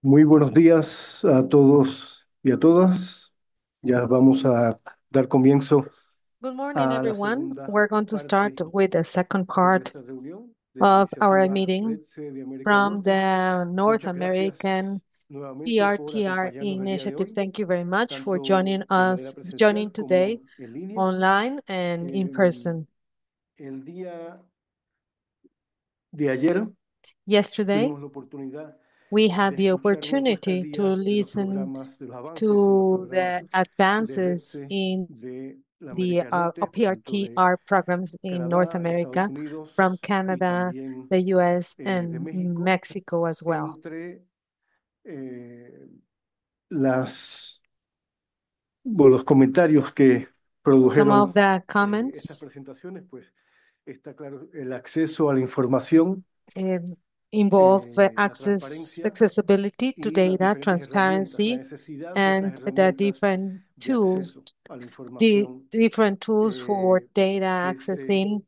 Muy buenos días a todos y a todas. Ya vamos a dar comienzo Good morning, a la everyone. segunda We're going to start parte with the second de part nuestra reunión de la of our iniciativa meeting Red C de América del from Norte. the North Muchas gracias American nuevamente por PRTR acompañarnos el día de initiative. hoy, Thank you very much for tanto joining de manera us, joining presencial today como en línea. online and in Em, person. el día de ayer Yesterday, tuvimos la oportunidad we de had the escuchar una puesta al opportunity to día listen de los avances en los to programas the de Red advances C in de la the América del Norte, tanto de PRTR programs in North Canadá, Estados America from Unidos y Canada, también the US, de and México, Mexico as well. entre eh, las, bueno, los comentarios que Some produjeron of the estas comments presentaciones, pues está claro el acceso a la información, um, involve la access, transparencia accessibility to y las data, diferentes herramientas, la transparency, necesidad de estas and the herramientas different de tools, acceso a la the información different tools for data que se accessing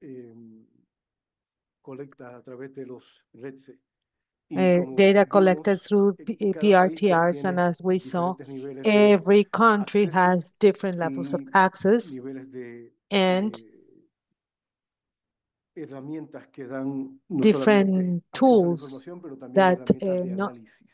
eh, colecta a través de los REDSE. Y como data collected vimos, through cada país pues PRTRs. And tiene as we saw, diferentes niveles de every country acceso has different levels of y access niveles de and herramientas que dan no solamente different acceso a la tools información, pero también that herramientas de not análisis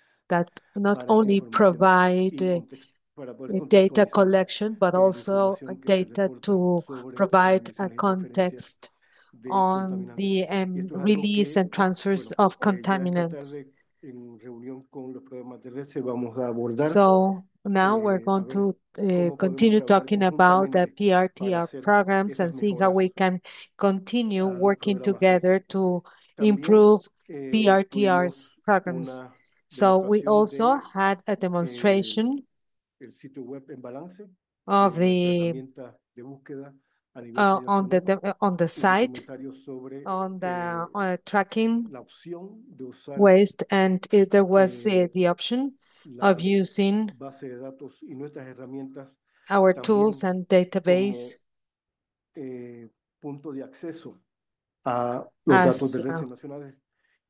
not para esta only información provide y para poder data contextualizar collection, but la also información que se data reporta to sobre las provide a emisiones e interferencias context de on contaminantes. the Y esto es algo release que, and transfers bueno, of ya esta contaminants. tarde en reunión con los programas de red se vamos a abordar, So now we're a going ver to cómo podemos continue trabajar talking about the conjuntamente para PRTR hacer programs esas and see how mejoras we can continue a los working programas red. together to También improve PRTR's tuvimos programs. una So we demostración also de had a eh, demonstration el sitio web en balance, of nuestra the herramienta de búsqueda a nivel tridimensional, on the y site comentarios sobre on the tracking la opción de usar waste, and there was eh, the option of la using base de datos y nuestras herramientas our tools también and database como punto de acceso a los datos de as redes nacionales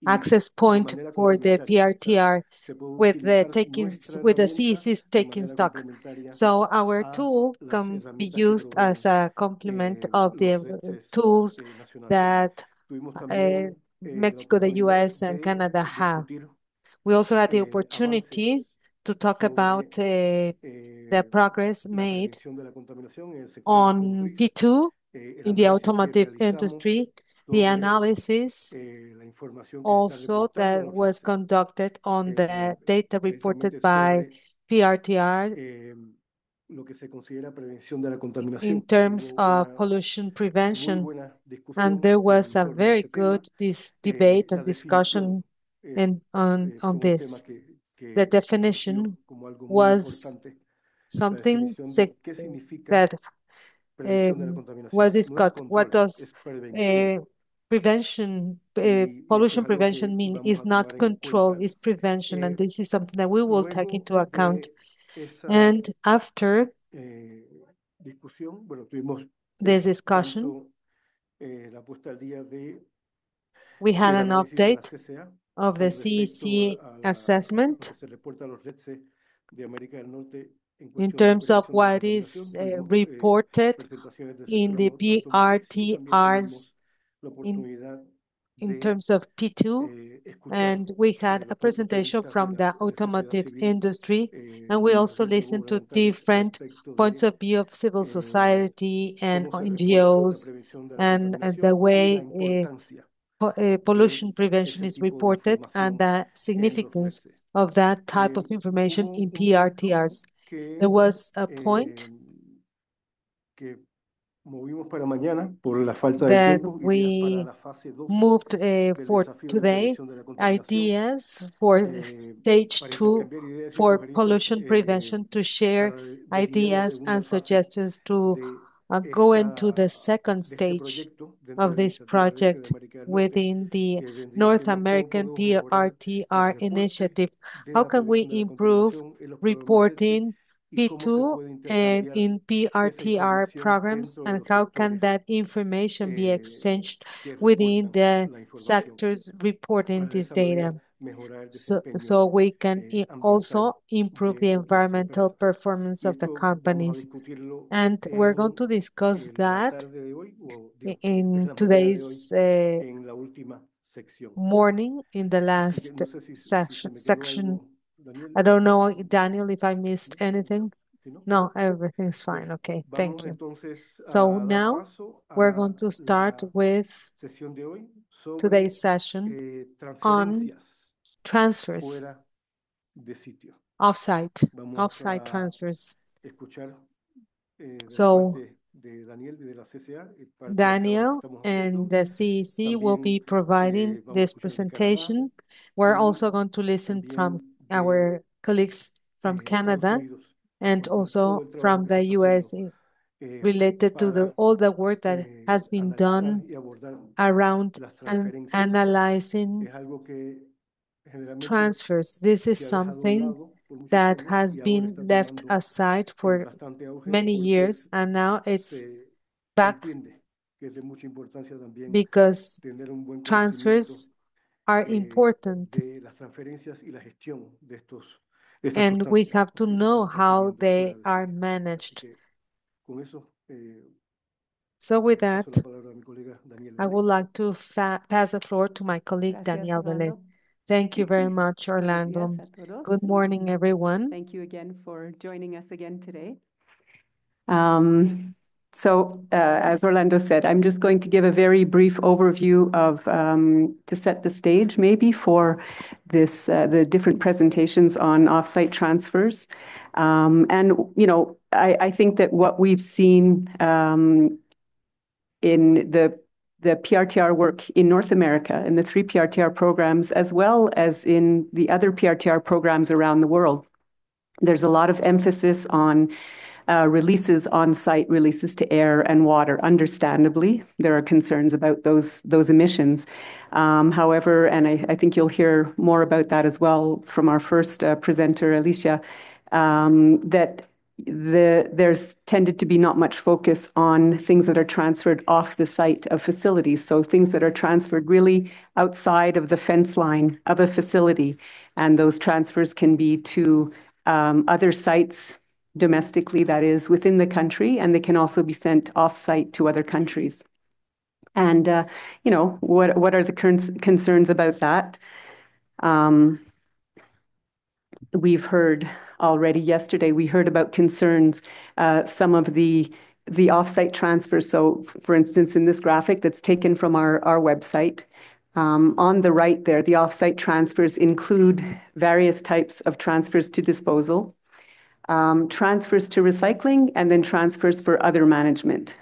y access de point manera for the complementaria. O sea, PRTR se puede with the utilizar taking nuestra with the herramienta CEC's de taking manera stock. complementaria So our a tool las can be herramientas que used as proveen a complement of the los REDSES tools nacionales. that Tuvimos uh, también la Mexico, the oportunidad US, and de Canada have. discutir We also had the opportunity avances to talk about sobre the progress la made prevención de la contaminación en el sector on automotriz, P2 el in the análisis que automotive realizamos industry, the sobre analysis la información que se está also reportando en that los was REDSES, conducted on the data reported precisamente by sobre PRTR eh, lo que se considera prevención de la in contaminación. terms Hubo of una pollution muy prevention. buena And discusión there was en a torno a very este tema. good this debate and La definición discussion in fue on un tema this. The que surgió definition como algo muy was importante, la something definición de qué significa that prevención de la contaminación. was this No es got what control, does es prevención. uh, prevention Y esto pollution es algo que prevention mean vamos is a tomar not en control, cuenta. is prevention, and Eh, this is something that we will take Luego into account. de esa And after eh, discusión, bueno, tuvimos this discussion, tanto la puesta al día de we had el an análisis de la update CCA of the con respecto CEC a lo assessment que se reporta a los REDSE de América del Norte en in cuestión de terms of prevención de la what contaminación. is Tuvimos reported presentaciones del in sector the automotriz y también PRTRs tuvimos la in oportunidad in de terms of P2, escuchar and we had a los puntos de presentation vista de from la the sociedad automotive civil industry, and we y los also agentes listened to gubernamentales different respecto points de of view of civil eh, society and cómo se reporta la NGOs, prevención de la and the contaminación y la way importancia de pollution prevention ese is tipo de reported and información the en los significance REDSE. of that type of information Hubo in un punto PRTRs. There que, was a eh, point que movimos para mañana por la falta de that tiempo, ideas para we la fase 2 moved del for desafío de today prevención de la contaminación, ideas for stage para 2 intercambiar ideas y for sugerencias pollution prevention, to share para definir la ideas segunda and fase suggestions to de, go into the second de este stage proyecto dentro of de la this iniciativa Red C de project América del Norte, within the que vendría North siendo cómo American podemos mejorar el PRTR reporte initiative. de How la can we prevención de la improve contaminación en los programas Red C reporting y cómo se P2 puede and intercambiar in esa PRTR información programs, dentro de and los how can sectores that information be eh, exchanged que within reportan the la información. sectors reporting Para de this esa manera data? so we can also improve the environmental performance of the companies. And we're going to discuss that in today's morning in the last section. I don't know, Daniel, if I missed anything. No, everything's fine. Okay, thank you. So now we're going to start with today's session on transfers, offsite, offsite transfers. So Daniel and the CEC will be providing this presentation. We're also going to listen from our colleagues from Canada and also from the US related to all the work that has been done around analyzing transfers. This is something that has been left aside for many years, and now it's back because transfers are important and we have to know how they are managed. So with that, I would like to pass the floor to my colleague, Daniel Velez. Thank you very much, Orlando. Good morning, everyone. Thank you again for joining us again today. As Orlando said, I'm just going to give a very brief overview of, to set the stage maybe for this, the different presentations on offsite transfers. I think that what we've seen in the PRTR work in North America, in the 3 PRTR programs, as well as in the other PRTR programs around the world, there's a lot of emphasis on releases on site, releases to air and water. Understandably, there are concerns about those emissions. However, and I think you'll hear more about that as well from our first presenter, Alicia, that there's tended to be not much focus on things that are transferred off the site of facilities. So things that are transferred really outside of the fence line of a facility. And those transfers can be to other sites domestically, that is within the country, and they can also be sent off-site to other countries. And, what are the concerns about that? We've heard already yesterday, we heard about concerns, some of the off-site transfers. So, for instance, in this graphic that's taken from our website, on the right there, the off-site transfers include various types of transfers to disposal, transfers to recycling, and then transfers for other management.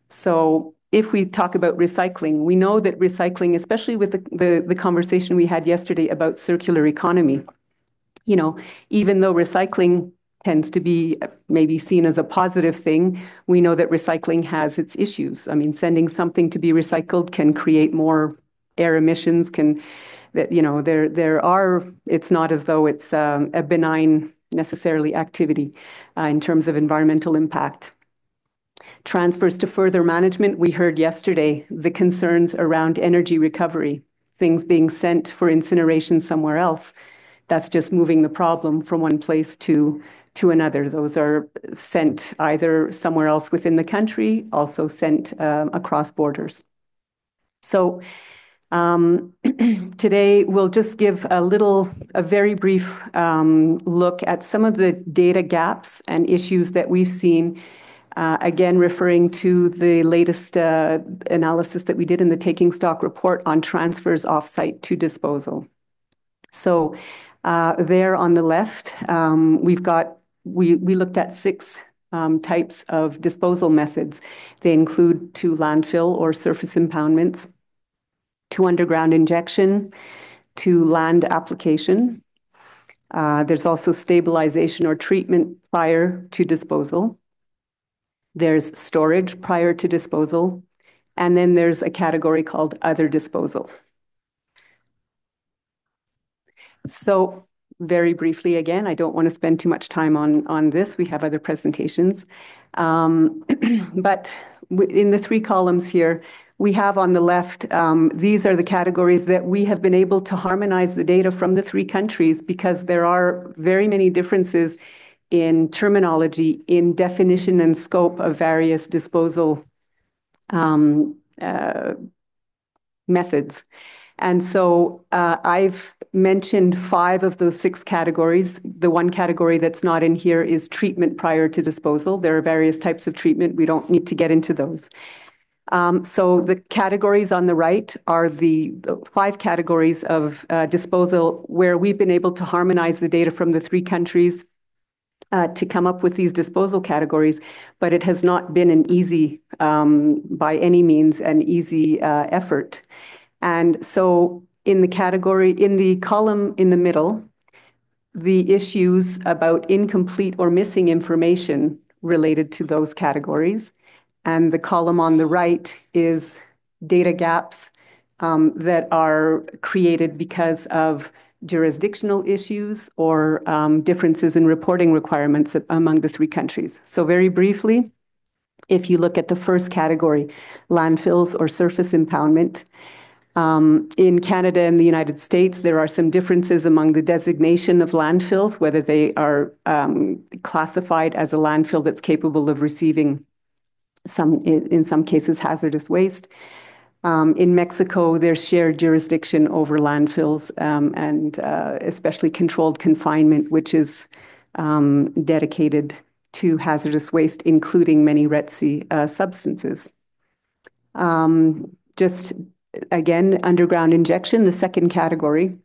So if we talk about recycling, we know that recycling, especially with the conversation we had yesterday about circular economy, even though recycling tends to be maybe seen as a positive thing, we know that recycling has its issues. I mean, sending something to be recycled can create more air emissions, it's not as though it's a benign necessarily activity in terms of environmental impact. Transfers to further management, we heard yesterday the concerns around energy recovery, things being sent for incineration somewhere else. That's just moving the problem from one place to another. Those are sent either somewhere else within the country, also sent across borders. So today, we'll just give a very brief look at some of the data gaps and issues that we've seen, again, referring to the latest analysis that we did in the Taking Stock report on transfers offsite to disposal. So there on the left, we looked at 6 types of disposal methods. They include to landfill or surface impoundments, to underground injection, to land application. There's also stabilization or treatment prior to disposal. There's storage prior to disposal. And then there's a category called other disposal. So very briefly again. I don't want to spend too much time on this. We have other presentations. But in the three columns here, we have on the left, these are the categories that we have been able to harmonize the data from the three countries because there are very many differences in terminology, in definition and scope of various disposal methods. And so I've mentioned 5 of those 6 categories. The one category that's not in here is treatment prior to disposal. There are various types of treatment. We don't need to get into those. So the categories on the right are the 5 categories of disposal where we've been able to harmonize the data from the 3 countries to come up with these disposal categories, but it has not been an easy, by any means, an easy effort. And so in the column in the middle, the issues about incomplete or missing information related to those categories. And the column on the right is data gaps that are created because of jurisdictional issues or differences in reporting requirements among the 3 countries. So very briefly, if you look at the first category, landfills or surface impoundment, in Canada and the United States, there are some differences among the designation of landfills, whether they are classified as a landfill that's capable of receiving in some cases, hazardous waste. In Mexico, there's shared jurisdiction over landfills and especially controlled confinement, which is dedicated to hazardous waste, including many Red Sea substances. Just again, underground injection, the second category.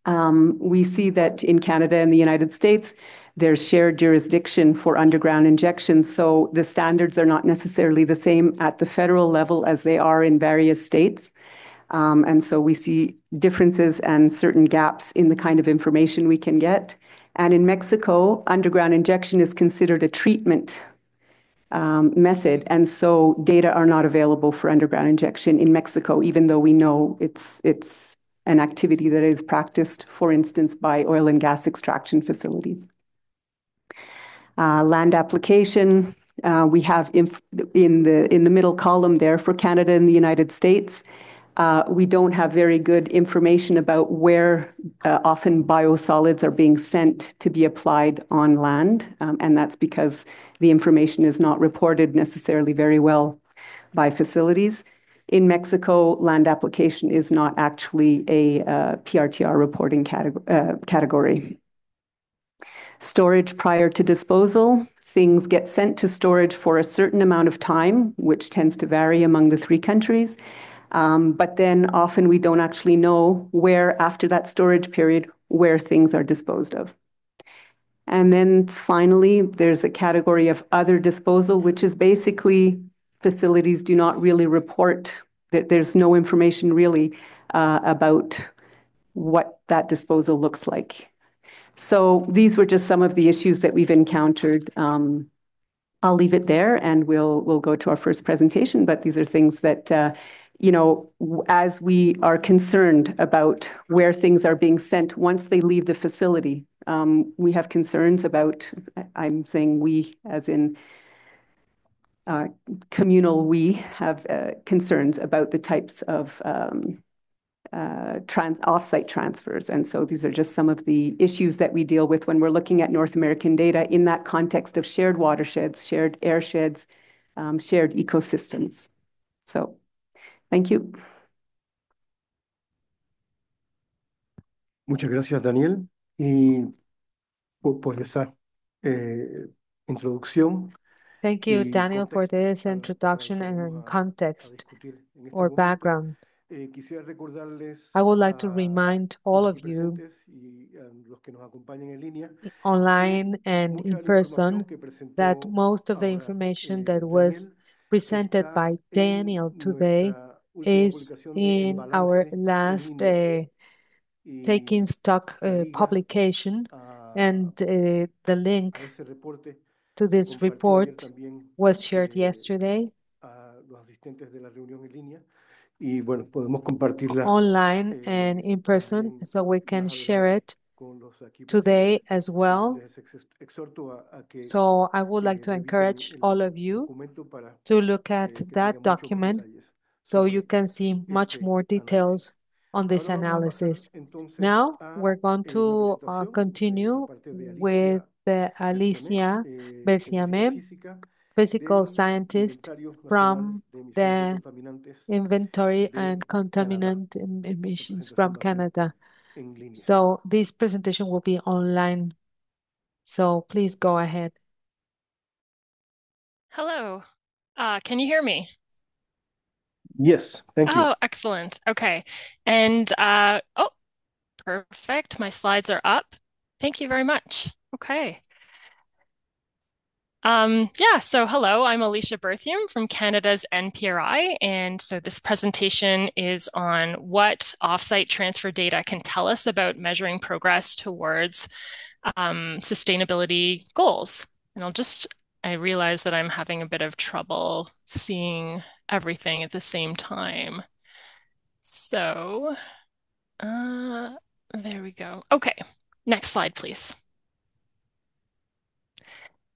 We see that in Canada and the United States, there's shared jurisdiction for underground injection. So the standards are not necessarily the same at the federal level as they are in various states. And so we see differences and certain gaps in the kind of information we can get. And in Mexico, underground injection is considered a treatment method. And so data are not available for underground injection in Mexico, even though we know it's an activity that is practiced, for instance, by oil and gas extraction facilities. Land application, we have in the middle column there for Canada and the United States. We don't have very good information about where often biosolids are being sent to be applied on land, and that's because the information is not reported necessarily very well by facilities. In Mexico, land application is not actually a PRTR reporting category. Storage prior to disposal. Things get sent to storage for a certain amount of time, which tends to vary among the 3 countries. But then often we don't actually know where, after that storage period, where things are disposed of. And then finally, there's a category of other disposal, which is basically facilities do not really report, that there's no information really about what that disposal looks like. So these were just some of the issues that we've encountered. I'll leave it there and we'll go to our first presentation, but these are things that, as we are concerned about where things are being sent once they leave the facility, we have concerns about, I'm saying we as in communal, we have concerns about the types of offsite transfers. And so these are just some of the issues that we deal with when we're looking at North American data in that context of shared watersheds, shared airsheds, shared ecosystems. So thank you. Muchas gracias, Daniel, y por esa introducción Thank you, y Daniel, for contexto this introduction introducirnos and a context discutir en este or momento. background. Quisiera I recordarles would like to a remind all los aquí of you presentes y a los que nos acompañan en línea que online and mucha in de la información person que that presentó most of the ahora information that was Daniel presented está by en Daniel today nuestra última is publicación de El in our Balance en last línea. Y taking stock la liga publication, a, and the a link ese reporte to se this compartió ayer report también was shared yesterday a los asistentes de la reunión en línea. Y bueno, podemos compartirla online and in person, también so we can más share adelante. it today as well. So I would like to encourage all of you to look at that document so you can see much more details on this analysis. Now we're going to continue with Alicia Berciame, physical scientist from the Inventory and Contaminant Emissions from Canada. So this presentation will be online. So please go ahead. Hello. Can you hear me? Yes, thank you. Oh, excellent. Okay. And oh, perfect. My slides are up. Thank you very much. Okay. Yeah, so hello, I'm Alicia Berthium from Canada's NPRI, and so this presentation is on what offsite transfer data can tell us about measuring progress towards sustainability goals. And I realize that I'm having a bit of trouble seeing everything at the same time. So, there we go. Okay, next slide, please.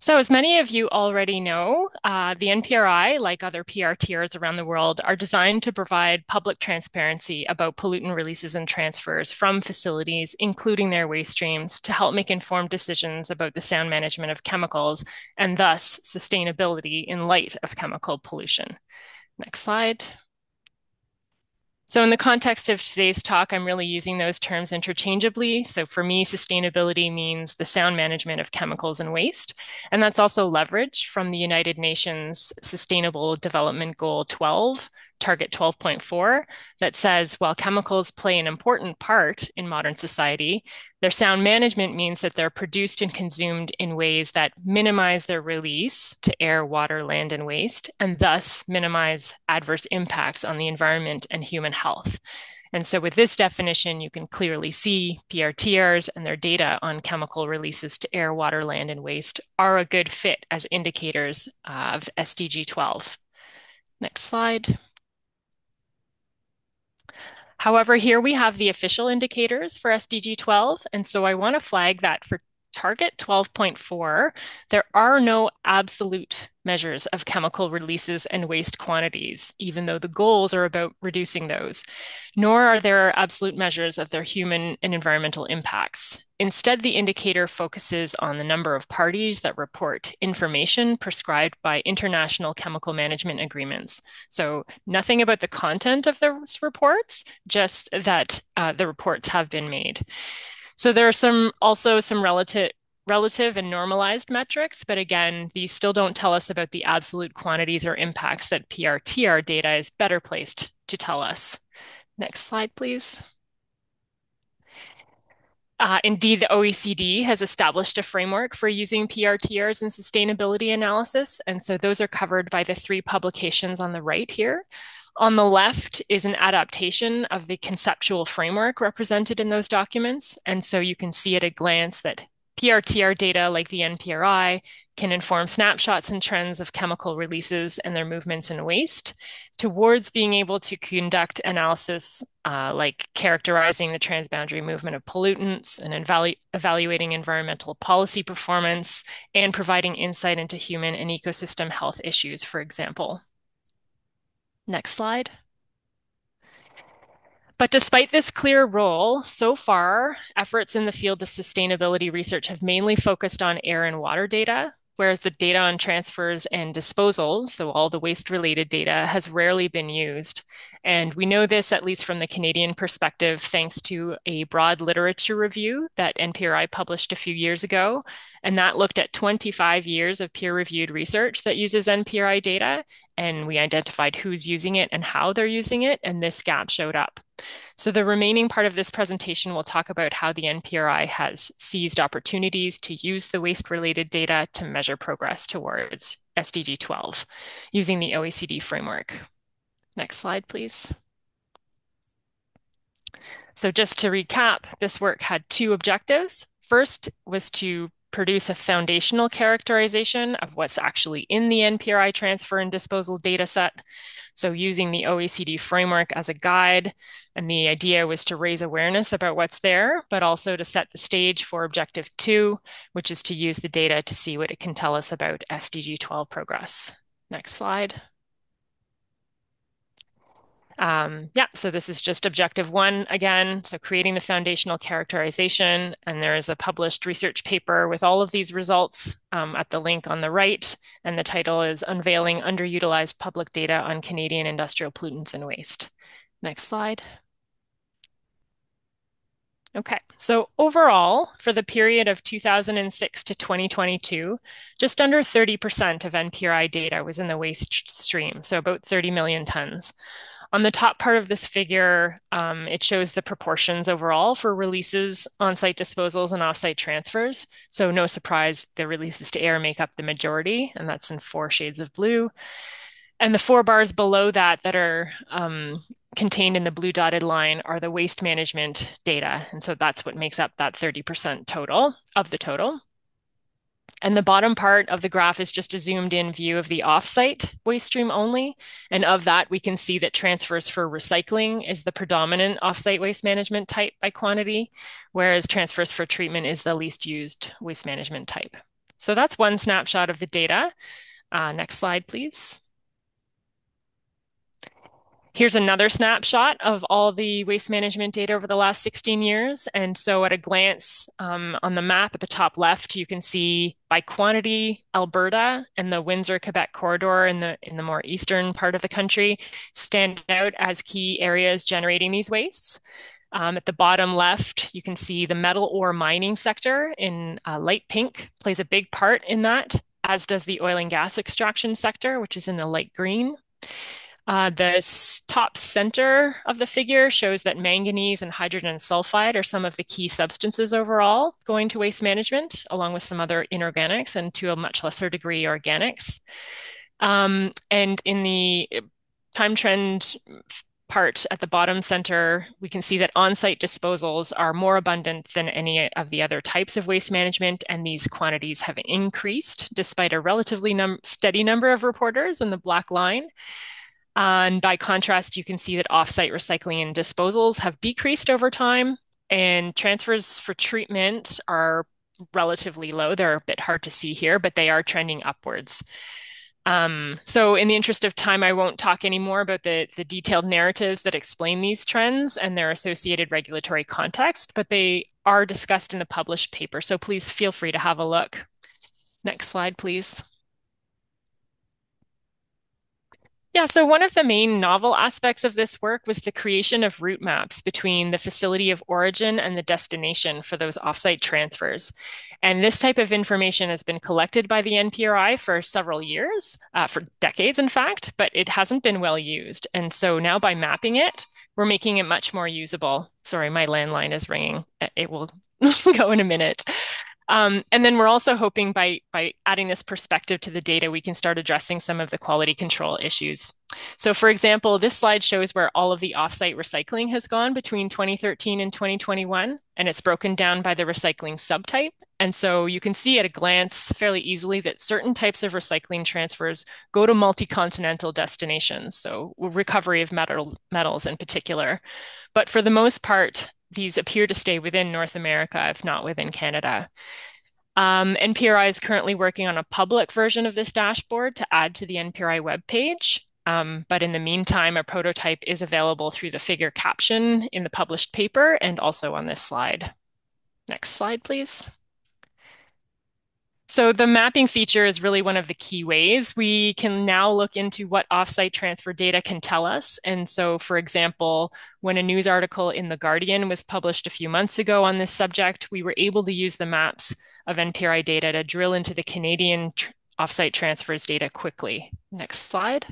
So, as many of you already know, the NPRI, like other PRTRs around the world, are designed to provide public transparency about pollutant releases and transfers from facilities, including their waste streams, to help make informed decisions about the sound management of chemicals and thus sustainability in light of chemical pollution. Next slide. So in the context of today's talk, I'm really using those terms interchangeably. So for me, sustainability means the sound management of chemicals and waste. And that's also leverage from the United Nations Sustainable Development Goal 12, Target 12.4, that says, while chemicals play an important part in modern society, their sound management means that they're produced and consumed in ways that minimize their release to air, water, land, and waste, and thus minimize adverse impacts on the environment and human health. And so with this definition, you can clearly see PRTRs and their data on chemical releases to air, water, land, and waste are a good fit as indicators of SDG 12. Next slide. However, here we have the official indicators for SDG 12, and so I want to flag that for Target 12.4, there are no absolute measures of chemical releases and waste quantities, even though the goals are about reducing those, nor are there absolute measures of their human and environmental impacts. Instead, the indicator focuses on the number of parties that report information prescribed by international chemical management agreements. So nothing about the content of those reports, just that the reports have been made. So there are also some relative and normalized metrics, but again, these still don't tell us about the absolute quantities or impacts that PRTR data is better placed to tell us. Next slide, please. Indeed, the OECD has established a framework for using PRTRs in sustainability analysis, and so those are covered by the 3 publications on the right here. On the left is an adaptation of the conceptual framework represented in those documents. And so you can see at a glance that PRTR data like the NPRI can inform snapshots and trends of chemical releases and their movements in waste towards being able to conduct analysis like characterizing the transboundary movement of pollutants and evaluating environmental policy performance and providing insight into human and ecosystem health issues, for example. Next slide. But despite this clear role, so far, efforts in the field of sustainability research have mainly focused on air and water data, whereas the data on transfers and disposal, so all the waste-related data, has rarely been used. And we know this, at least from the Canadian perspective, thanks to a broad literature review that NPRI published a few years ago. And that looked at 25 years of peer-reviewed research that uses NPRI data, and we identified who's using it and how they're using it, and this gap showed up. So the remaining part of this presentation will talk about how the NPRI has seized opportunities to use the waste-related data to measure progress towards SDG 12 using the OECD framework. Next slide, please. So just to recap, this work had 2 objectives. First was to produce a foundational characterization of what's actually in the NPRI transfer and disposal data set. So using the OECD framework as a guide, and the idea was to raise awareness about what's there, but also to set the stage for objective 2, which is to use the data to see what it can tell us about SDG 12 progress. Next slide. So this is just objective 1 again. So creating the foundational characterization, and there is a published research paper with all of these results at the link on the right, and the title is Unveiling Underutilized Public Data on Canadian Industrial Pollutants and Waste. Next slide. Okay, so overall, for the period of 2006 to 2022, just under 30% of NPRI data was in the waste stream, so about 30 million tons. On the top part of this figure, it shows the proportions overall for releases, on-site disposals, and off-site transfers. So no surprise, the releases to air make up the majority, and that's in 4 shades of blue. And the 4 bars below that are contained in the blue dotted line are the waste management data. And so that's what makes up that 30% total of the total. And the bottom part of the graph is just a zoomed in view of the offsite waste stream only. And of that, we can see that transfers for recycling is the predominant offsite waste management type by quantity, whereas transfers for treatment is the least used waste management type. So that's one snapshot of the data. Next slide, please. Here's another snapshot of all the waste management data over the last 16 years. And so at a glance on the map at the top left, you can see by quantity, Alberta and the Windsor-Quebec corridor in the more eastern part of the country stand out as key areas generating these wastes. At the bottom left, you can see the metal ore mining sector in light pink plays a big part in that, as does the oil and gas extraction sector, which is in the light green. The top center of the figure shows that manganese and hydrogen sulfide are some of the key substances overall going to waste management, along with some other inorganics and to a much lesser degree organics. And in the time trend part at the bottom center, we can see that on-site disposals are more abundant than any of the other types of waste management, and these quantities have increased despite a relatively steady number of reporters in the black line. And by contrast, you can see that offsite recycling and disposals have decreased over time, and transfers for treatment are relatively low. They're a bit hard to see here, but they are trending upwards. So in the interest of time, I won't talk anymore about the detailed narratives that explain these trends and their associated regulatory context, but they are discussed in the published paper. So please feel free to have a look. Next slide, please. Yeah, so one of the main novel aspects of this work was the creation of route maps between the facility of origin and the destination for those offsite transfers. And this type of information has been collected by the NPRI for several years, for decades, in fact, but it hasn't been well used. And so now by mapping it, we're making it much more usable. Sorry, my landline is ringing. It will go in a minute. And then we're also hoping by adding this perspective to the data, we can start addressing some of the quality control issues. So for example, this slide shows where all of the offsite recycling has gone between 2013 and 2021, and it's broken down by the recycling subtype. And so you can see at a glance fairly easily that certain types of recycling transfers go to multi-continental destinations, so recovery of metals in particular. But for the most part, these appear to stay within North America, if not within Canada. NPRI is currently working on a public version of this dashboard to add to the NPRI webpage. But in the meantime, a prototype is available through the figure caption in the published paper and also on this slide. Next slide, please. So the mapping feature is really one of the key ways we can now look into what offsite transfer data can tell us. And so, for example, when a news article in The Guardian was published a few months ago on this subject, we were able to use the maps of NPRI data to drill into the Canadian offsite transfers data quickly. Next slide.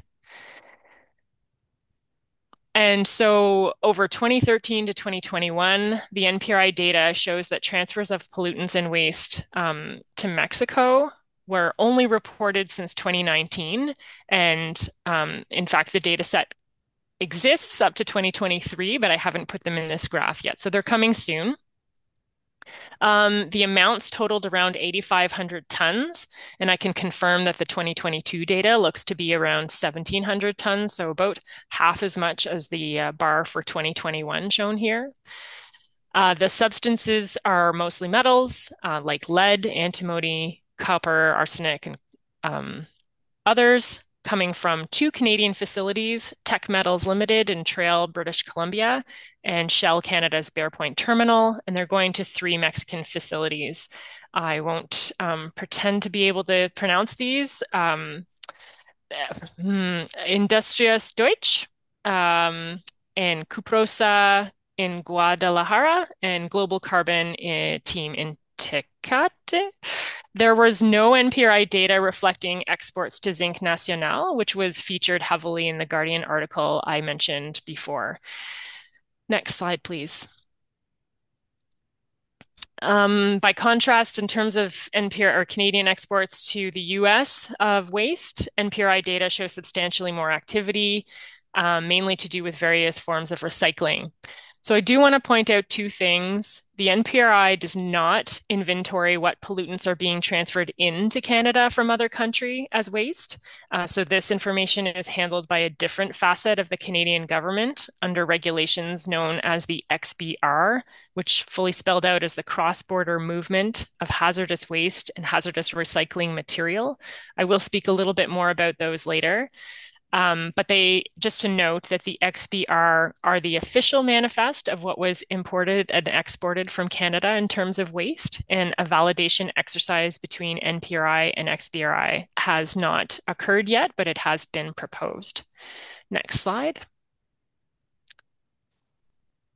And so over 2013 to 2021, the NPRI data shows that transfers of pollutants and waste to Mexico were only reported since 2019. And in fact, the data set exists up to 2023, but I haven't put them in this graph yet. So they're coming soon. The amounts totaled around 8,500 tons, and I can confirm that the 2022 data looks to be around 1,700 tons, so about half as much as the bar for 2021 shown here. The substances are mostly metals like lead, antimony, copper, arsenic, and others coming from two Canadian facilities, Tech Metals Limited in Trail, British Columbia, and Shell Canada's Bear Point Terminal, and they're going to three Mexican facilities. I won't pretend to be able to pronounce these. Industrias Deutsch, and Cuprosa in Guadalajara, and Global Carbon team in Tecate. There was no NPRI data reflecting exports to Zinc Nacional, which was featured heavily in the Guardian article I mentioned before. Next slide, please. By contrast, in terms of NPR or Canadian exports to the US of waste, NPRI data shows substantially more activity, mainly to do with various forms of recycling. So I do want to point out two things. The NPRI does not inventory what pollutants are being transferred into Canada from other countries as waste. So this information is handled by a different facet of the Canadian government under regulations known as the XBR, which fully spelled out as the cross-border movement of hazardous waste and hazardous recycling material. I will speak a little bit more about those later. But just to note that the XBR are the official manifest of what was imported and exported from Canada in terms of waste, and a validation exercise between NPRI and XBRI has not occurred yet, but it has been proposed. Next slide.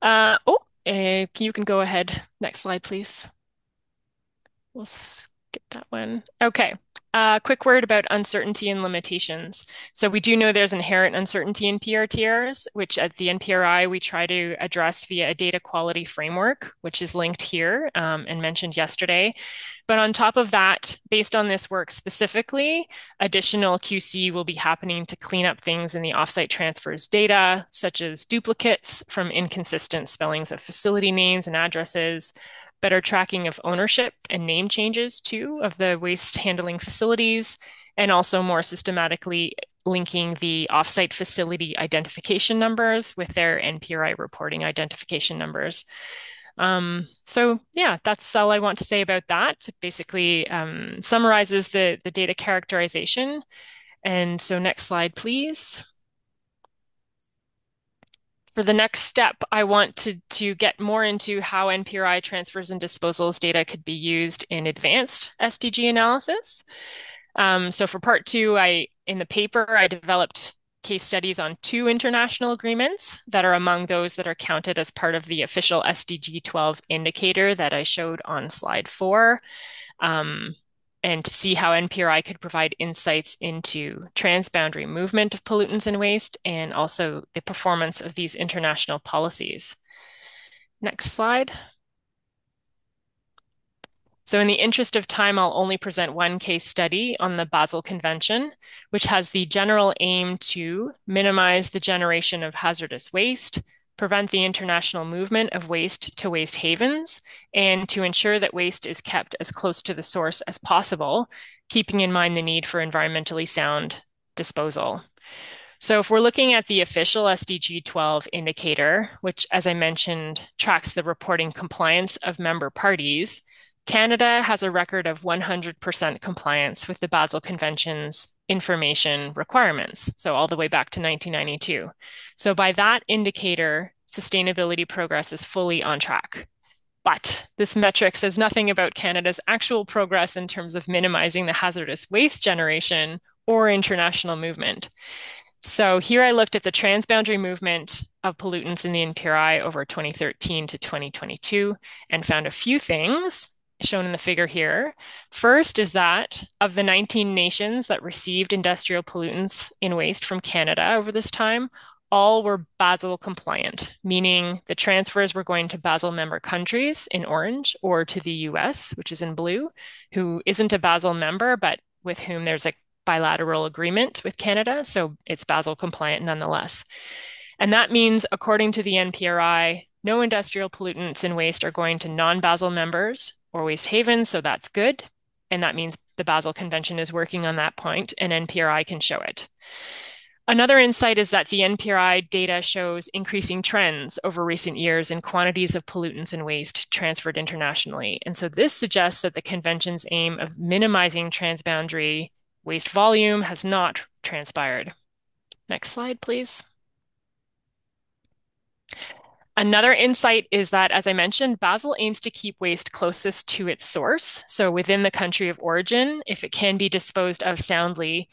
You can go ahead. Next slide, please. We'll skip that one. Okay. Quick word about uncertainty and limitations. So we do know there's inherent uncertainty in PRTRs, which at the NPRI we try to address via a data quality framework, which is linked here and mentioned yesterday. But on top of that, based on this work specifically, additional QC will be happening to clean up things in the offsite transfers data, such as duplicates from inconsistent spellings of facility names and addresses, better tracking of ownership and name changes too of the waste handling facilities, and also more systematically linking the offsite facility identification numbers with their NPRI reporting identification numbers. So yeah, that's all I want to say about that. It basically summarizes the data characterization. And so next slide, please. For the next step, I want to get more into how NPRI transfers and disposals data could be used in advanced SDG analysis. So for part two, in the paper, I developed case studies on two international agreements that are among those that are counted as part of the official SDG 12 indicator that I showed on slide 4. And to see how NPRI could provide insights into transboundary movement of pollutants and waste, and also the performance of these international policies. Next slide. So in the interest of time, I'll only present one case study on the Basel Convention, which has the general aim to minimize the generation of hazardous waste, prevent the international movement of waste to waste havens, and to ensure that waste is kept as close to the source as possible, keeping in mind the need for environmentally sound disposal. So if we're looking at the official SDG 12 indicator, which, as I mentioned, tracks the reporting compliance of member parties, Canada has a record of 100% compliance with the Basel Convention's information requirements, so all the way back to 1992. So by that indicator, sustainability progress is fully on track. But this metric says nothing about Canada's actual progress in terms of minimizing the hazardous waste generation or international movement. So here I looked at the transboundary movement of pollutants in the NPRI over 2013 to 2022 and found a few things shown in the figure here. First is that of the 19 nations that received industrial pollutants in waste from Canada over this time, all were Basel compliant, meaning the transfers were going to Basel member countries in orange or to the US, which is in blue, who isn't a Basel member, but with whom there's a bilateral agreement with Canada. So it's Basel compliant nonetheless. And that means, according to the NPRI, No industrial pollutants in waste are going to non-Basel members or waste havens, so that's good. And that means the Basel Convention is working on that point, and NPRI can show it. Another insight is that the NPRI data shows increasing trends over recent years in quantities of pollutants and waste transferred internationally. And so this suggests that the convention's aim of minimizing transboundary waste volume has not transpired. Next slide, please. Another insight is that, as I mentioned, Basel aims to keep waste closest to its source, so within the country of origin, if it can be disposed of soundly.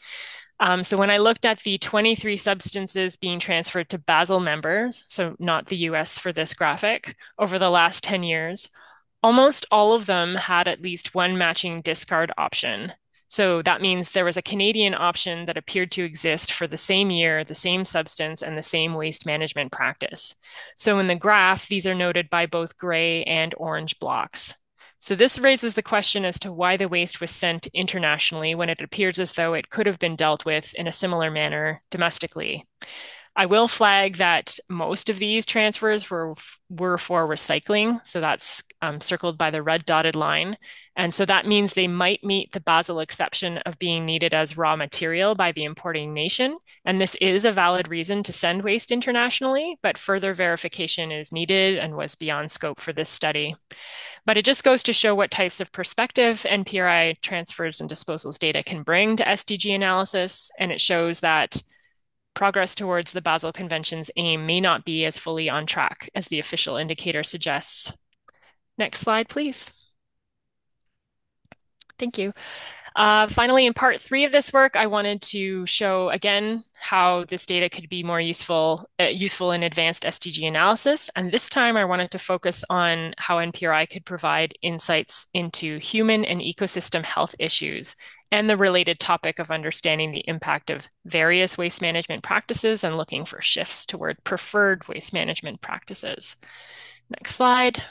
So when I looked at the 23 substances being transferred to Basel members, so not the US for this graphic, over the last 10 years, almost all of them had at least one matching discard option. So that means there was a Canadian option that appeared to exist for the same year, the same substance, and the same waste management practice. So in the graph, these are noted by both gray and orange blocks. So this raises the question as to why the waste was sent internationally when it appears as though it could have been dealt with in a similar manner domestically. I will flag that most of these transfers were for recycling. So that's circled by the red dotted line. And so that means they might meet the Basel exception of being needed as raw material by the importing nation. And this is a valid reason to send waste internationally, but further verification is needed and was beyond scope for this study. But it just goes to show what types of perspective NPRI transfers and disposals data can bring to SDG analysis. And it shows that progress towards the Basel Convention's aim may not be as fully on track as the official indicator suggests. Next slide, please. Thank you. Finally, in part 3 of this work, I wanted to show again how this data could be more useful in advanced SDG analysis. And this time I wanted to focus on how NPRI could provide insights into human and ecosystem health issues and the related topic of understanding the impact of various waste management practices and looking for shifts toward preferred waste management practices. Next slide.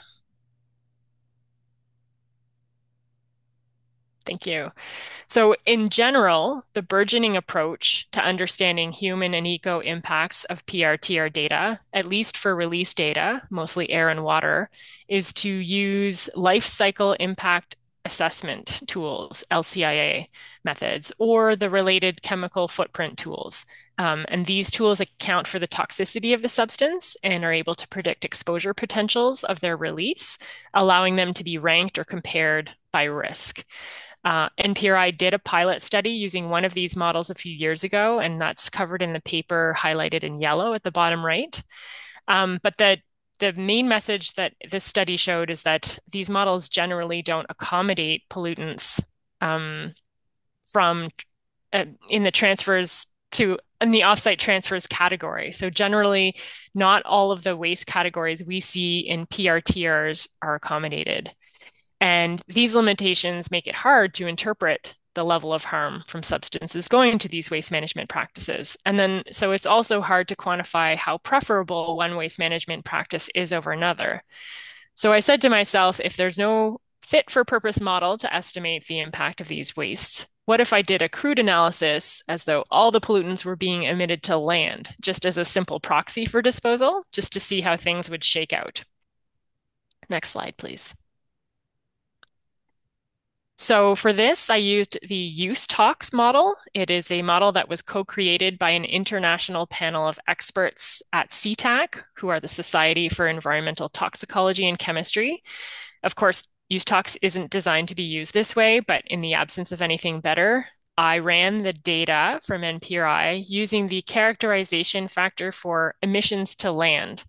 Thank you. So in general, the burgeoning approach to understanding human and eco impacts of PRTR data, at least for release data, mostly air and water, is to use life cycle impact assessment tools, LCIA methods, or the related chemical footprint tools. And these tools account for the toxicity of the substance and are able to predict exposure potentials of their release, allowing them to be ranked or compared by risk. NPRI did a pilot study using one of these models a few years ago, and that's covered in the paper highlighted in yellow at the bottom right. But the main message that this study showed is that these models generally don't accommodate pollutants from in the transfers to in the offsite transfers category. So generally, not all of the waste categories we see in PRTRs are accommodated. And these limitations make it hard to interpret the level of harm from substances going to these waste management practices. And then, so it's also hard to quantify how preferable one waste management practice is over another. So I said to myself, if there's no fit for purpose model to estimate the impact of these wastes, what if I did a crude analysis as though all the pollutants were being emitted to land, just as a simple proxy for disposal, just to see how things would shake out? Next slide, please. So for this, I used the use tox model. It is a model that was co-created by an international panel of experts at CTAC, who are the Society for Environmental Toxicology and Chemistry. Of course, use tox isn't designed to be used this way, but in the absence of anything better, I ran the data from NPRI using the characterization factor for emissions to land,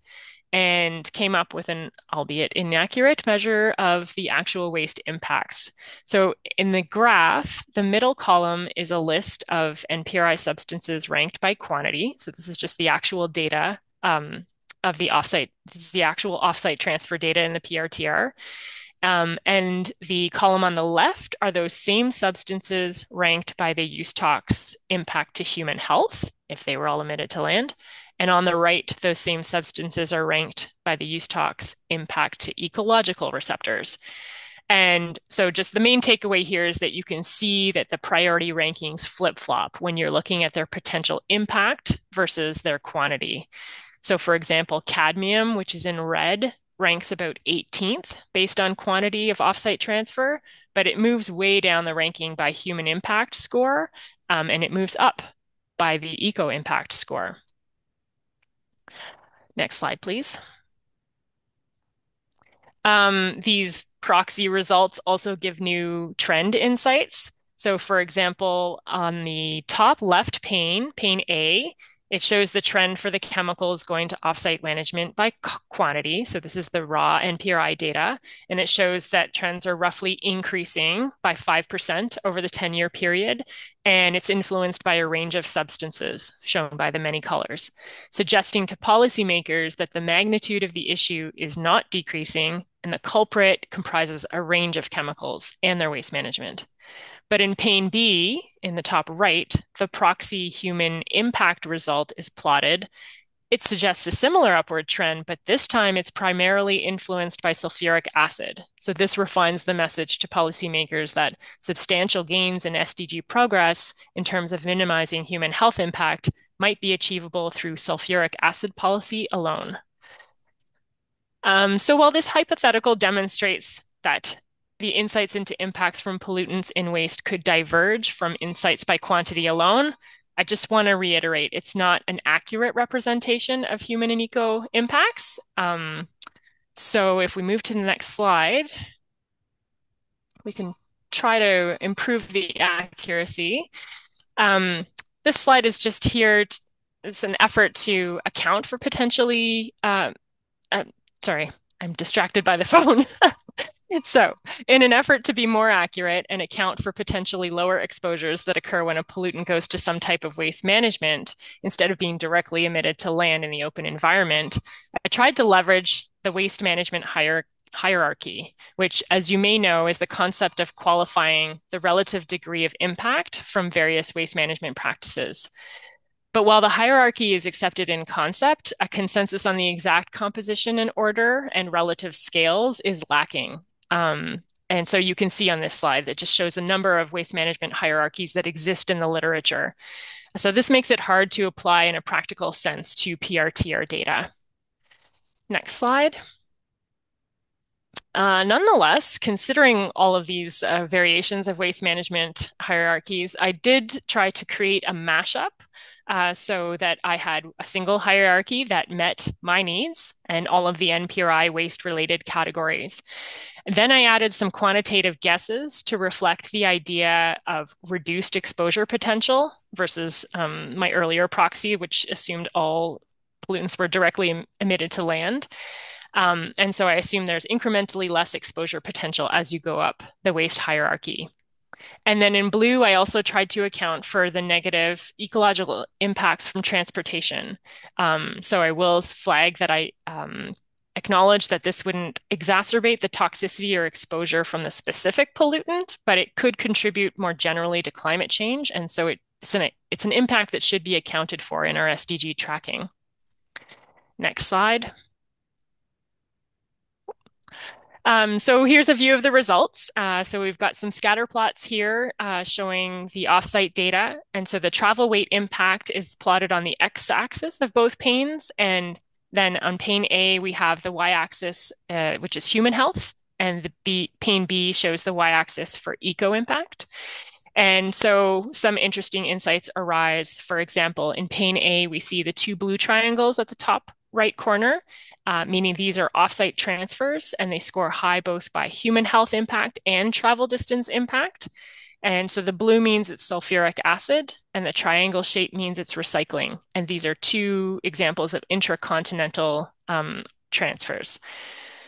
and came up with an albeit inaccurate measure of the actual waste impacts. So in the graph, the middle column is a list of NPRI substances ranked by quantity. So this is just the actual data of the offsite. This is the actual offsite transfer data in the PRTR. And the column on the left are those same substances ranked by the use tox impact to human health, if they were all emitted to land. And on the right, those same substances are ranked by the use tox impact to ecological receptors. And so just the main takeaway here is that you can see that the priority rankings flip-flop when you're looking at their potential impact versus their quantity. So for example, cadmium, which is in red, ranks about 18th based on quantity of offsite transfer, but it moves way down the ranking by human impact score, and it moves up by the eco impact score. Next slide, please. These proxy results also give new trend insights. So for example, on the top left pane, pane A, it shows the trend for the chemicals going to offsite management by quantity. So this is the raw NPRI data, and it shows that trends are roughly increasing by 5% over the 10-year period, and it's influenced by a range of substances shown by the many colors, suggesting to policymakers that the magnitude of the issue is not decreasing, and the culprit comprises a range of chemicals and their waste management. But in pane B, in the top right, the proxy human impact result is plotted. It suggests a similar upward trend, but this time it's primarily influenced by sulfuric acid. So this refines the message to policymakers that substantial gains in SDG progress in terms of minimizing human health impact might be achievable through sulfuric acid policy alone. So while this hypothetical demonstrates that the insights into impacts from pollutants in waste could diverge from insights by quantity alone, I just want to reiterate, it's not an accurate representation of human and eco impacts. So if we move to the next slide, we can try to improve the accuracy. This slide is just here. It's an effort to account for potentially, sorry, I'm distracted by the phone. So, in an effort to be more accurate and account for potentially lower exposures that occur when a pollutant goes to some type of waste management, instead of being directly emitted to land in the open environment, I tried to leverage the waste management hierarchy, which, as you may know, is the concept of qualifying the relative degree of impact from various waste management practices. But while the hierarchy is accepted in concept, a consensus on the exact composition and order and relative scales is lacking. And so you can see on this slide that just shows a number of waste management hierarchies that exist in the literature. So this makes it hard to apply in a practical sense to PRTR data. Next slide. Nonetheless, considering all of these variations of waste management hierarchies, I did try to create a mashup so that I had a single hierarchy that met my needs and all of the NPRI waste-related categories. Then I added some quantitative guesses to reflect the idea of reduced exposure potential versus my earlier proxy, which assumed all pollutants were directly emitted to land. And so I assume there's incrementally less exposure potential as you go up the waste hierarchy. And then in blue, I also tried to account for the negative ecological impacts from transportation. So I will flag that I acknowledge that this wouldn't exacerbate the toxicity or exposure from the specific pollutant, but it could contribute more generally to climate change. And so it's an impact that should be accounted for in our SDG tracking. Next slide. So here's a view of the results. So we've got some scatter plots here showing the offsite data. And so the travel weight impact is plotted on the x-axis of both panes. And then on pane A, we have the y-axis, which is human health. And the pane B shows the y-axis for eco impact. And so some interesting insights arise. For example, in pane A, we see the two blue triangles at the top right corner, meaning these are offsite transfers and they score high both by human health impact and travel distance impact. And so the blue means it's sulfuric acid and the triangle shape means it's recycling. And these are two examples of intracontinental transfers.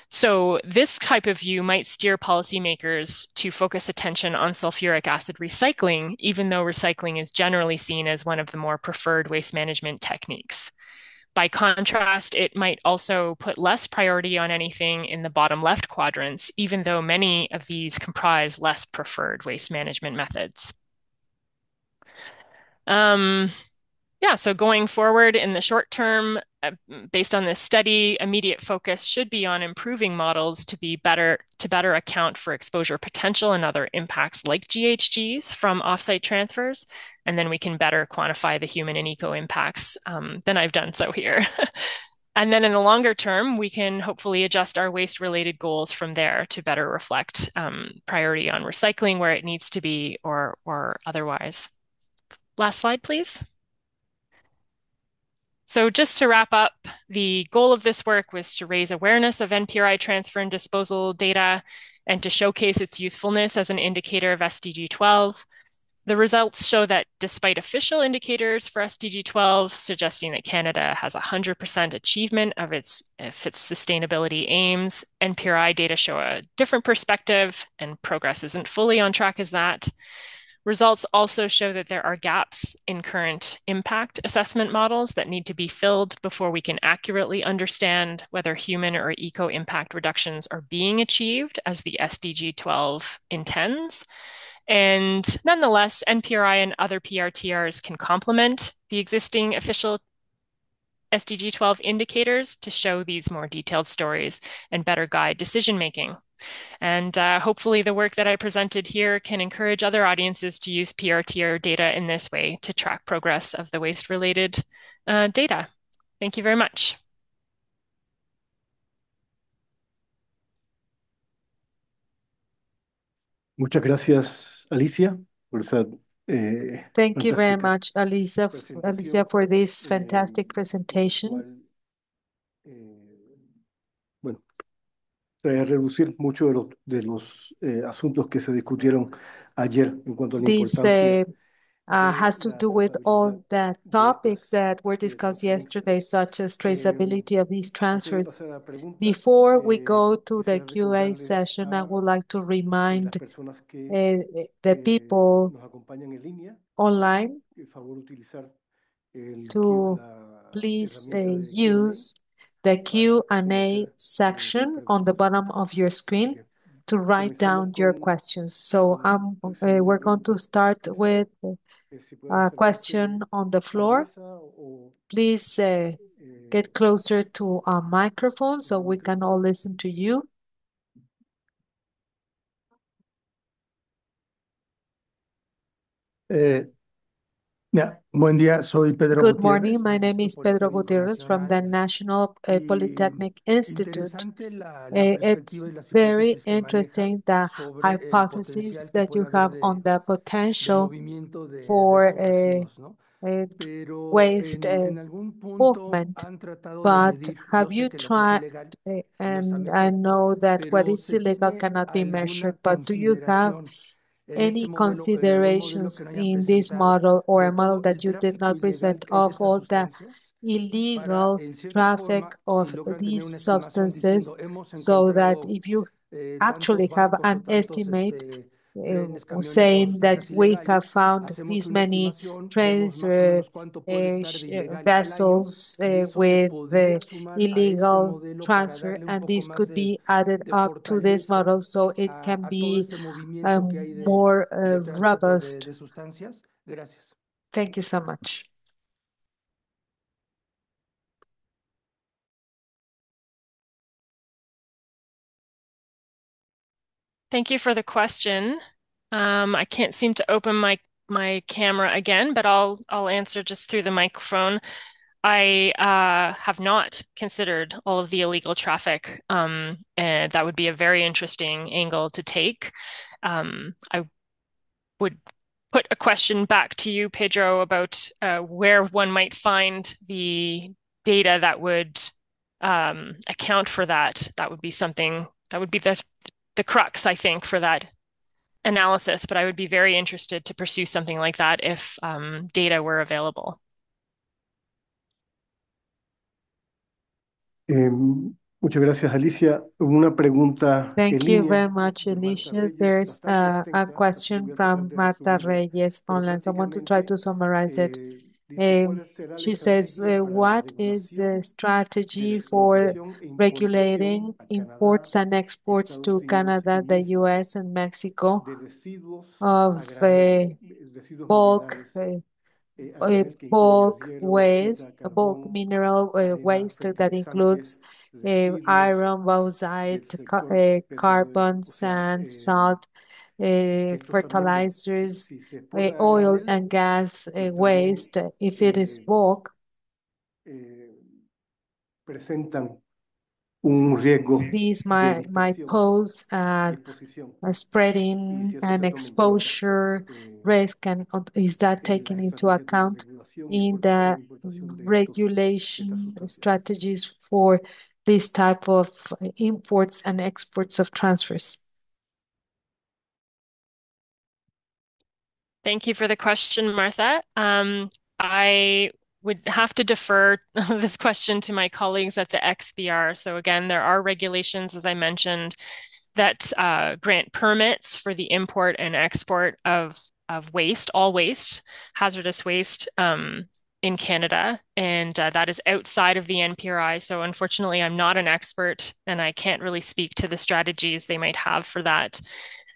So this type of view might steer policymakers to focus attention on sulfuric acid recycling, even though recycling is generally seen as one of the more preferred waste management techniques. By contrast, it might also put less priority on anything in the bottom left quadrants, even though many of these comprise less preferred waste management methods. Yeah, so going forward in the short term, based on this study, immediate focus should be on improving models to better account for exposure potential and other impacts like GHGs from offsite transfers, and then we can better quantify the human and eco impacts than I've done so here. And then in the longer term, we can hopefully adjust our waste-related goals from there to better reflect priority on recycling where it needs to be or otherwise. Last slide, please. So just to wrap up, the goal of this work was to raise awareness of NPRI transfer and disposal data and to showcase its usefulness as an indicator of SDG 12. The results show that despite official indicators for SDG 12 suggesting that Canada has 100% achievement of its sustainability aims, NPRI data show a different perspective and progress isn't fully on track as that. Results also show that there are gaps in current impact assessment models that need to be filled before we can accurately understand whether human or eco impact reductions are being achieved as the SDG 12 intends. And nonetheless, NPRI and other PRTRs can complement the existing official SDG 12 indicators to show these more detailed stories and better guide decision making. And hopefully the work that I presented here can encourage other audiences to use PRTR data in this way to track progress of the waste-related data. Thank you very much. Muchas gracias, Alicia, por esa Thank you very fantástica much, Alicia, presentación, for this fantastic la presentation. cual, bueno, trae a reducir muchos de los asuntos que se discutieron ayer en cuanto a la This importancia de has to la do with trazabilidad all the de topics estas that were y de estos discussed yesterday, transferencias. such as Eh, traceability of these Antes de transfers. pasar a preguntas, Before we go to the quisiera QA recordarles session, I a would like to las remind personas que the people nos acompañan en línea online que favor utilizar to la please herramienta de Q&A use the para Q&A fornecer sus section on the preguntas. bottom of your Así screen que to write comenzamos down your con questions. So estoy haciendo una we're going to pregunta start al with azar, si puede a acercarse question on the a la floor. mesa o Please get eh, closer to a microphone so al we can all micrófono. listen to you. Eh, Buen día, soy Pedro Good morning. Gutiérrez My del name Instituto is Pedro Politécnico Gutierrez from Nacional the National y Polytechnic Institute. interesante la perspectiva It's y las very hipótesis que maneja interesting the sobre el hypothesis potencial que that puede you haber have on the de potential movimiento de for estos residuos, ¿no? a Pero waste en algún punto movement. han tratado de But medir, yo have sé you que lo que es tried, ilegal no está and I medido, know that what pero is se illegal tiene cannot be alguna measured, but do you have consideración en este any modelo o en algún modelo que considerations no hayan in this presentado model or a de model todo that el you did tráfico not ilegal present que hay de of estas all the sustancias para, illegal en cierta traffic forma, of si logran tener these una estimación substances, diciendo hemos so that encontrado if you tantos actually have barcos o an tantos estimate trenes, camiones con saying that sustancias we have ilegales, found hacemos these una many estimación, vemos trains más o menos cuánto puede estar de ilegal al año vessels y eso se with podría sumar a este illegal modelo para transfer, darle un and poco this más could be added de up to this fortaleza model so it can a todo be este movimiento que hay more de tránsito robust. de sustancias. Gracias. Thank you so much. Thank you for the question. I can't seem to open my camera again, but I'll answer just through the microphone. I have not considered all of the illegal traffic, and that would be a very interesting angle to take. I would put a question back to you, Pedro, about where one might find the data that would account for that. That would be something that would be the crux, I think, for that analysis. But I would be very interested to pursue something like that if data were available. Muchas gracias, Alicia. Una pregunta en Thank you línea very much, de Marta Alicia. Reyes, There's bastante a extensa, así que question voy a tratar from de Marta resumirla, Reyes pero online. So I want to try prácticamente to summarize it. dice Um, cuál será la she says, estrategia para la what is the regulación de la strategy for exportación e importación regulating a Canadá, imports and exports Estados to Unidos y Canada, the México US, and Mexico de residuos of agrarios, residuos bulk ambientales bulk waste, bulk mineral waste that includes iron, bauxite, carbon, sand, salt, fertilizers, oil and gas waste. If it is bulk, presentan un riesgo these de might dispersión pose y exposición. a Y spreading si eso and se toma en cuenta exposure risk, and is that en las taken into estrategias de account regulación, in exportación the e importación de estas regulation sustancias. strategies for this type of imports and exports of transfers? Thank you for the question, Martha. I would have to defer this question to my colleagues at the XBR. So again, there are regulations, as I mentioned, that grant permits for the import and export of waste, all waste, hazardous waste, in Canada, and that is outside of the NPRI. So unfortunately, I'm not an expert, and I can't really speak to the strategies they might have for that.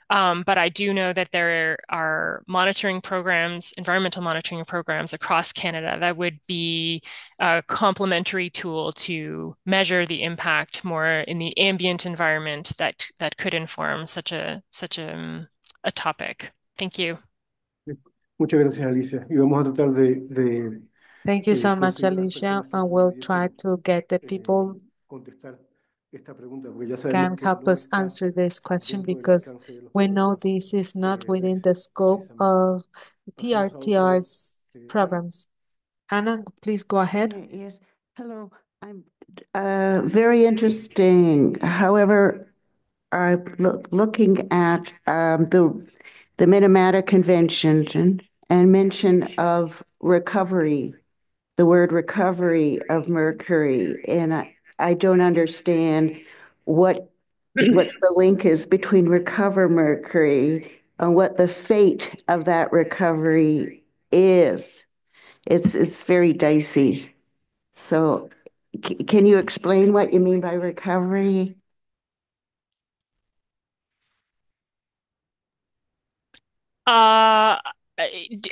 But I do know that there are monitoring programs, environmental monitoring programs across Canada that would be a complementary tool to measure the impact more in the ambient environment that could inform a topic. Thank you. Muchas gracias, Alicia. Y vamos a tratar de Thank you so much, conseguir a las Alicia. personas que I will try pudiesen to get the eh, people contestar esta pregunta, porque ya sabemos can que help no us está answer this question dentro del because alcance de los we know programas this is not within PRTRs, the scope precisamente. of Pasamos a otro. PRTR's Ana. programs. Anna, please go ahead. Yes, hello. I'm very interesting. However, I'm looking at the Minamata Convention and mention of recovery, the word recovery of mercury, and I don't understand what's the link is between recover mercury and what the fate of that recovery is. It's very dicey. So, can you explain what you mean by recovery? Uh,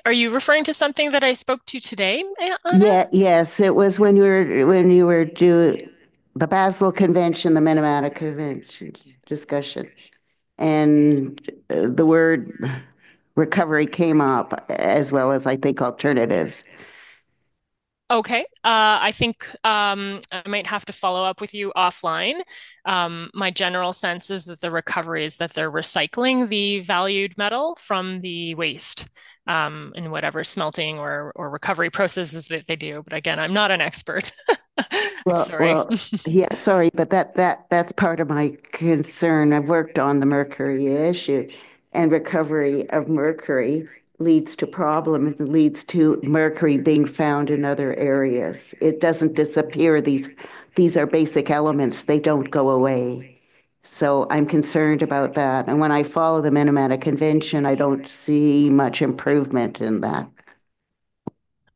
are you referring to something that I spoke to today, Anna? Yeah, yes, it was when you were doing the Basel Convention, the Minamata Convention discussion, and the word recovery came up as well as I think alternatives. Okay. I think I might have to follow up with you offline. My general sense is that the recovery is that they're recycling the valued metal from the waste in whatever smelting or recovery processes that they do. But again, I'm not an expert. I'm sorry. Yeah, sorry, but that's part of my concern. I've worked on the mercury issue, and recovery of mercury leads to problems. It leads to mercury being found in other areas. It doesn't disappear. These are basic elements. They don't go away. So I'm concerned about that. And when I follow the Minamata Convention, I don't see much improvement in that.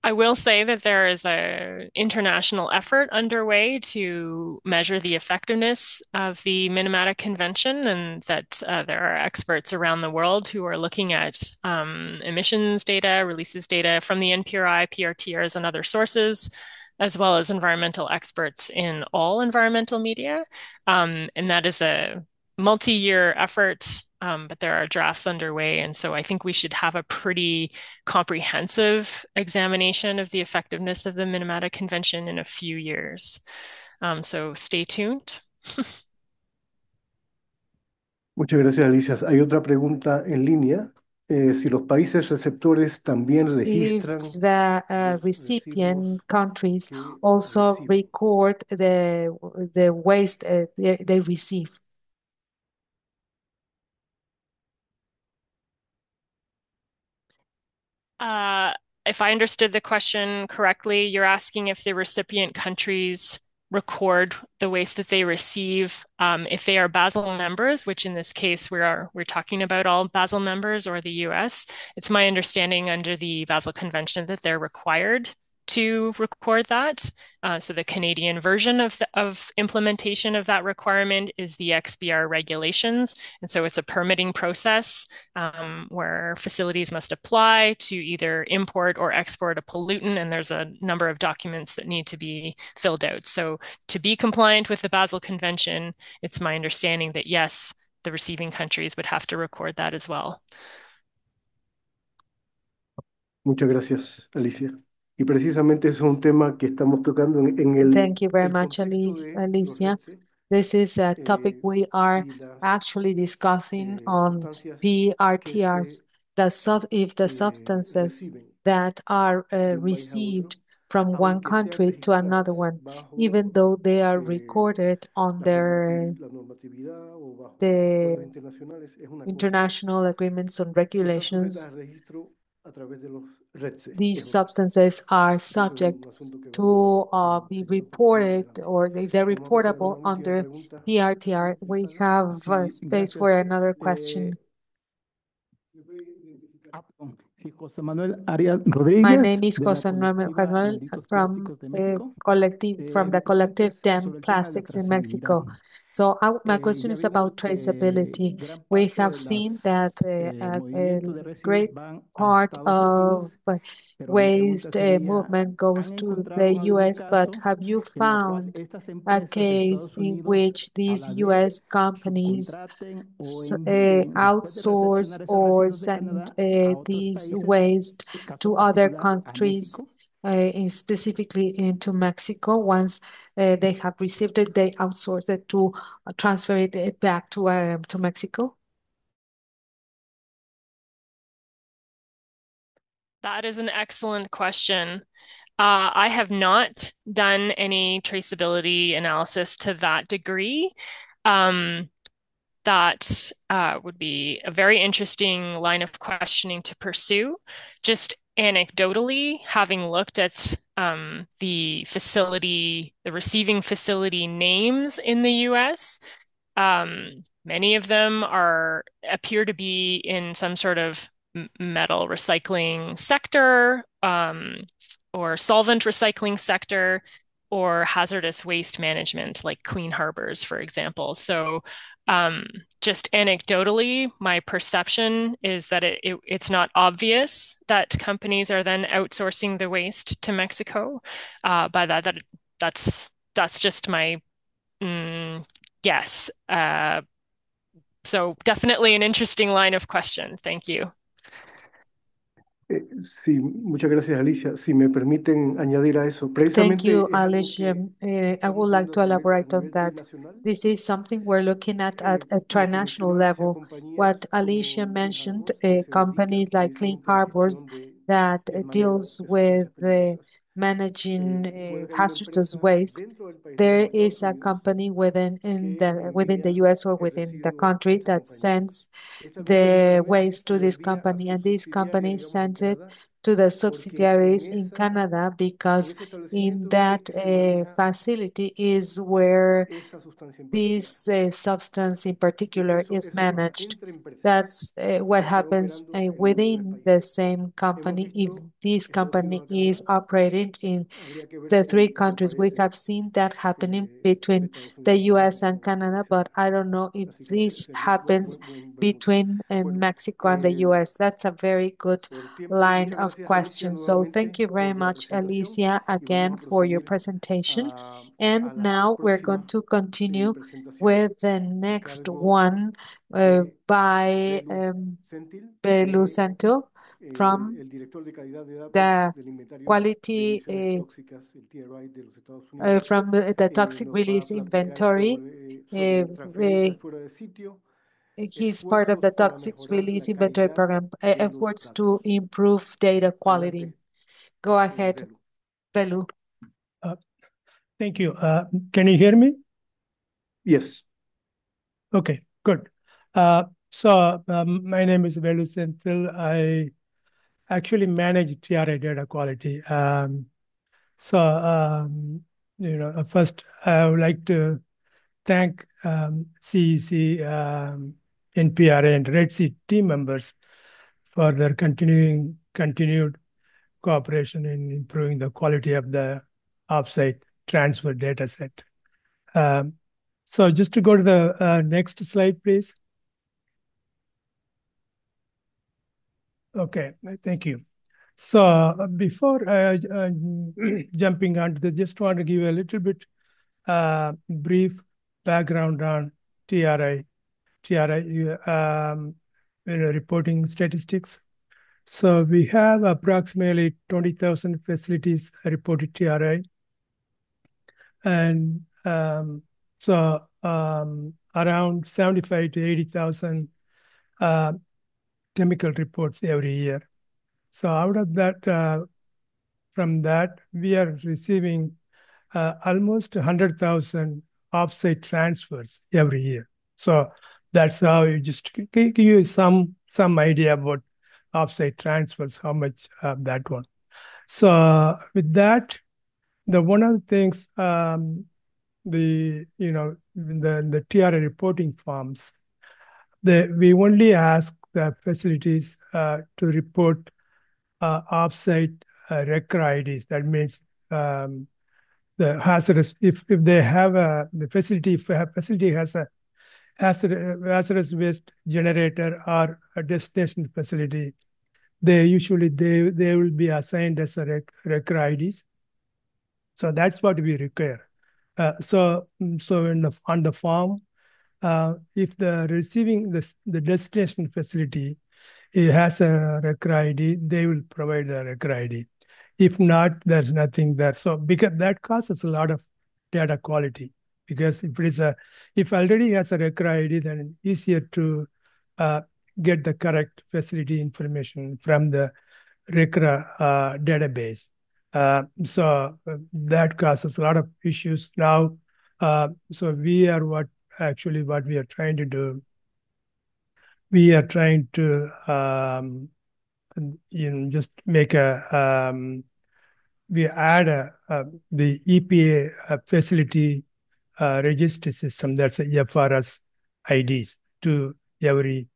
I will say that there is an international effort underway to measure the effectiveness of the Minamata Convention, and that there are experts around the world who are looking at emissions data, releases data from the NPRI, PRTRs, and other sources, as well as environmental experts in all environmental media. And that is a multi-year effort, but there are drafts underway. And so I think we should have a pretty comprehensive examination of the effectiveness of the Minamata Convention in a few years. So stay tuned. Muchas gracias, Alicia. Hay otra pregunta en línea. Si los países receptores también If registran the los residuos recipient countries que also reciben. record the waste they receive. If I understood the question correctly, you're asking if the recipient countries record the waste that they receive, if they are Basel members, which in this case we're talking about all Basel members or the US. It's my understanding under the Basel Convention that they're required to record that. So the Canadian version of implementation of that requirement is the XBR regulations. And so it's a permitting process where facilities must apply to either import or export a pollutant. And there's a number of documents that need to be filled out. So to be compliant with the Basel Convention, it's my understanding that yes, the receiving countries would have to record that as well. Muchas gracias, Alicia. Y precisamente eso es un tema que estamos tocando en Thank you very el much, contexto de los Alicia. RETSE. This is a topic we are Si las actually discussing on sustancias que PRTRs, se if the substances reciben that are de un país a received otro, from one aunque sean country to another registradas one, even bajo though they are recorded on la normatividad o bajo acuerdos the internacionales, es una cosa. international agreements on Si están sujetas regulations, a registro a través de los RETSE, these es otra. substances are Eso es un subject asunto que to vamos be a seguir tocando más reported, adelante. or if they're Vamos a pasar a una reportable última under pregunta, PRTR. We Sara. have Sí, space for gracias. another question. Perdón. Sí, José Manuel Arias My Rodríguez, name is de la José Manuel colectiva Manuel Malditos from Plásticos de México. from the Mi pregunta collective es Damn sobre el tema de la Plastics in trazabilidad. Mexico. So my question Ya is vimos about que traceability. gran We parte have de seen that los a movimientos de residuos great van a part Estados of Unidos, pero mi pregunta waste sería, movement goes ¿han to the encontrado algún US, but caso have you en la cual found estas a empresas de case Estados in Unidos which a these la vez US companies subcontraten o envíen, después de outsource recepcionar esos or residuos de send Canadá, a otros these países, waste el caso to other particular a countries, México? specifically into Mexico? Once they have received it, they outsource it to transfer it back to Mexico? That is an excellent question. I have not done any traceability analysis to that degree. Um, that would be a very interesting line of questioning to pursue. Just anecdotally, having looked at the receiving facility names in the US, many of them appear to be in some sort of metal recycling sector, or solvent recycling sector, or hazardous waste management, like Clean Harbors, for example. So just anecdotally, my perception is that it's not obvious that companies are then outsourcing the waste to Mexico. By that's just my guess. So definitely an interesting line of question. Thank you. Sí, muchas gracias, Alicia. Si me permiten añadir a eso, Thank you, precisamente es algo Alicia. que I would estamos like viendo to a elaborate on nivel that. trinacional. This is something we're looking at a Lo que transnational mencionó Alicia, level. compañías What Alicia como Clean mentioned, Harbors, que se companies dedican like Clean precisamente a la Harbors gestión that del manejo deals de with sustancias peligrosas. managing Puede que haya una hazardous empresa waste. dentro del país, There digamos is Estados a Unidos, company que within the envía US or el within the residuo a country esta that compañía. sends Esta compañía a the la vez waste to lo this envía a company, su and this subsidiaria, company digamos, en sends it Canadá, to the porque subsidiaries in Canada, en because ese in establecimiento es that que se maneja facility is where esa sustancia en particular. this substance in Y particular is eso pasa managed. entre empresas That's what que están happens operando en múltiples within the países. same Hemos company. If visto this Estados company Unidos a is Canadá, operating in habría que ver the three si se countries, we parece have seen that happening de between Estados the Unidos a US Canadá and o Canada, but viceversa. I don't know if Así que this sería happens buen punto. between Bueno, Mexico and the US. That's a very good por tiempo, line muchas of gracias Alicia questions. So thank nuevamente you very por la much, presentación Alicia, y vamos again a for your proseguir presentation. a And la now we're going próxima to continue presentación with the a next cargo one de by Belu Sentil, Belu Santo from el director de calidad de datos the del inventario de quality emisiones tóxicas, el TRI de los Estados Unidos. from the toxic Nos va a release platicar inventory. sobre transferencias Uh, fuera de sitio, He's part of esfuerzos the para toxic mejorar release la inventory calidad program, de los efforts to datos. improve data quality. Adelante, Go ahead, Belu. Belu. Thank you. Can you hear me? Yes. Okay, good. My name is Velu Senthil. I actually manage TRA data quality. First, I would like to thank CEC, NPRA, and Red Sea team members for their continued cooperation in improving the quality of the offsite transfer data set. So just to go to the next slide, please. Okay, thank you. So before jumping onto the, just want to give a little bit brief background on TRI reporting statistics. So we have approximately 20,000 facilities reported TRI. And around 75 to 80,000 chemical reports every year. So out of that, from that, we are receiving almost 100,000 offsite transfers every year. So that's how you just give you some idea about offsite transfers, how much that one. So with that, the one of the things the TRA reporting forms, we only ask the facilities to report offsite record IDs. That means the hazardous, if they have the facility, if a facility has a hazardous waste generator or a destination facility, they will be assigned as a record IDs. So that's what we require. So on the form, if the receiving the destination facility, it has a record ID, they will provide the record ID. If not, there's nothing there. So because that causes a lot of data quality. Because if already has a record ID, then it's easier to get the correct facility information from the record database. So that causes a lot of issues now. So what we are trying to do. We are trying to just make we add the EPA facility registry system, that's a FRS IDs to every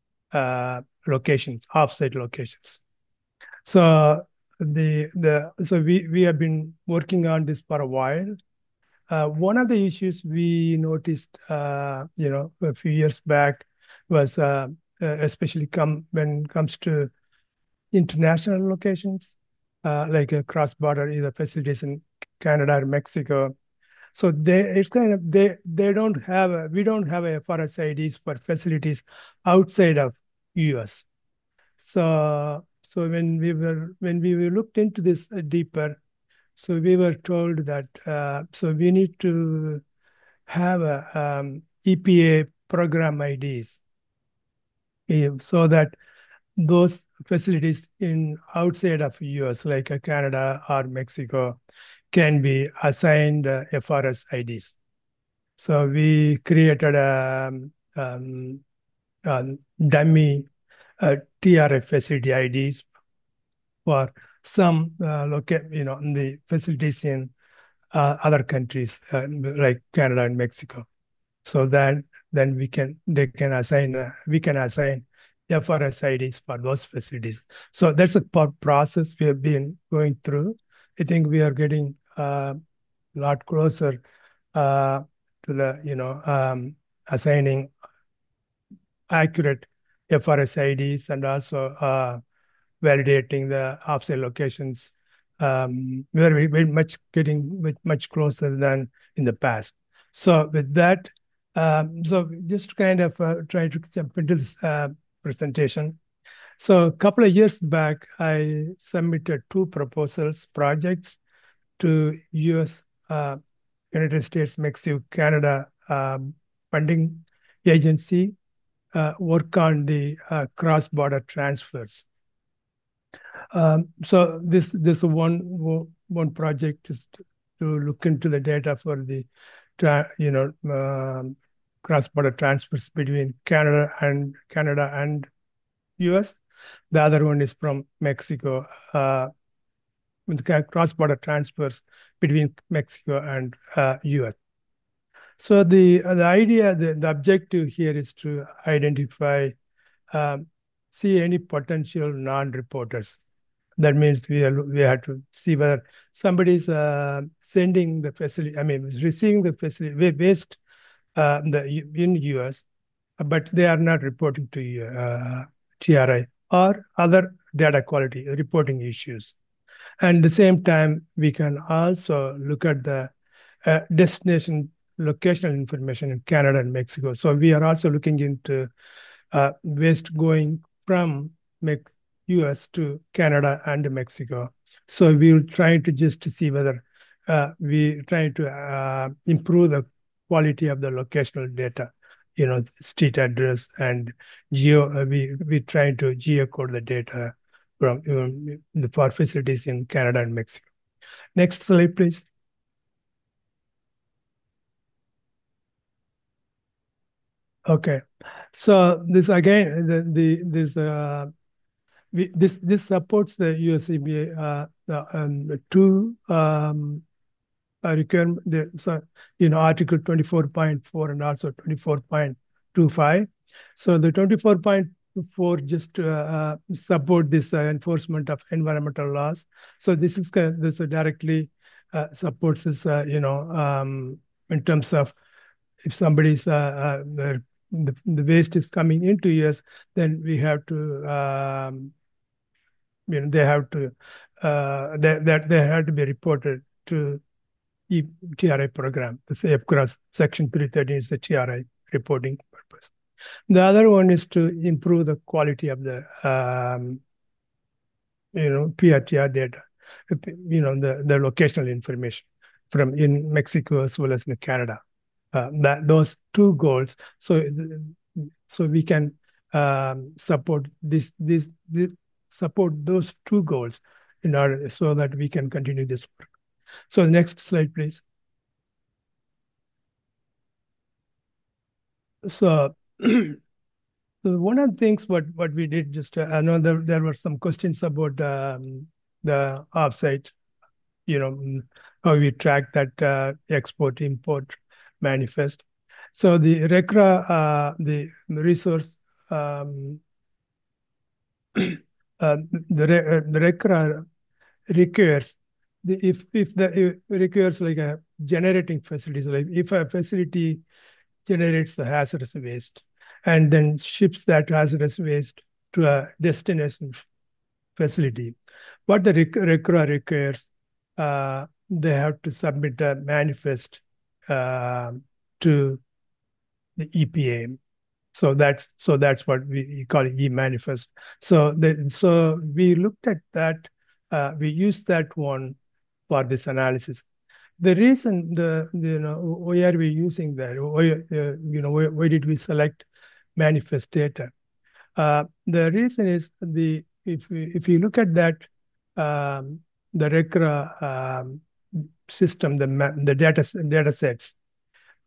locations, offsite locations. So we have been working on this for a while. One of the issues we noticed, a few years back was especially when it comes to international locations, like a cross-border either facilities in Canada or Mexico. So we don't have a FRS IDs for facilities outside of US. So when we looked into this deeper, so we were told that so we need to have a EPA program IDs, so that those facilities in outside of US, like Canada or Mexico, can be assigned FRS IDs. So we created a dummy TRF facility IDs for some the facilities in other countries like Canada and Mexico. So then we can assign FRS IDs for those facilities. So that's a process we have been going through. I think we are getting a lot closer to the assigning accurate FRS IDs and also validating the offsite locations. We are getting much closer than in the past. So with that, so just kind of try to jump into this presentation. So a couple of years back, I submitted 2 projects to US, United States, Mexico, Canada funding agency, work on the cross-border transfers. So this one project is to look into the data for the cross-border transfers between Canada and US. The other one is from Mexico, with cross-border transfers between Mexico and US. So the idea, the objective here is to identify, see any potential non-reporters That means we have to see whether somebody's sending the facility, receiving the facility waste in US, but they are not reporting to TRI or other data quality reporting issues. And at the same time, we can also look at the destination locational information in Canada and Mexico. So we are also looking into waste going from US to Canada and Mexico. So we will try to just to see whether we try to improve the quality of the locational data, street address and geo. We try to geocode the data from for facilities in Canada and Mexico. Next slide, please. Okay, so this again, this supports the US EPA two requirement, Article 24.4 and also 24.25. So the 24.4 just support this enforcement of environmental laws. So this directly supports this, in terms of if somebody's the waste is coming into US, then we have to they have to that they have to be reported to TRI program. The Safe Cross Section 313 is the TRI reporting purpose. The other one is to improve the quality of the PRTR data, the locational information from in Mexico as well as in Canada. Those two goals. So we can support support those two goals in order so that we can continue this work. So next slide, please. So, so one of the things what we did, just I know there were some questions about the offsite, how we track that export import manifest. So the RECRA, the resource, the RECRA requires if it requires like a generating facilities, like if a facility generates the hazardous waste and then ships that hazardous waste to a destination facility, what the RECRA requires, they have to submit a manifest to the EPA. So that's what we call e-manifest. So we looked at that. We used that one for this analysis. The reason why are we using that? Why did we select manifest data? The reason is if you look at that the RECRA system, the data sets,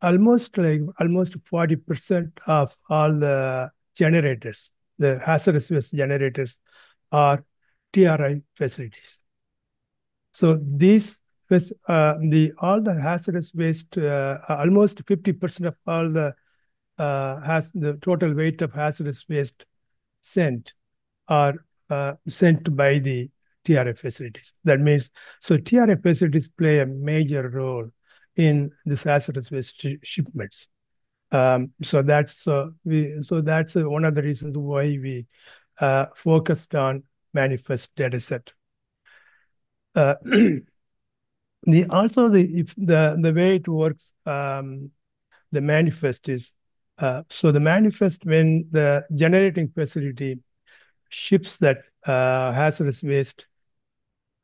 almost 40% of all the generators, the hazardous waste generators, are TRI facilities. So these all the hazardous waste, almost 50% of all the total weight of hazardous waste sent are sent by the TRI facilities. That means TRI facilities play a major role in this hazardous waste shipments. So that's one of the reasons why we focused on manifest data set. The way it works, the manifest is the manifest, when the generating facility ships that hazardous waste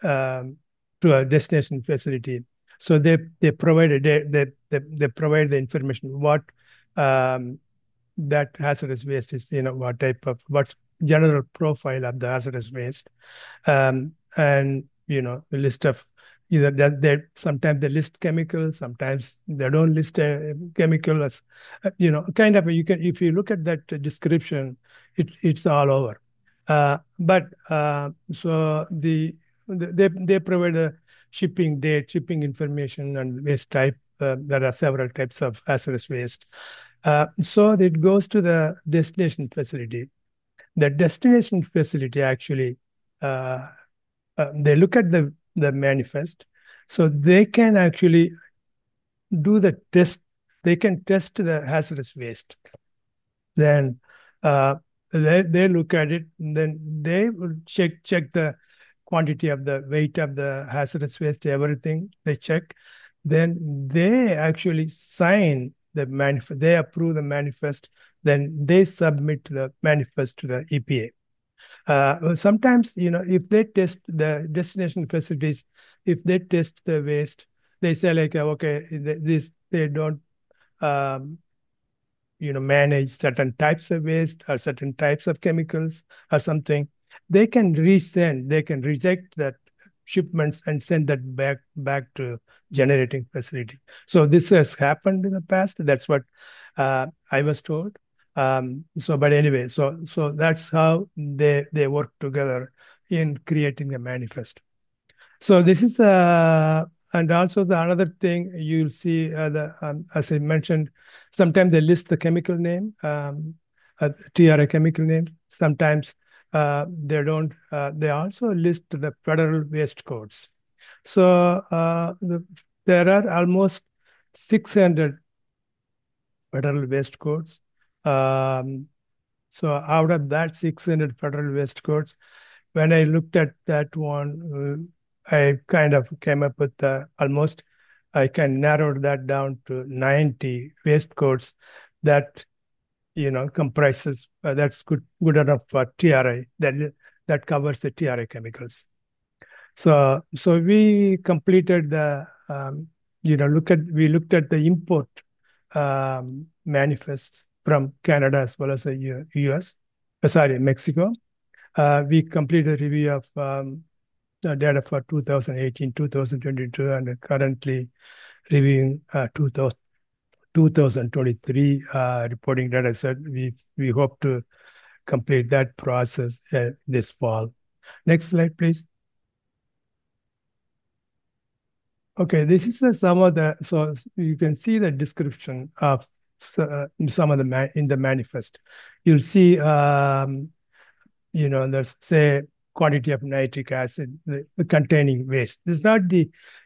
to a destination facility, so they provide they provide the information what that hazardous waste is, what type of, what's general profile of the hazardous waste, and the list of either that sometimes they list chemicals, sometimes they don't list a chemical as kind of you can, if you look at that description, it's all over. So they provide a shipping date, shipping information, and waste type. There are several types of hazardous waste. So it goes to the destination facility. The destination facility actually they look at the manifest, so they can actually do the test. They can test the hazardous waste. Then they look at it, and then they will check the quantity of the weight of the hazardous waste, everything they check. Then they actually sign the manifest. They approve the manifest. Then they submit the manifest to the EPA. Sometimes, if they test the destination facilities, if they test the waste, they say like, okay, they don't um, manage certain types of waste or certain types of chemicals or something. They can reject that shipments and send that back to generating facility. So this has happened in the past. That's what I was told. But anyway, so that's how they work together in creating a manifest. So this is and also the another thing you'll see, as I mentioned, sometimes they list the chemical name, TRA chemical name. Sometimes they don't. They also list the federal waste codes. So there are almost 600 federal waste codes. So out of that 600 federal waste codes, when I looked at that one, I kind of came up with almost, I can narrow that down to 90 waste codes that, comprises, that's good enough for TRI, that covers the TRI chemicals. So we completed we looked at the import manifests from Canada as well as the US, Mexico. We completed a review of data for 2018, 2022, and currently reviewing 2023 reporting data set. We hope to complete that process this fall. Next slide, please. Okay, this is some of the, so you can see the description of some of the in the manifest. You'll see, there's say quantity of nitric acid the containing waste. This is not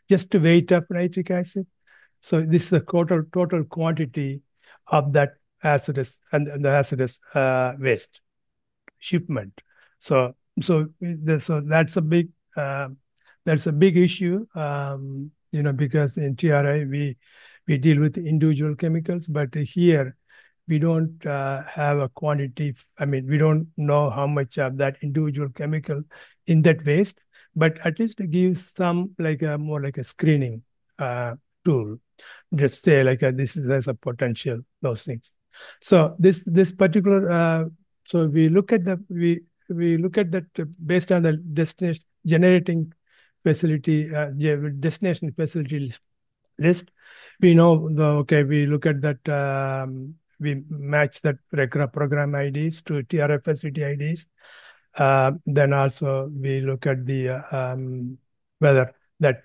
just the weight of nitric acid. So this is the total quantity of that hazardous and the hazardous waste shipment. So that's a big issue, because in TRI we deal with individual chemicals, but here we don't have a quantity. I mean, we don't know how much of that individual chemical in that waste, but at least it gives some more like a screening tool. Just say like this is as a potential those things. So this particular so we look at that based on the destination generating facility destination facility list. We know we look at that, we match that program IDs to TRF facility IDs. Then also we look at the whether that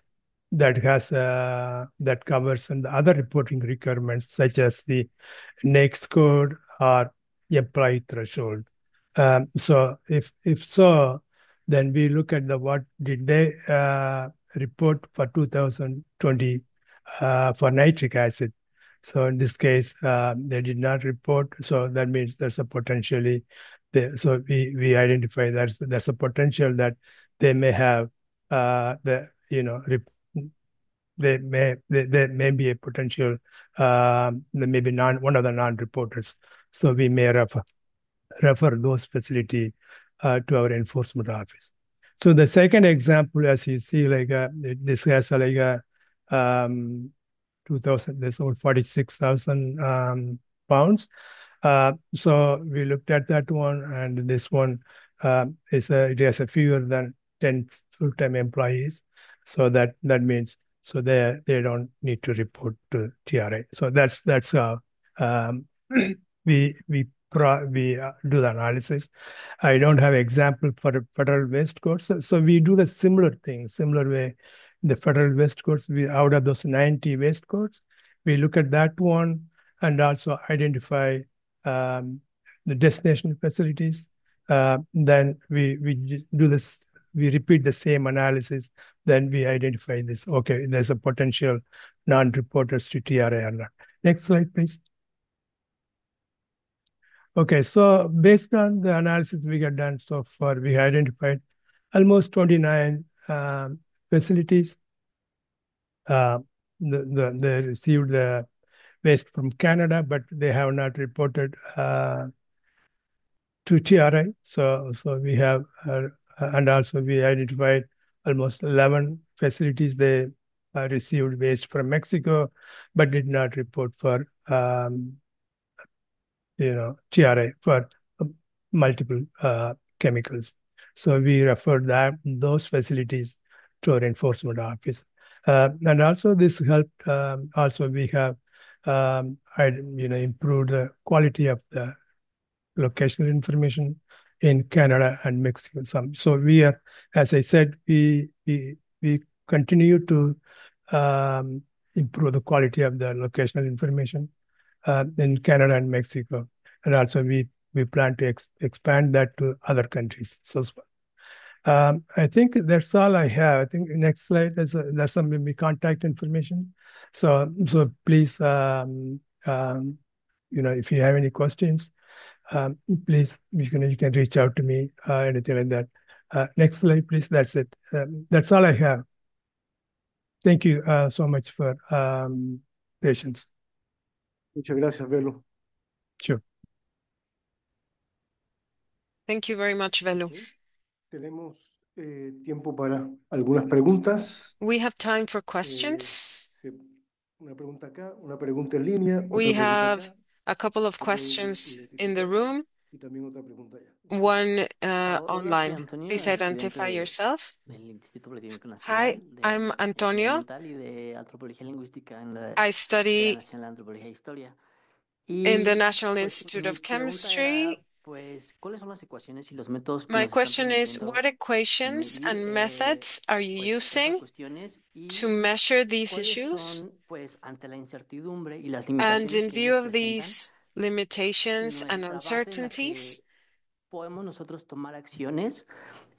covers and the other reporting requirements such as the NAICS code or employee threshold. So if so, then we look at what did they report for 2020 for nitric acid. So in this case, they did not report. So that means there's a potentially, so we identify there's a potential that they may have there may be a potential, there may be one of the non-reporters. So we may refer those facility to our enforcement office. So the second example, as you see, this has 2,000, there's over 46,000 pounds. So we looked at that one, and this one it has a fewer than 10 full-time employees. So that means they don't need to report to TRA. So that's how we do the analysis. I don't have example for federal waste codes. So we do the similar thing, similar way. The federal waste codes, out of those 90 waste codes, we look at that one and also identify the destination facilities. Then we do this we repeat the same analysis, then we identify this. Okay, there's a potential non-reporters to TRA or not. Next slide, please. Okay, so based on the analysis we got done so far, we identified almost 29 facilities. They received the waste from Canada, but they have not reported to TRI. So we have, and also we identified almost 11 facilities. They received waste from Mexico, but did not report for TRI for multiple chemicals. So we referred those facilities to our enforcement office. And also this helped, also we have improved the quality of the locational information in Canada and Mexico. So we are, as I said, we continue to improve the quality of the locational information in Canada and Mexico, and also we plan to expand that to other countries. So I think that's all I have. I think next slide there's some maybe contact information. So please if you have any questions, please you can reach out to me, anything like that. Next slide, please. That's it. That's all I have. Thank you so much for patience. Muchas gracias, Velo. Sure. Thank you very much, Velu. Tenemos tiempo para algunas preguntas. We have time for questions. Una pregunta acá, una pregunta en línea. We otra pregunta have acá, a couple of otra questions in the room, y también otra pregunta allá. one Hola, soy online. Antonio, Please identify estudiante yourself. del Instituto Politécnico Hi, Nacional de I'm Antonio. Ambiental y de Antropología Lingüística en la I Escuela study Nacional de Antropología e Historia. in the Y National pues Institute mi of pregunta era, Chemistry. pues, ¿cuáles son las ecuaciones y los métodos que My nos están question is, permitiendo what equations medir and methods are you pues estas using cuestiones to y measure these cuáles issues? son, pues, ante la incertidumbre y las And limitaciones in que view ellas of presentan, these limitations and nuestra base en la uncertainties, que podemos nosotros tomar acciones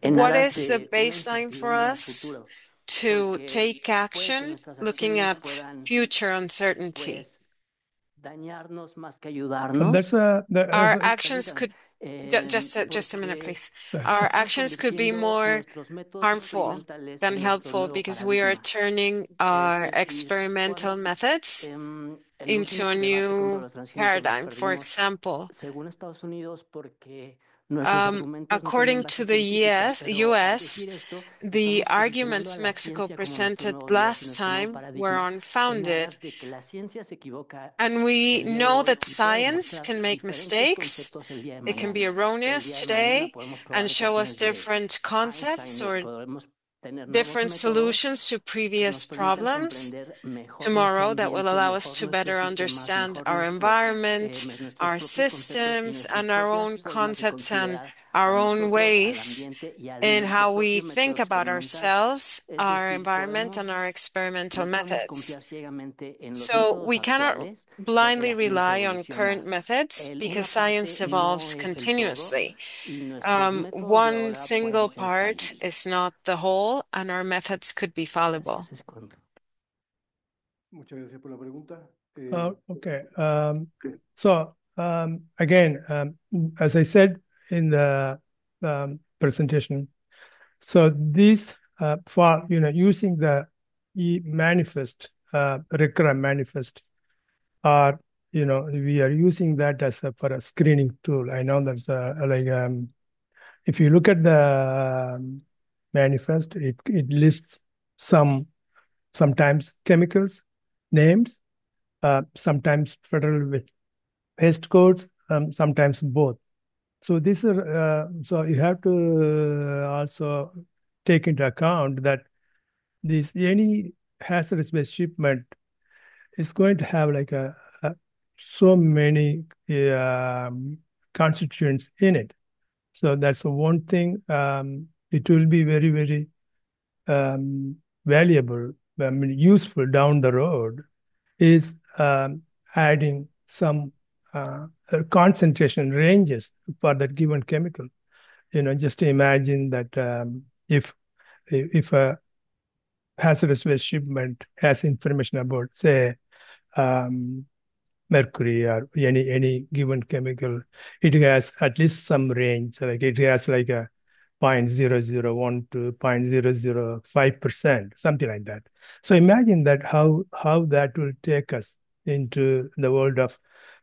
en what aras is the de una baseline for incertidumbre a us futuro, to porque take puede que action nuestras looking acciones at puedan, future uncertainty? pues, dañarnos más que And ayudarnos. Our actions Permítame, could just a minute, porque please. Sorry. Our estamos actions could be convirtiendo more nuestros métodos harmful experimentales than en nuestro helpful nuevo because we are paradigma. turning Es our decir, experimental cuando methods el into último a debate contra new los transgénicos los paradigm. For perdimos, example, según Estados Unidos, porque nuestros argumentos no tenían according to base the científica, pero al US, decir esto, the estamos posicionando arguments a la Mexico ciencia como nuestro presented nuevo Dios y last nuestro nuevo time were paradigma, en unfounded. aras de que la ciencia se equivoca And we el día de know hoy that y puede science demostrar can make diferentes mistakes. conceptos el día de It can be mañana. El erroneous día de mañana today podemos probar and show us ecuaciones de different concepts Einstein y or podemos tener nuevos different métodos solutions to que previous nos permitan problems comprender mejor nuestro tomorrow that will ambiente, allow us mejor to nuestros better sistemas, understand mejor our environment, nuestros our propios conceptos y systems, nuestras and our propias own formas de concepts and considerar our a own nosotros, al ways ambiente y a in nuestro how we propio método think about experimental. ourselves, Es our decir, environment, and our experimental no podemos methods. confiar ciegamente en los So métodos we cannot actuales, ya que blindly la ciencia rely on current evoluciona. methods because Una parte science no evolves es el todo continuously. y nuestros métodos de One ahora pueden single ser part falibles. is not the whole, and our methods could be fallible. Gracias, es cuanto. Muchas gracias por la pregunta. Okay. So again, as I said in the presentation, so these for using the manifest, recurrent manifest, or we are using that as for a screening tool. I know that's like if you look at the manifest, it lists sometimes chemicals names, sometimes federal waste codes, sometimes both. So these are so you have to also take into account that any hazardous waste shipment is going to have like so many constituents in it. So that's one thing. It will be very, very valuable, I mean, useful down the road is adding some concentration ranges for that given chemical. Just imagine that if a hazardous waste shipment has information about, say, um, mercury or any given chemical, it has at least some range. So like it has like a 0.001 to 0.005%, something like that. So imagine that how that will take us into the world of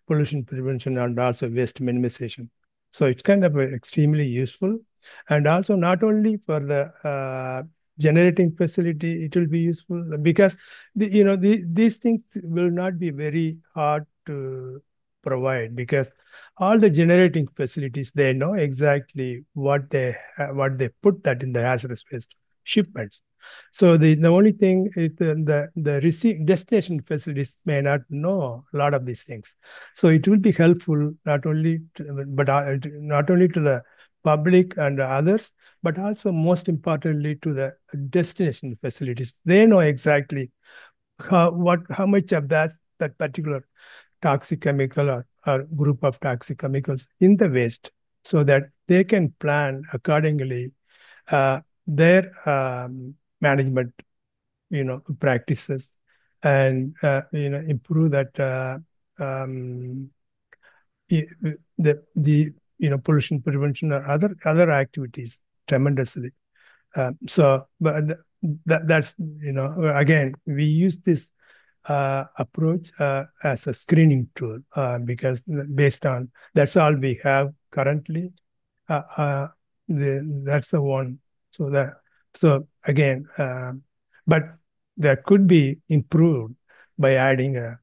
pollution prevention and also waste minimization. So it's kind of extremely useful, and also not only for the generating facility, it will be useful because these things will not be very hard to provide because all the generating facilities, they know exactly what they put that in the hazardous waste shipments. So the only thing is the receive destination facilities may not know a lot of these things. So it will be helpful not only to the public and others, but also most importantly to the destination facilities. They know exactly how much of that particular toxic chemical or group of toxic chemicals in the waste, so that they can plan accordingly their management practices, and improve that the pollution prevention or other activities tremendously. But that's again, we use this approach as a screening tool because based on that's all we have currently. Uh, uh, that's the one. So again, but that could be improved by adding a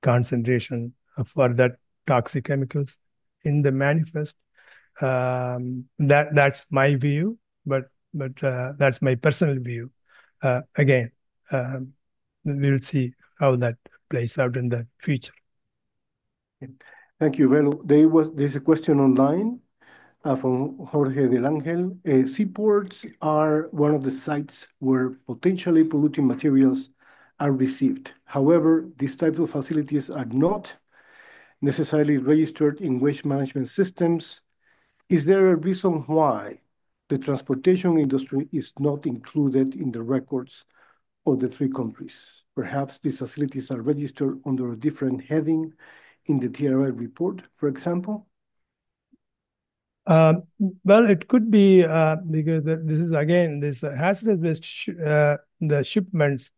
concentration for that toxic chemicals in the manifest. That's my view, but that's my personal view. Again, um, we'll see how that plays out in the future. Thank you, Velo. There's a question online from Jorge del Angel. Seaports are one of the sites where potentially polluting materials are received. However, these types of facilities are not necessarily registered in waste management systems. Is there a reason why the transportation industry is not included in the records of the three countries? Perhaps these facilities are registered under a different heading in the TRI report, for example? Um, well, it could be because this is again this hazardous waste the shipments.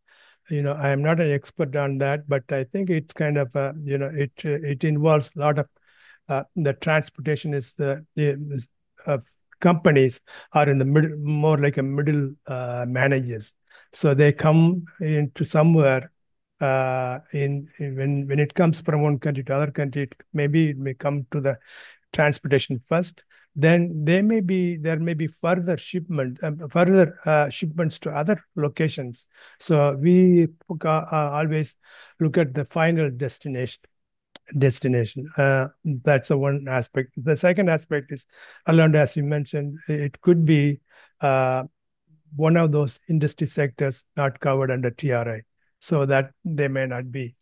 I am not an expert on that, but I think it's kind of it involves a lot of the transportation is companies are in the middle, more like a middle managers. So they come into somewhere when it comes from one country to other country, maybe it may come to the transportation first. Then there may be further shipments to other locations. So we always look at the final destination. That's the one aspect. The second aspect is, Alond, as you mentioned, it could be one of those industry sectors not covered under TRI, so that they may not need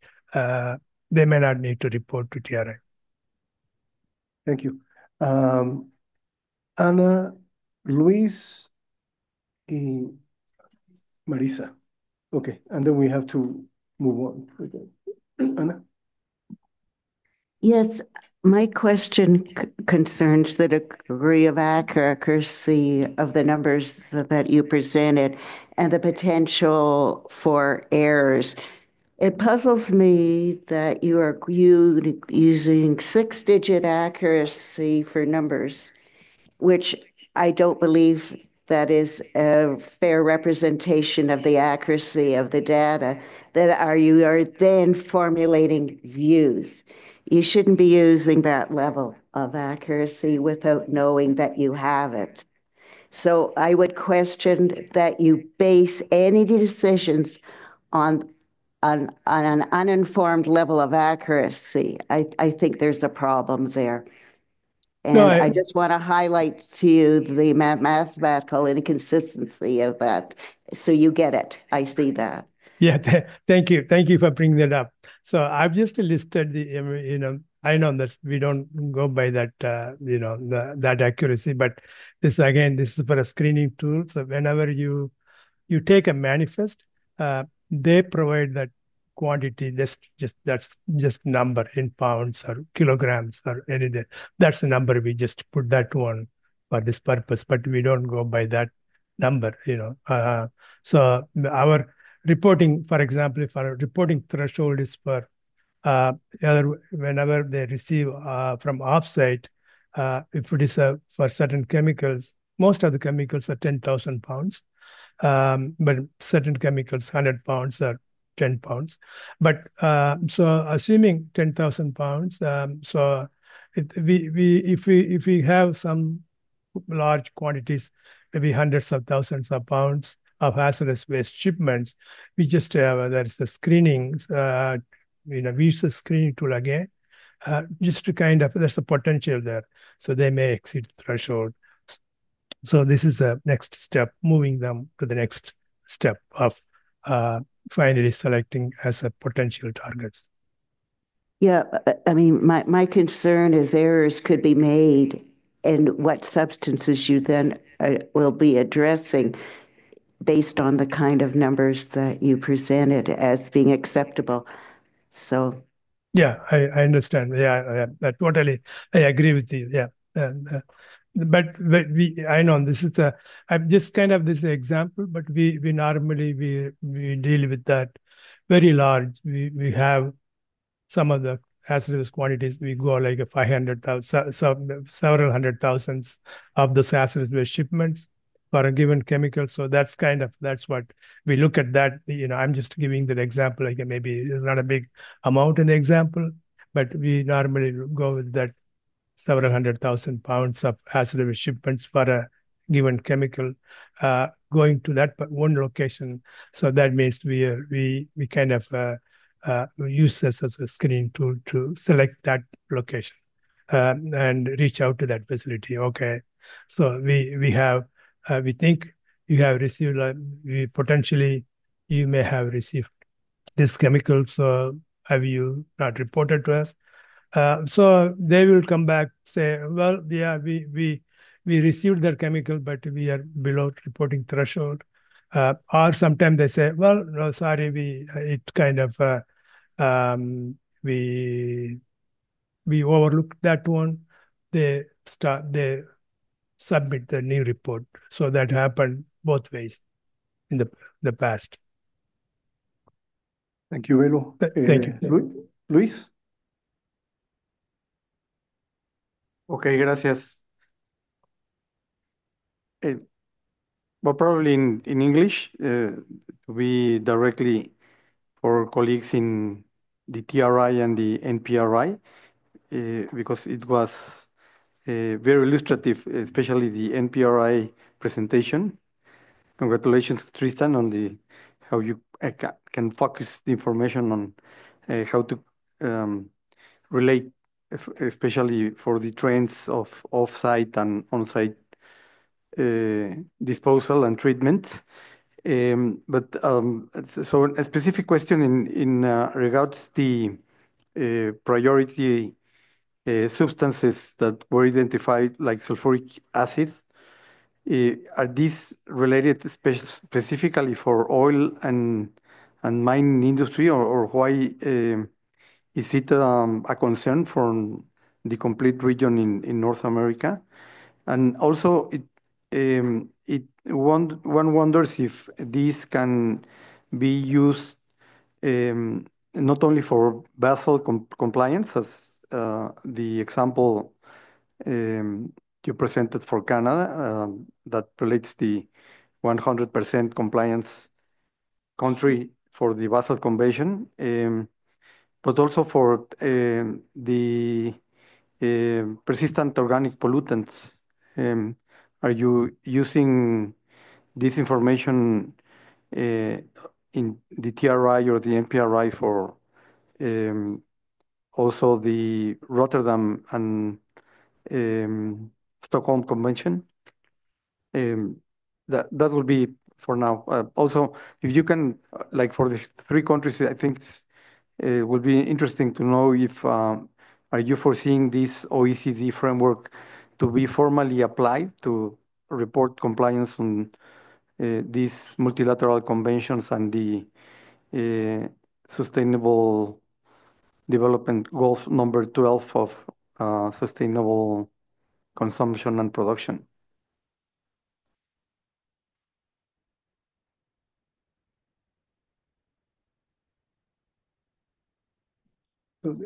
to report to TRI. Thank you. Ana, Luis, y Marisa. Okay, and then we have to move on. Okay. Ana? Yes, my question concerns the degree of accuracy of the numbers that you presented and the potential for errors. It puzzles me that you are using six-digit accuracy for numbers, which I don't believe that is a fair representation of the accuracy of the data, you are then formulating views. You shouldn't be using that level of accuracy without knowing that you have it. So I would question that you base any decisions on an uninformed level of accuracy. I think there's a problem there. No, And I just want to highlight to you the mathematical inconsistency of that. So you get it. I see that. yeah, thank you for bringing that up. So I've just listed I know that we don't go by that, that accuracy, but this is for a screening tool. So whenever you take a manifest, they provide that quantity, just that's just number in pounds or kilograms or anything. That's the number. We just put that one for this purpose, but we don't go by that number. So our reporting, for example, if our reporting threshold is for whenever they receive from offsite, if it is for certain chemicals, most of the chemicals are 10,000 pounds, but certain chemicals 100 pounds or 10 pounds. But so assuming 10,000 pounds, so if we have some large quantities, maybe hundreds of thousands of pounds of hazardous waste shipments, we just have there's the screening. We use the screening tool again, just to kind of there's a potential there, so they may exceed the threshold. So this is the next step, moving them to the next step of finally selecting as a potential targets. Yeah, I mean, my concern is errors could be made and what substances you then will be addressing based on the kind of numbers that you presented as being acceptable. So. Yeah, I understand. Yeah, I totally, I agree with you. Yeah. And, but I know this is I'm just kind of this example, but we normally we deal with that very large. We have some of the hazardous quantities. We go like a 500,000, several hundred thousands of the hazardous waste shipments for a given chemical. So that's what we look at that. I'm just giving that example. Like maybe it's not a big amount in the example, but we normally go with that several hundred thousand pounds of hazardous shipments for a given chemical going to that one location. So that means we kind of use this as a screening tool to select that location and reach out to that facility. Okay, so we think you have received, you may have received this chemical. So have you not reported to us? So they will come back, say, well, yeah, we received their chemical, but we are below reporting threshold. Or sometimes they say, well, no, sorry, it kind of we overlooked that one. They submit the new report. So that happened both ways in the past. Thank you, Velo. Thank you. Luis? Okay, gracias. Well, probably in English, to be directly for colleagues in the TRI and the NPRI, because it was very illustrative, especially the NPRI presentation. Congratulations, Tristan, on how you can focus the information on how to relate, especially for the trends of off-site and on-site disposal and treatment. So a specific question in regards the priority substances that were identified, like sulfuric acid. Are these related specifically for oil and mining industry, or why is it a concern for the complete region in North America? And also, one wonders if these can be used not only for Basel compliance, as the example you presented for Canada, that relates the 100% compliance country for the Basel Convention, but also for the persistent organic pollutants. Are you using this information in the TRI or the NPRI for also the Rotterdam and Stockholm Convention? That will be for now. Also, if you can, like for the three countries, I think it will be interesting to know if are you foreseeing this OECD framework to be formally applied to report compliance on these multilateral conventions and the Sustainable Development Goal number 12 of sustainable consumption and production? So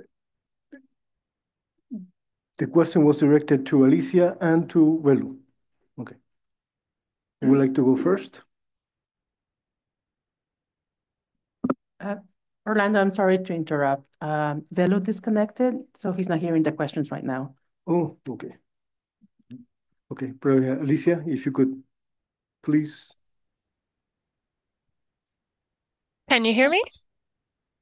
the question was directed to Alicia and to Velu. Okay. Would you like to go first? Orlando, I'm sorry to interrupt. Velu disconnected, so he's not hearing the questions right now. Oh, okay. Okay, probably Alicia, if you could please. Can you hear me?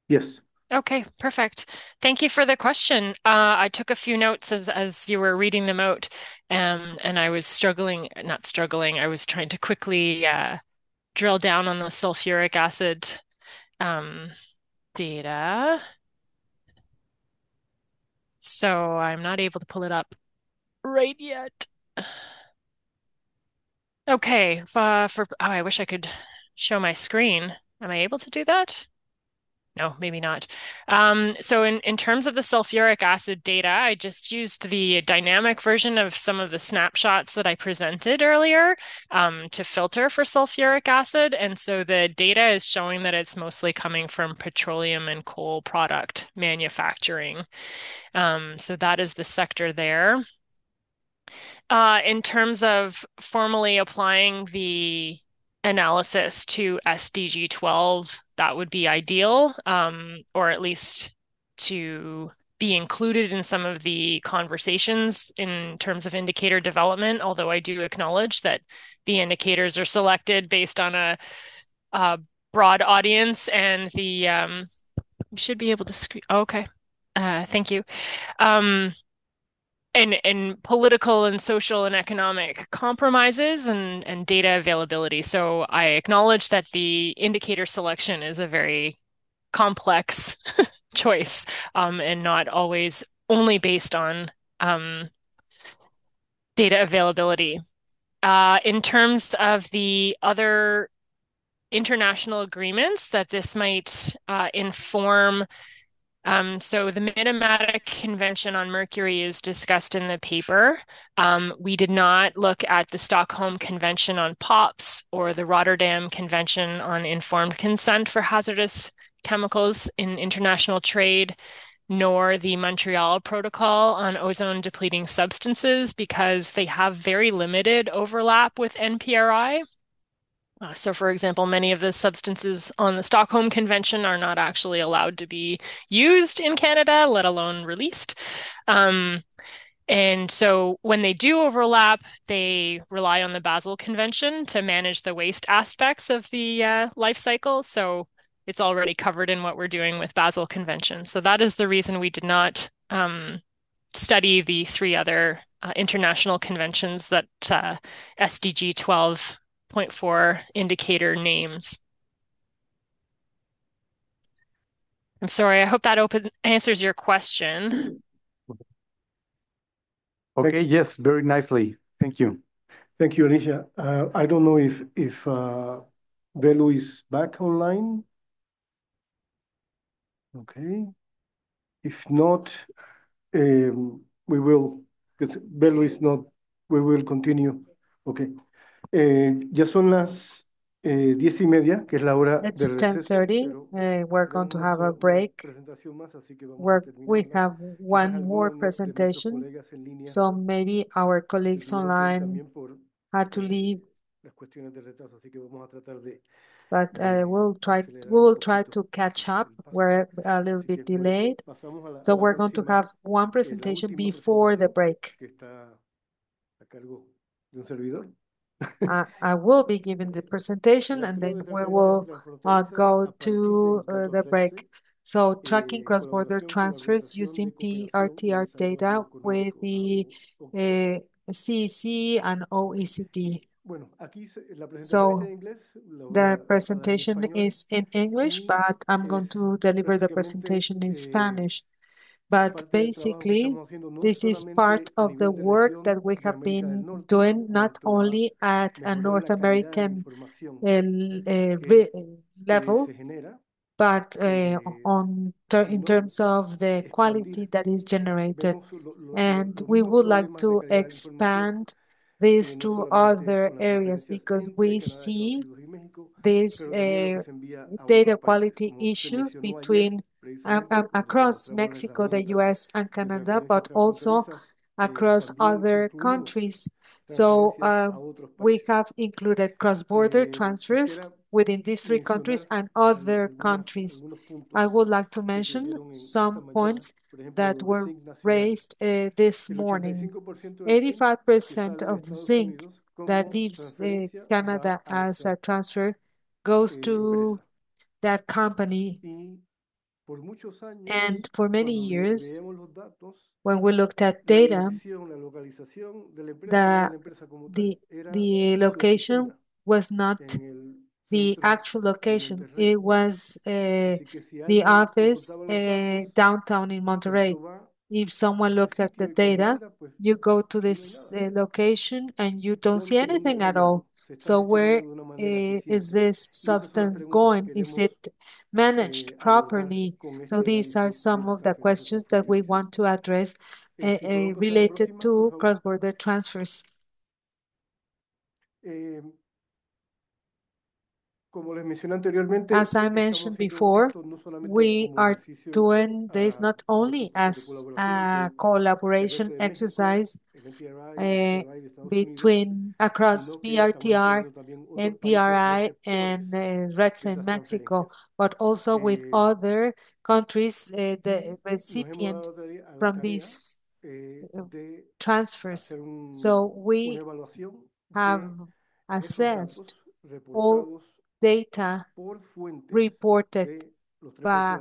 Yes. Okay, perfect. Thank you for the question. I took a few notes as you were reading them out, and I was not struggling, I was trying to quickly drill down on the sulfuric acid data. So I'm not able to pull it up right yet. Okay, I wish I could show my screen. Am I able to do that? No, maybe not. So in terms of the sulfuric acid data, I just used the dynamic version of some of the snapshots that I presented earlier to filter for sulfuric acid. And so the data is showing that it's mostly coming from petroleum and coal product manufacturing. So that is the sector there. In terms of formally applying the analysis to SDG 12, that would be ideal, or at least to be included in some of the conversations in terms of indicator development, although I do acknowledge that the indicators are selected based on a broad audience and you should be able to screen. Oh, okay. Thank you. And political and social and economic compromises and data availability. So I acknowledge that the indicator selection is a very complex choice and not always only based on data availability. In terms of the other international agreements that this might inform, so the Minamatic Convention on Mercury is discussed in the paper. We did not look at the Stockholm Convention on POPs or the Rotterdam Convention on Informed Consent for Hazardous Chemicals in International Trade, nor the Montreal Protocol on ozone depleting substances because they have very limited overlap with NPRI. So, for example, many of the substances on the Stockholm Convention are not actually allowed to be used in Canada, let alone released. And so when they do overlap, they rely on the Basel Convention to manage the waste aspects of the life cycle. So it's already covered in what we're doing with Basel Convention. So that is the reason we did not study the three other international conventions that SDG 12.4 indicator names. I'm sorry, I hope that answers your question. Okay, yes, very nicely. Thank you. Thank you, Alicia. I don't know if Velu is back online. Okay. If not, we will, because Velu is not, we will continue. Okay. Ya son las 10:30, que es la hora It's de receso, 10:30. We're going to have a break. We have one more presentation, so maybe our colleagues online had to leave, but we will try to catch up. We're a little bit delayed, so we're going to have one presentation before the break. I will be giving the presentation and then we will go to the break. So tracking cross-border transfers using PRTR data with the CEC and OECD. So the presentation is in English, but I'm going to deliver the presentation in Spanish. But basically, this is part of the work that we have been doing, not only at a North American level, but in terms of the quality that is generated. And we would like to expand this to other areas because we see these data quality issues between across Mexico, the US, and Canada, but also across other countries. So we have included cross-border transfers within these three countries and other countries. I would like to mention some points that were raised this morning. 85% of zinc that leaves Canada as a transfer goes to that company. And for many years, when we looked at data, the, the location was not the actual location. It was the office downtown in Monterrey. If someone looks at the data, you go to this location and you don't see anything at all. So where is this substance going? Is it managed properly? So these are some of the questions that we want to address related to cross-border transfers. As I mentioned before, we are doing this not only as a collaboration exercise between across PRTR, NPRI, and RETS in Mexico, but also with other countries, the recipient from these transfers. So we have assessed all data reported by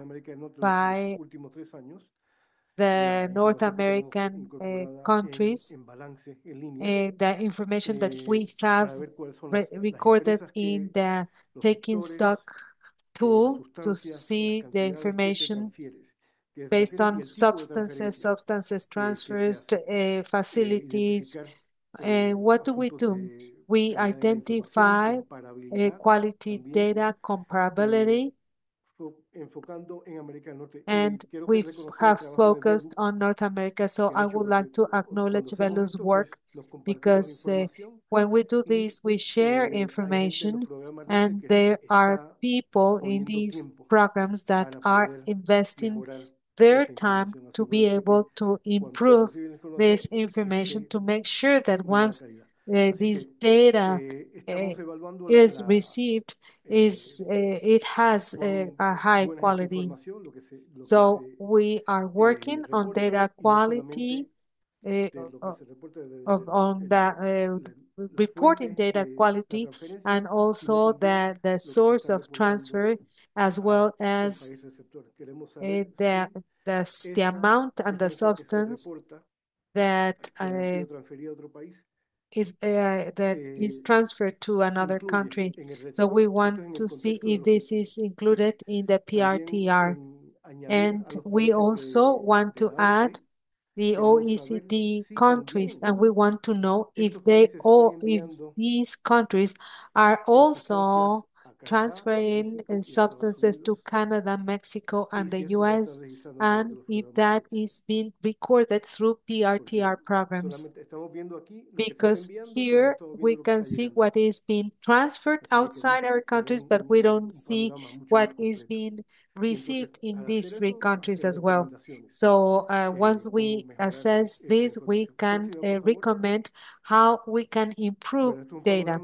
the North American countries, the information that we have recorded in the taking stock tool to see the information based on substances transfers, facilities. And what do? We identify quality data comparability, and we have focused on North America. So I would like to acknowledge Velu's work because when we do this, we share information, and there are people in these programs that are investing their time to be able to improve this information to make sure that once this data is received, it has a high quality. So we are working on data quality, uh, on the reporting data quality, and also the source of transfer, as well as the amount and the substance that is transferred to another country. So we want to see if this is included in the PRTR. And we also want to add the OECD countries, and we want to know if these countries are also transferring substances to Canada, Mexico, and the US, and if that is being recorded through PRTR programs. Because here we can see what is being transferred outside our countries, but we don't see what is being received in these three countries as well. So once we assess this, we can recommend how we can improve data.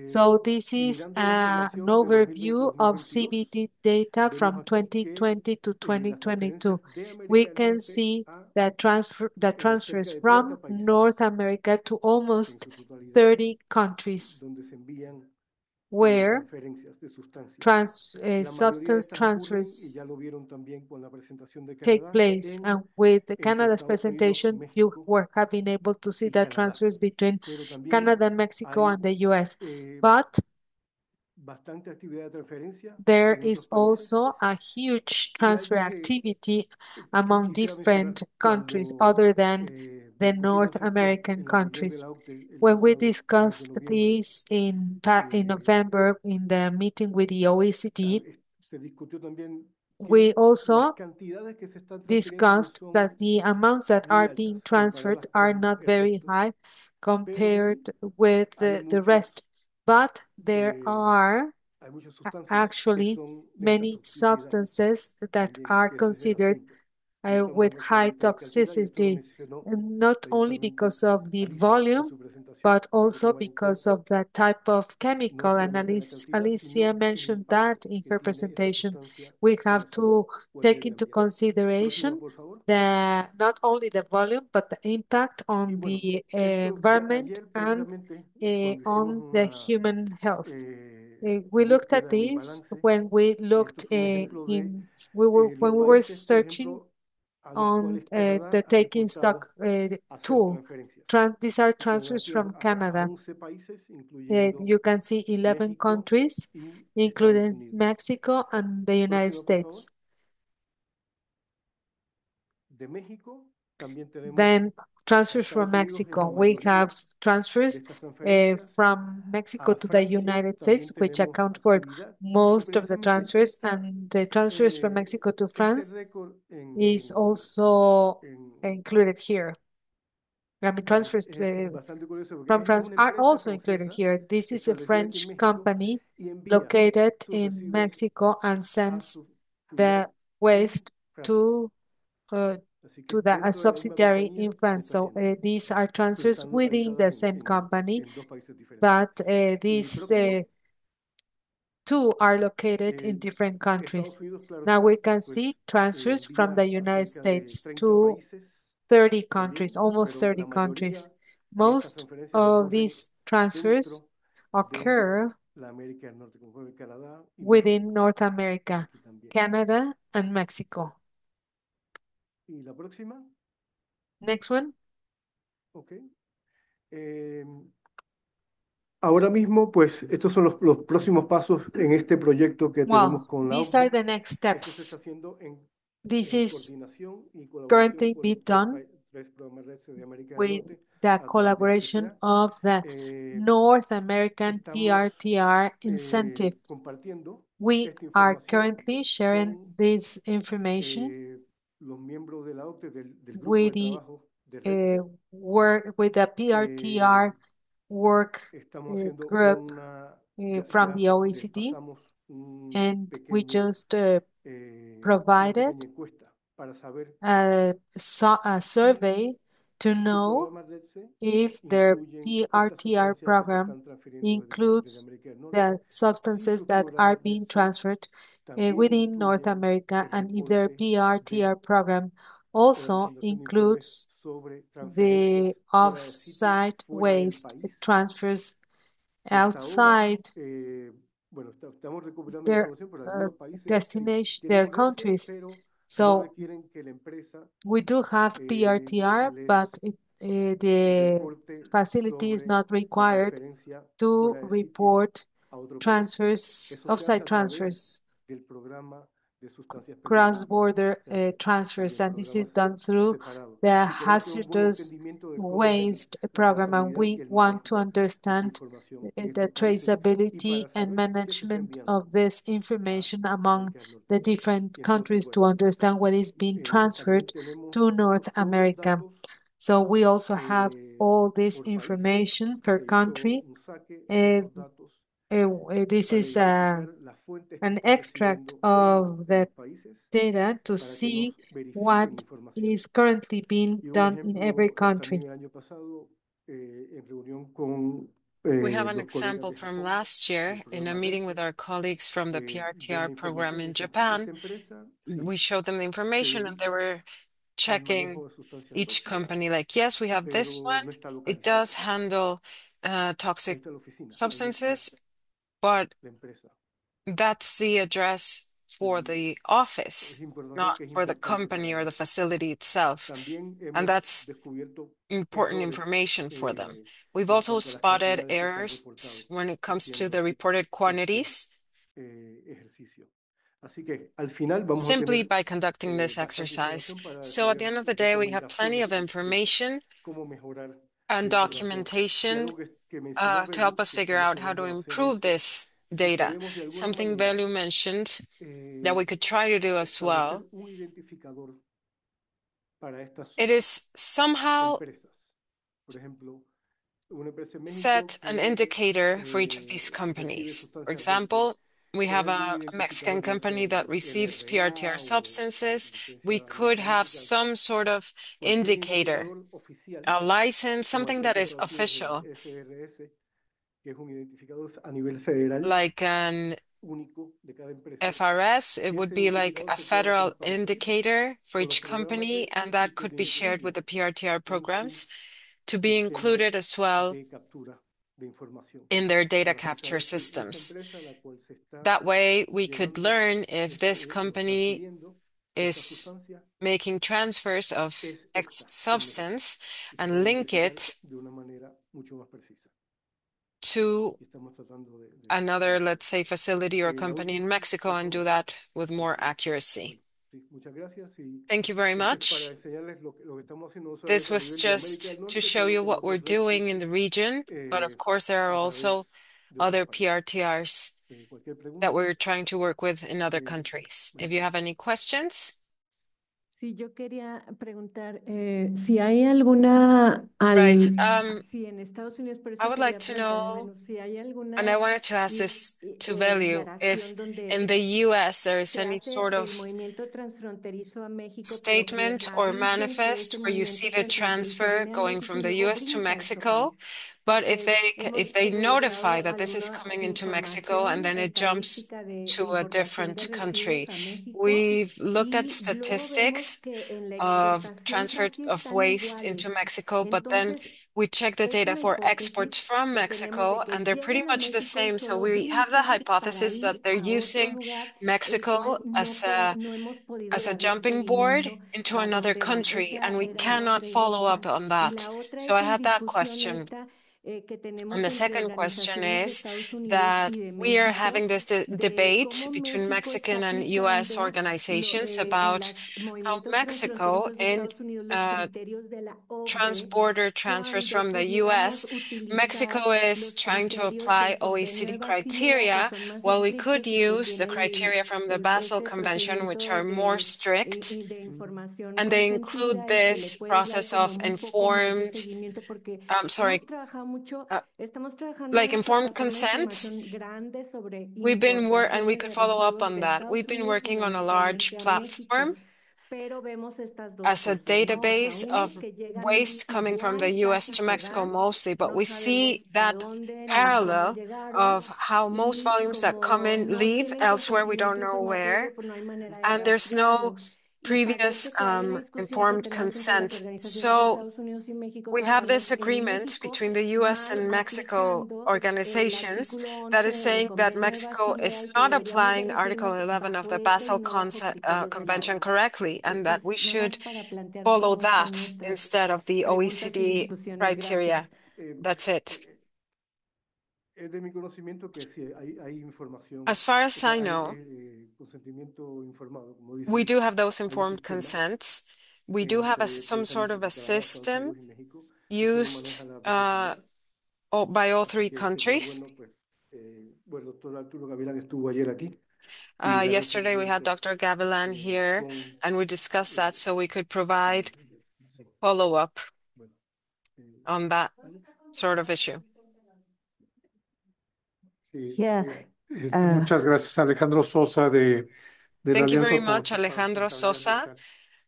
So this is an overview of CBD data from 2020 to 2022. We can see that transfers from North America to almost 30 countries where substance transfers take place. And with Canada's presentation, have been able to see the transfers between Canada, Mexico, and the US. But there is also a huge transfer activity among different countries other than the North American countries. When we discussed this in November in the meeting with the OECD, we also discussed that the amounts that are being transferred are not very high compared with the rest, but there are actually many substances that are considered with high toxicity, and not only because of the volume, but also because of the type of chemical. And Alicia mentioned that in her presentation. We have to take into consideration not only the volume, but the impact on the environment and on the human health. We looked at this when we looked when we were searching on the taking stock tool. These are transfers from Canada. You can see 11 countries, including Mexico and the United States. Then transfers from Mexico. We have transfers from Mexico to the United States, which account for most of the transfers, and the transfers from Mexico to France is also included here. I mean, transfers from France are also included here. This is a French company located in Mexico and sends the waste to a subsidiary in France. So these are transfers within the same company, but these two are located in different countries. Now we can see transfers from the United States to 30 countries, almost 30 countries. Most of these transfers occur within North America, Canada, and Mexico. Next one. Ahora mismo, pues, estos son los próximos pasos en este proyecto que tenemos con la these are the next steps. This is currently being done with the collaboration of the North American PRTR incentive. We are currently sharing this information with the PRTR work group from the OECD, and we just provided a survey to know if their PRTR program includes the substances that are being transferred within North America, and if their PRTR program also includes the off-site waste transfers outside their destination, their countries. So we do have PRTR, but the facility is not required to report transfers, offsite transfers, cross-border transfers, and this is done through the hazardous waste program, and we want to understand the traceability and management of this information among the different countries to understand what is being transferred to North America. So we also have all this information per country. This is an extract of the data to see what is currently being done in every country. We have an example from last year in a meeting with our colleagues from the PRTR program in Japan. We showed them the information and they were checking each company like, yes, we have this one. It does handle toxic substances, but that's the address for the office, not for the company or the facility itself. And that's important information for them. We've also spotted errors when it comes to the reported quantities simply by conducting this exercise. So at the end of the day, we have plenty of information and documentation to help us figure out how to improve this data. Something Belu mentioned that we could try to do as well. It is somehow set an indicator for each of these companies. For example, we have a Mexican company that receives PRTR substances. We could have some sort of indicator, a license, something that is official, like an FRS. It would be like a federal indicator for each company, and that could be shared with the PRTR programs to be included as well in their data capture systems. That way, we could learn if this company is making transfers of X substance and link it to another, let's say, facility or company in Mexico and do that with more accuracy. Thank you very much. This was just to show you what we're doing in the region, but of course there are also other PRTRs that we're trying to work with in other countries. If you have any questions. Sí, yo quería preguntar si hay alguna, Right. si en Estados Unidos, por eso I would like quería to preguntarle, know, si hay alguna and I wanted to ask this to Value, if in the US there is se any hace sort el of movimiento transfronterizo a México, pero que statement or avisen que manifest ese where you see movimiento the transfronterizo transfer viene a going México from y the luego US to brinca a otro Mexico, país. but if they notify Recolectado that this is alguna coming into Mexico and then it jumps estadística de to a importación de different country. residuos a México We've looked at y luego vemos statistics que en la of exportación transfer casi of están waste into iguales. Mexico, but then Entonces, we check the es data una for exports hipótesis from que tenemos de Mexico, que and they're pretty llegan a much the México y same. So solo we have the brincan para hypothesis that ir they're a otro using lugar, el Mexico cual as no hemos podido a darle jumping board seguimiento into a another dónde van. country, Esa and we era una cannot follow up pregunta. on Y that. la otra So es I en had that discusión question. esta que And tenemos the entre second question organizaciones de is Estados Unidos that y de we are México, having this de debate cómo between México está Mexican and US aplicando organizations en about los how movimientos Mexico transfronterizos de in Estados Unidos los criterios de la OCDE trans-border transfers cuando from the pudiéramos US, utilizar Mexico is los trying to criterios apply de OECD Nueva Ginea, que criteria, son más while we could estrictos y que use the tienen criteria from the Basel ese Convention, which procedimiento are more strict, de información and they include consentida y que le this puedes dar process como of un poco más de informed, seguimiento porque sorry, estamos trabajando en like una informed plataforma de consent. información grande sobre And we importaciones could de follow up residuos on de that. We've Estados been Unidos working on a large fundamentalmente a México. platform Pero vemos estas dos as a cosas, ¿no? O sea, database unos of que llegan waste coming from the igual, US casi to que Mexico van, mostly, but no we sabemos see a that dónde ni cómo parallel llegaron, of how most y volumes that come como in no leave tienen elsewhere, we don't consentimiento know where, informatorio, pues no hay manera de and there's no rastrearlo. Y previous parece que hay una discusión que informed tenemos entre las consent. organizaciones de So Estados Unidos y México, we que have estamos this en agreement México between the US mal and Mexico aplicando el organizations artículo that is 11 del saying that convenio de Mexico Basilea is y que not deberíamos de applying Article regirnos 11 of bajo the ese y Basel no bajo criterios de la Convention OCDE. correctly, and that we Entonces, nomás should para plantear follow cómo están that nuestras instead of the preguntas y OECD discusiones. criteria. Gracias. That's it. Es de mi conocimiento que sí hay información, As far as I hay know, consentimiento informado, como we dicen, do have those hay un informed sistema consents. We do have some sort of a precisamente trabajado Estados system Unidos y México, y cómo used maneja la privacidad. by all Así three que sería countries. bueno, pues, bueno, el doctor Arturo Gavilán estuvo ayer aquí y darle Yesterday we had seguimiento Dr. Gavilan here con, and we discussed that so we could provide follow-up bueno, on that sort of issue. sí, Yeah. muchas gracias, Alejandro Sosa de la Thank you Alianza very por much, para Alejandro Sustentabilidad Sosa Ambiental.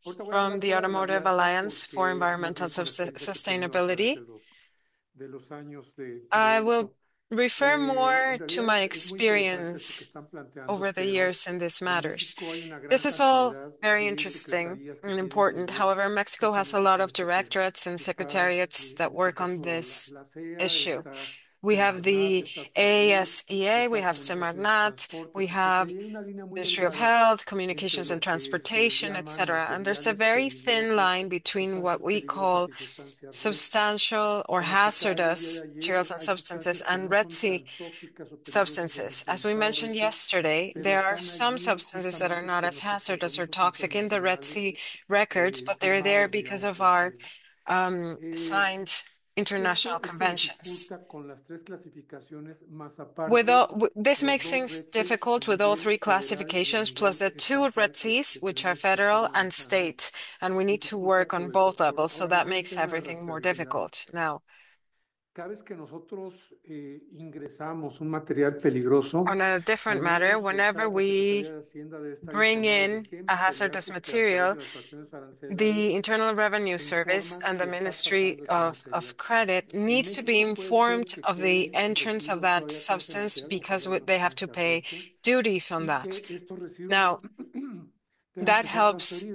Ahorita voy a from hablar the fuera de la Automotive alianza Alliance for porque es más Environmental bien con la experiencia que he tenido a través Sustainability. de los años de I will esto. refer En more to realidad my es muy interesante esto que experience están planteando, over the pero years in this en matters. México hay una gran This is all cantidad very de interesting secretarías que and tienen que important. ver However, Mexico con has a este lot of asunto, pero directorates and está, secretariats that por work on ejemplo, this la CEA issue. está We have the ASEA, we have Semarnat, we have Ministry of Health, Communications and Transportation, etc. And there's a very thin line between what we call substantial or hazardous materials and substances and Red Sea substances. As we mentioned yesterday, there are some substances that are not as hazardous or toxic in the Red Sea records, but they're there because of our signed international conventions. This makes things difficult with all three classifications, plus the two Red Seas, which are federal and state, and we need to work on both levels, so that makes everything more difficult. Now, on a different matter, whenever we bring in a hazardous material, the Internal Revenue Service and the Ministry of Credit needs to be informed of the entrance of that substance because they have to pay duties on that. Now, that helps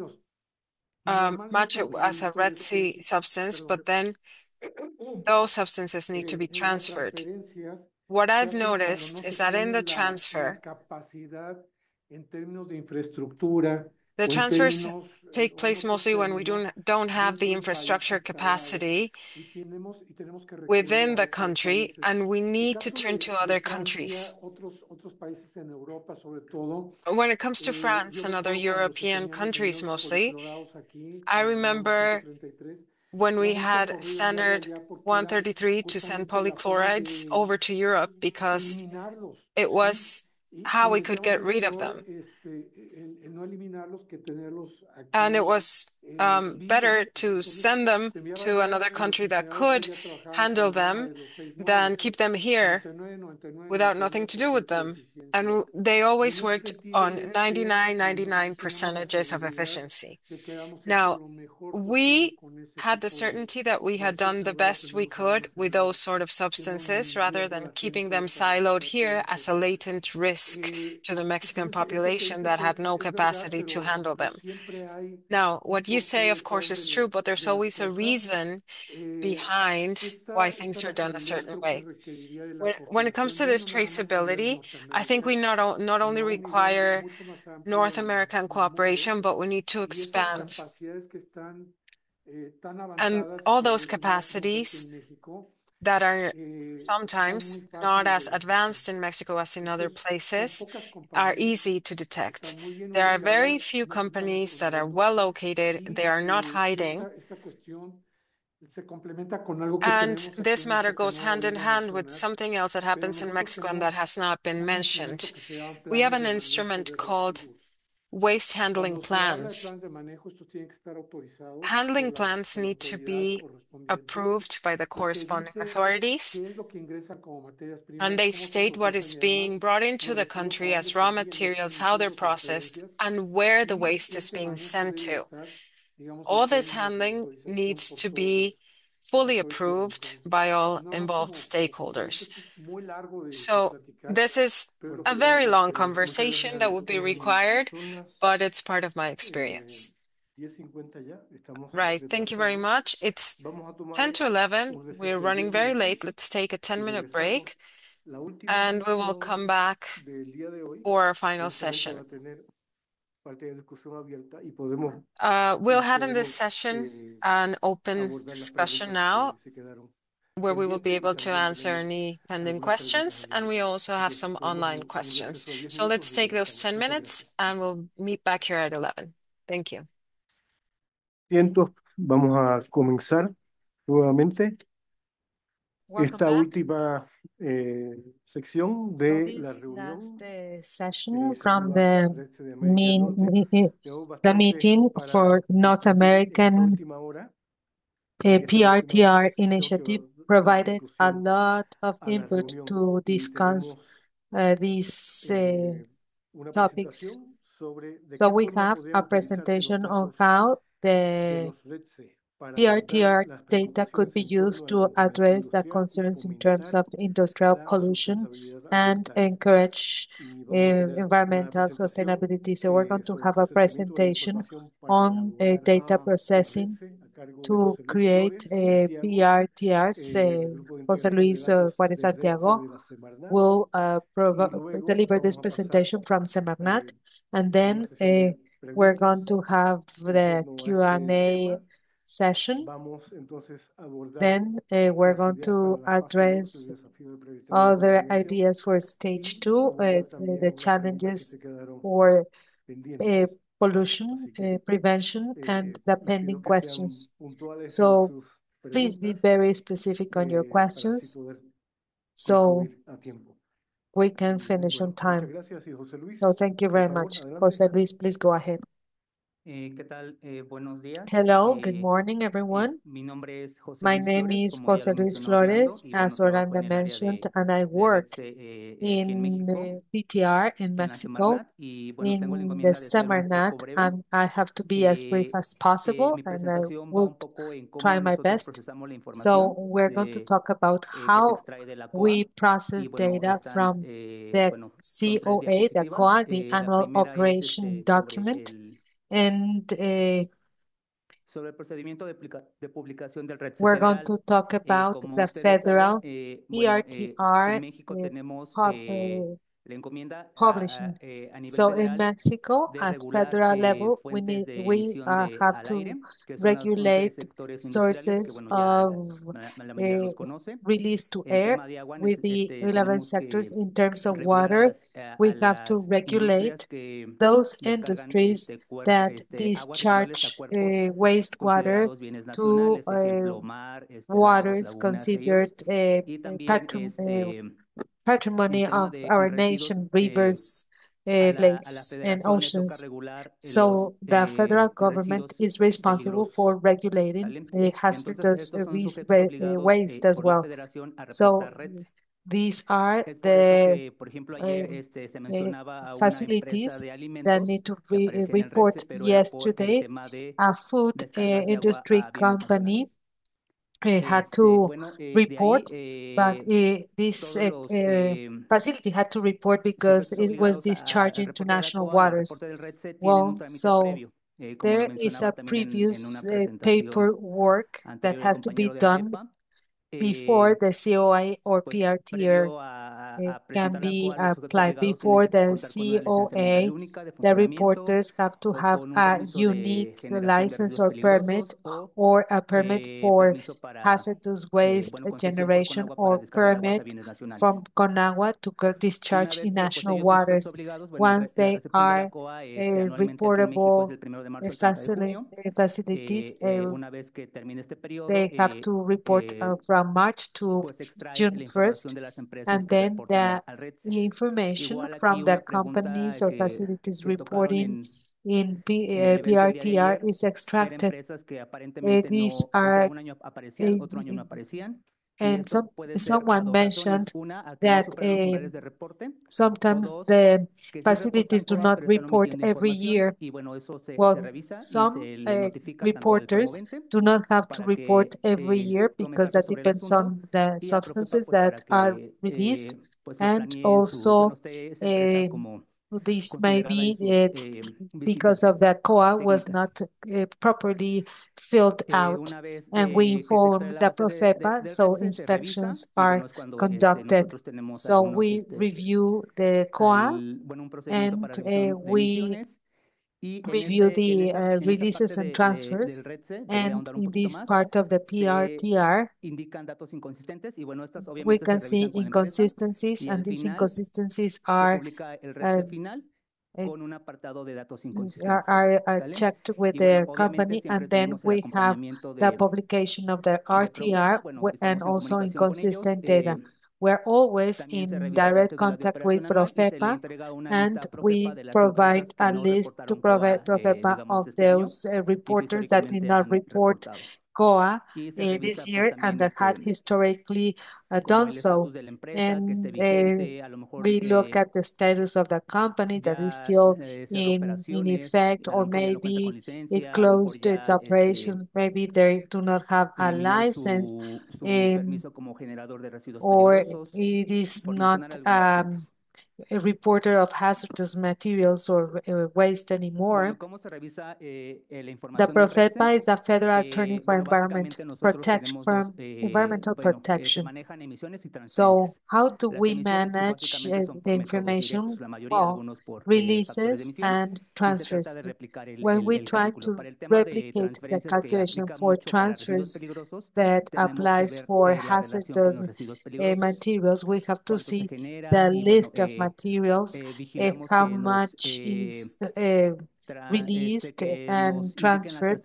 match it as a Red Sea substance, but then those substances need to be transferred. What I've noticed is that in the transfer, the transfers take place mostly when we don't have the infrastructure capacity within the country, and we need to turn to other countries. When it comes to France and other European countries mostly, I remember when we had standard 133 to send polychlorides over to Europe because it was how we could get rid of them. And it was better to send them to another country that could handle them than keep them here without nothing to do with them. And they always worked on 99 percentages of efficiency. Now, we had the certainty that we had done the best we could with those sort of substances rather than keeping them siloed here as a latent risk to the Mexican population that had no capacity to handle them. Now, what you say, of course, is true, but there's always a reason behind why things are done a certain way. When it comes to this traceability, I think we not only require North American cooperation, but we need to expand. And all those capacities that are sometimes not as advanced in Mexico as in other places are easy to detect. There are very few companies that are well located. They are not hiding. And this matter goes hand in hand with something else that happens in Mexico and that has not been mentioned. We have an instrument called waste handling plans. Handling plans need to be approved by the corresponding authorities, and they state what is being brought into the country as raw materials, how they're processed, and where the waste is being sent to. All this handling needs to be fully approved by all involved stakeholders. So this is a very long conversation that would be required, but it's part of my experience. Right. Thank you very much. It's 10 to 11. We're running very late. Let's take a 10-minute break, and we will come back for our final session. We'll have in this session an open discussion now where we will be able to answer any pending questions, and we also have some online questions. So let's take those 10 minutes and we'll meet back here at 11. Thank you. Vamos a comenzar nuevamente esta última sección de la reunión. Session from the meeting for North American PRTR initiative provided a lot of input to discuss these topics. So we have a presentation on how the PRTR data could be used to address the concerns in terms of industrial pollution and encourage environmental sustainability. So we're going to have a presentation on data processing to create a PRTRs. Jose Luis Juarez Santiago will deliver this presentation from Semarnat, and then we're going to have the Q&A session. Then we're going to address other ideas for stage two, the challenges for pollution prevention and the pending questions. So please be very specific on your questions so we can finish on time. So thank you very much. Jose Luis, please go ahead. Hello, good morning, everyone. My name is Jose Luis Flores, as Orlando mentioned, and I work in PTR in Mexico in the Semarnat, and I have to be as brief as possible, and I will try my best. So we're going to talk about how we process data from the COA, the COA, the annual operation document, and we're going to talk about the federal PRTR publishing. So in Mexico, at federal level, we have to regulate sources of release to air with the 11 sectors. In terms of water, we have to regulate those industries that discharge wastewater to waters considered patrimony of our nation, rivers, lakes, and oceans. So the federal government is responsible for regulating hazardous waste as well. So these are the facilities that need to report. Yesterday, a food industry company had to report, but this facility had to report because it was discharging to national waters. Well, so there is a previous paperwork that has to be done before the COI or PRTR can be applied. Before the COA, the reporters have to have a unique license or permit, or a permit for hazardous waste generation, or permit from CONAGUA to discharge in national waters. Once they are reportable facilities, they have to report from March to June 1st, and then the information from the companies or facilities reporting in PRTR is extracted. These are, and someone mentioned that sometimes the facilities do not report every year. Well, some reporters do not have to report every year because that depends on the substances that are released, and also this may be because of the COA was not properly filled out, and we inform the PROFEPA, so inspections are conducted. So we review the COA, and we review the releases and transfers, and in this part of the PRTR, we can see inconsistencies, and these inconsistencies are checked with the company, and then we have the publication of the RTR and also inconsistent data. We're always in direct contact with PROFEPA, and we provide a list to provide PROFEPA of those reporters that did not report COA this year and that had historically done so. And we look at the status of the company that is still in effect, or maybe it closed its operations, maybe they do not have a license, or it is not a reporter of hazardous materials or waste anymore. The Profepa is a federal attorney for environmental protection. So how do we manage the information? Well, releases and transfers. When we try to replicate the calculation for transfers that applies for hazardous materials, we have to see the list of materials, how much is released and transferred.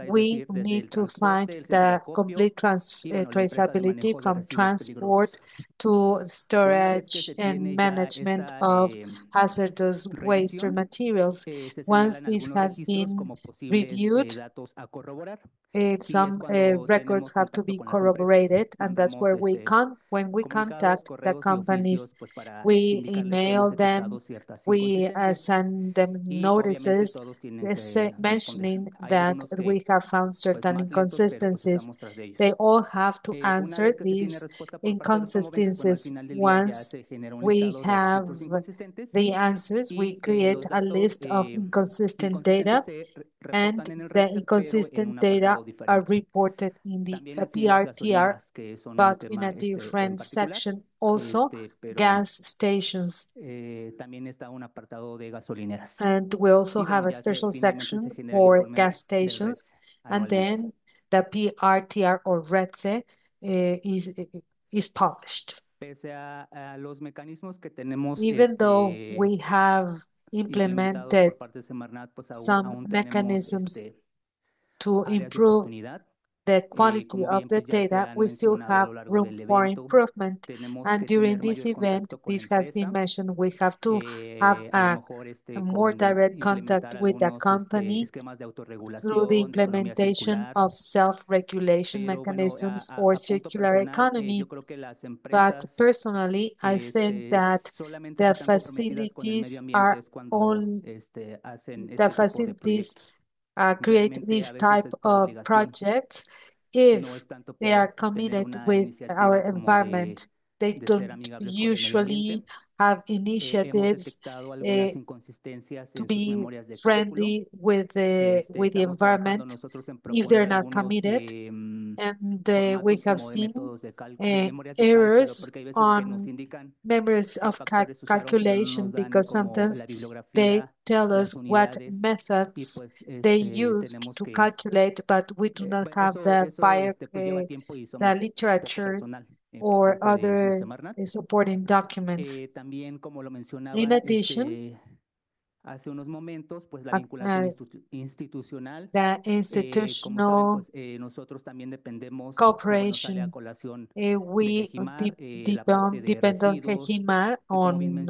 We need to find the complete traceability from transport to storage and management of hazardous waste or materials. Once this has been reviewed, some records have to be corroborated, and that's where when we contact the companies, we email them, we send them notices mentioning that we have found certain inconsistencies. They all have to answer these inconsistencies. Once we have the answers, we create a list of inconsistent data, and the inconsistent data are reported in the PRTR, but in a different section also, gas stations. And we also have a special section for gas stations, and then the PRTR or RETSE is published. Even though we have implemented some mechanisms to improve the quality of the data, we still have room for improvement. And during this event, this has been mentioned, we have to have a more direct contact with the company through the implementation of self-regulation mechanisms or circular economy. But personally, I think that the facilities are all the facilities create this type of projects if they are committed with our environment. They don't usually have initiatives to be friendly with the environment if they're not committed. And we have seen errors on members of calculation because sometimes they tell us what methods they used to calculate, but we do not have the literature or other supporting documents. In addition, the institutional cooperation, we depend on GEJIMAR on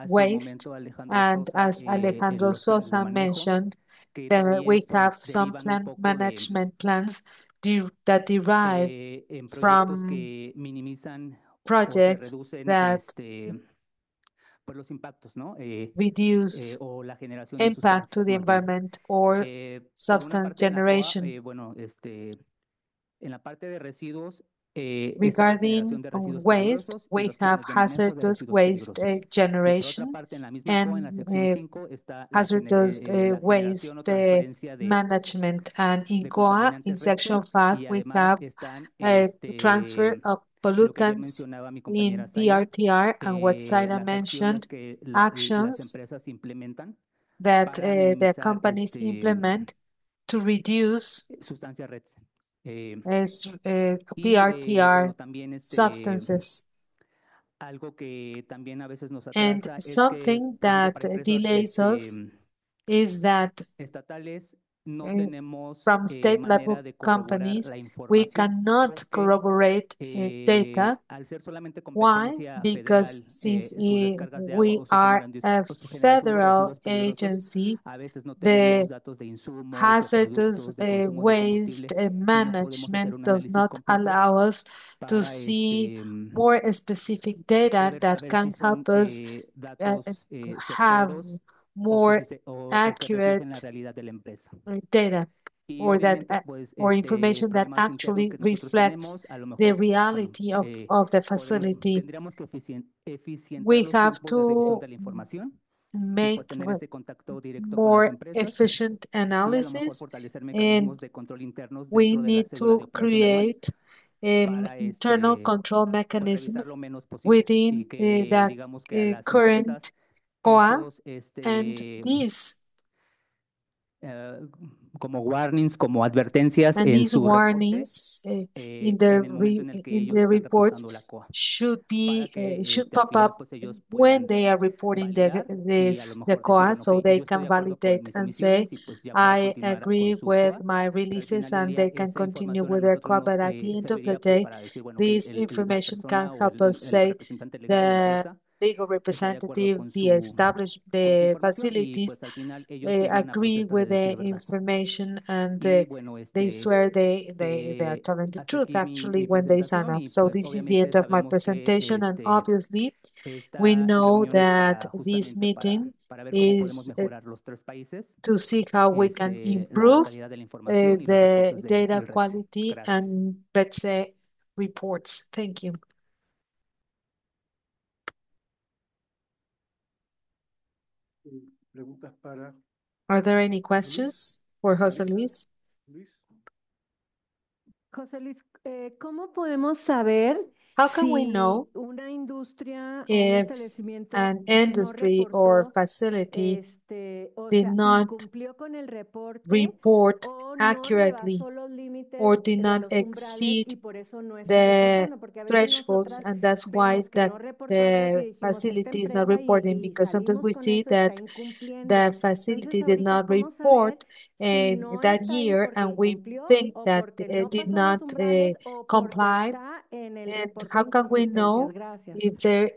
waste, and as Alejandro Sosa mentioned, we have some management plans that derive from projects that reduce impact to the environment or substance generation. Regarding waste, we have hazardous waste generation and hazardous waste management. And in COA, in section 5, we have a transfer of pollutants in PRTR, and what Zaira mentioned, actions that the companies implement to reduce PRTR substances. And something that delays us is that from state level companies, we cannot corroborate data. Why? Because since we are a federal agency, the hazardous waste management does not allow us to see more specific data that can help us have more accurate data. or that or information that actually reflects the reality of the facility. We have to make more efficient analysis, and we need to create internal control mechanisms within the current COA, and these como warnings, como advertencias and en these su reporte, warnings in en the el momento en el que in ellos the están reports reportando la COA, should be para que should al pop final up pues ellos when puedan they are reporting validar y a lo the mejor COA, decir, bueno, so ok, they yo estoy can de acuerdo con validate mis and say, emisiones y pues ya puedo I continuar con agree su with COA, my pero al releases final del and día they can esa continue información a with their nosotros COA. nos But at the end of the serviría pues day, para decir, bueno, ok, this la information can persona o help us el say representante legal de la the empresa legal está de acuerdo representative, con the established, con su the información y facilities pues al final ellos irían a agree protesta de with the decir verdad. information, and Y bueno, they swear they are telling the hasta truth aquí actually mi when they sign presentación up. y So pues this is the obviamente end of my sabemos que presentation, and obviously we esta know reunión es that para this justamente meeting para ver cómo podemos is mejorar los tres países to see how we can la improve calidad de la información y los the reportes data del RETSE. quality Gracias. and let's say reports. Thank you. Preguntas para Are there any questions for Jose Luis? Luis. José Luis, ¿cómo podemos saber How can we si know una industria o un if establecimiento an no industry or reportó, facility o did sea, not incumplió con el reporte report o no accurately rebasó los límites or did de not los umbrales exceed y por eso no está the reportando? Porque a veces thresholds, nosotras and that's why vemos que that no reportó acá the y dijimos, esta facility is not empresa reporting, y because sometimes salimos we con see eso, está that incumpliendo. the Entonces, facility did ahorita, not ¿cómo saber report si no that está ahí year, porque and we incumplió think o that porque it no did pasó los not umbrales o porque comply? está en el And reporte how de can we inconsistencias? know Gracias.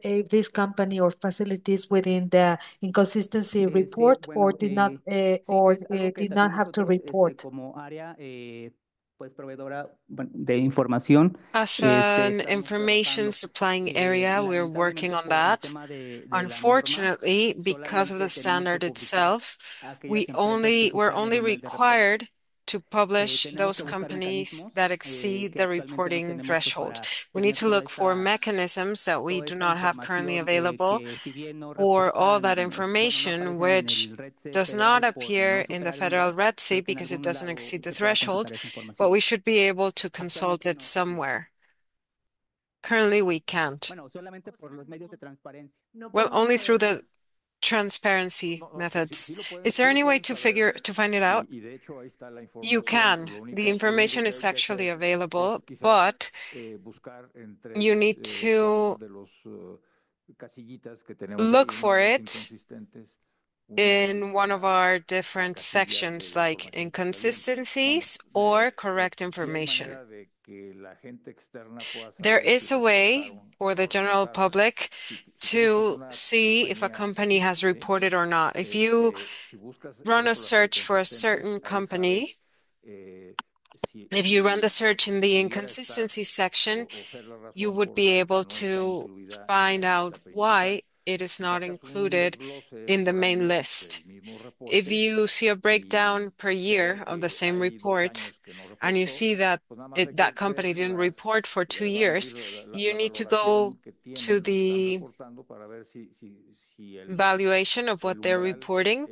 if this company or facility is within the inconsistency report Sí, or bueno, did not sí, es algo que did not también have to nosotros report? como área pues proveedora bueno, de información As an estamos information trabajando supplying area, we're working lamentablemente on por el that. tema de la norma Unfortunately, because of the solamente tenemos que standard publicar itself, aquellas empresas que we're superan el only umbral de reporte. required to publish Tenemos those que buscar companies mecanismos that exceed que the actualmente no reporting tenemos pues threshold. para We need tener to look for mechanisms that we toda do esta not have currently información available, que si bien no or all reportan, that bueno, no information aparecen en which el RETSE does not federal por appear no in the superar el federal umbral, Red Sea pero que en because it algún doesn't lado exceed the se pueda threshold, consultar esa but información. we should be able to consult Actualmente it no. somewhere. Currently, we can't. Bueno, solamente por los medios de transparencia. Well, only through the transparency methods. Is there any way to find it out? You can. The information is actually available, but you need to look for it in one of our different sections, like inconsistencies or correct information. There is a way for the general public to see if a company has reported or not. If you run a search for a certain company, if you run the search in the inconsistency section, you would be able to find out why it is not included in the main list. If you see a breakdown per year of the same report and you see that that company didn't report for 2 years, you need to go to the valuation of what they're reporting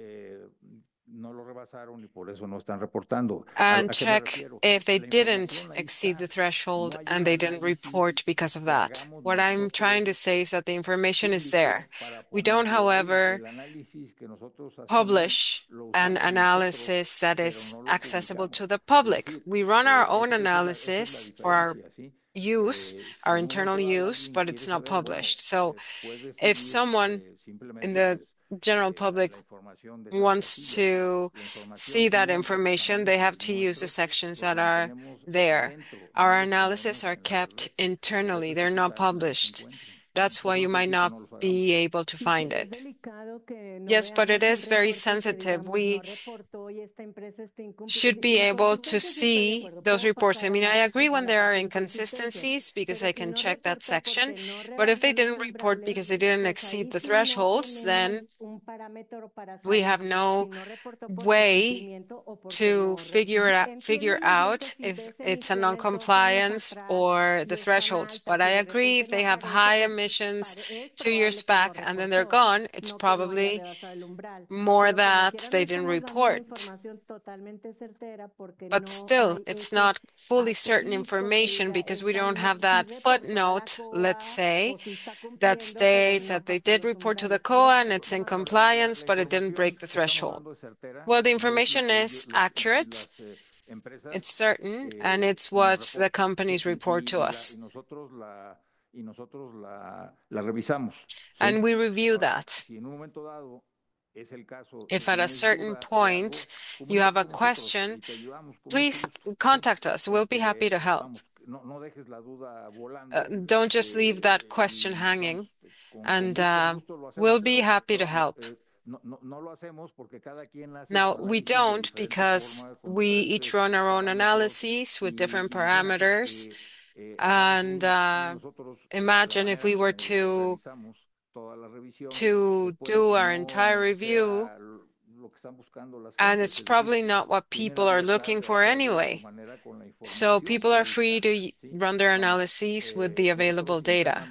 and check if they didn't exceed the threshold and they didn't report because of that. What I'm trying to say is that the information is there. We don't, however, publish an analysis that is accessible to the public. We run our own analysis for our use, our internal use, but it's not published. So if someone in the general public wants to see that information, they have to use the sections that are there. Our analyses are kept internally, they're not published. That's why you might not be able to find it. Yes, but it is very sensitive. We should be able to see those reports. I mean, I agree when there are inconsistencies because I can check that section, but if they didn't report because they didn't exceed the thresholds, then we have no way to figure out if it's a non-compliance or the thresholds. But I agree if they have high emissions 2 years back and then they're gone, it's probably more that they didn't report. But still, it's not fully certain information because we don't have that footnote, let's say, that states that they did report to the COA and it's in compliance, but it didn't break the threshold. Well, the information is accurate, it's certain, and it's what the companies report to us. And we review that. If at a certain point you have a question, please contact us. We'll be happy to help. Don't just leave that question hanging, and we'll be happy to help. Now, we don't because we each run our own analyses with different parameters. And imagine if we were to do our entire review, and it's probably not what people are looking for anyway. So people are free to run their analyses with the available data.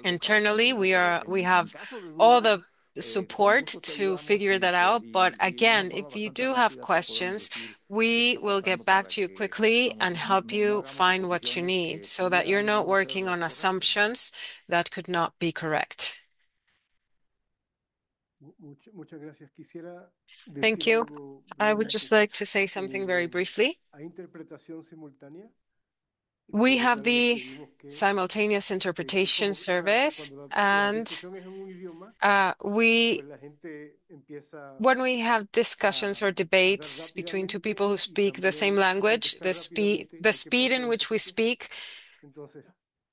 Internally, we have all the support to figure that out. But again, if you do have questions, we will get back to you quickly and help you find what you need so that you're not working on assumptions that could not be correct. Thank you. I would just like to say something very briefly. We have the simultaneous interpretation service, and when we have discussions or debates between two people who speak the same language, the speed in which we speak,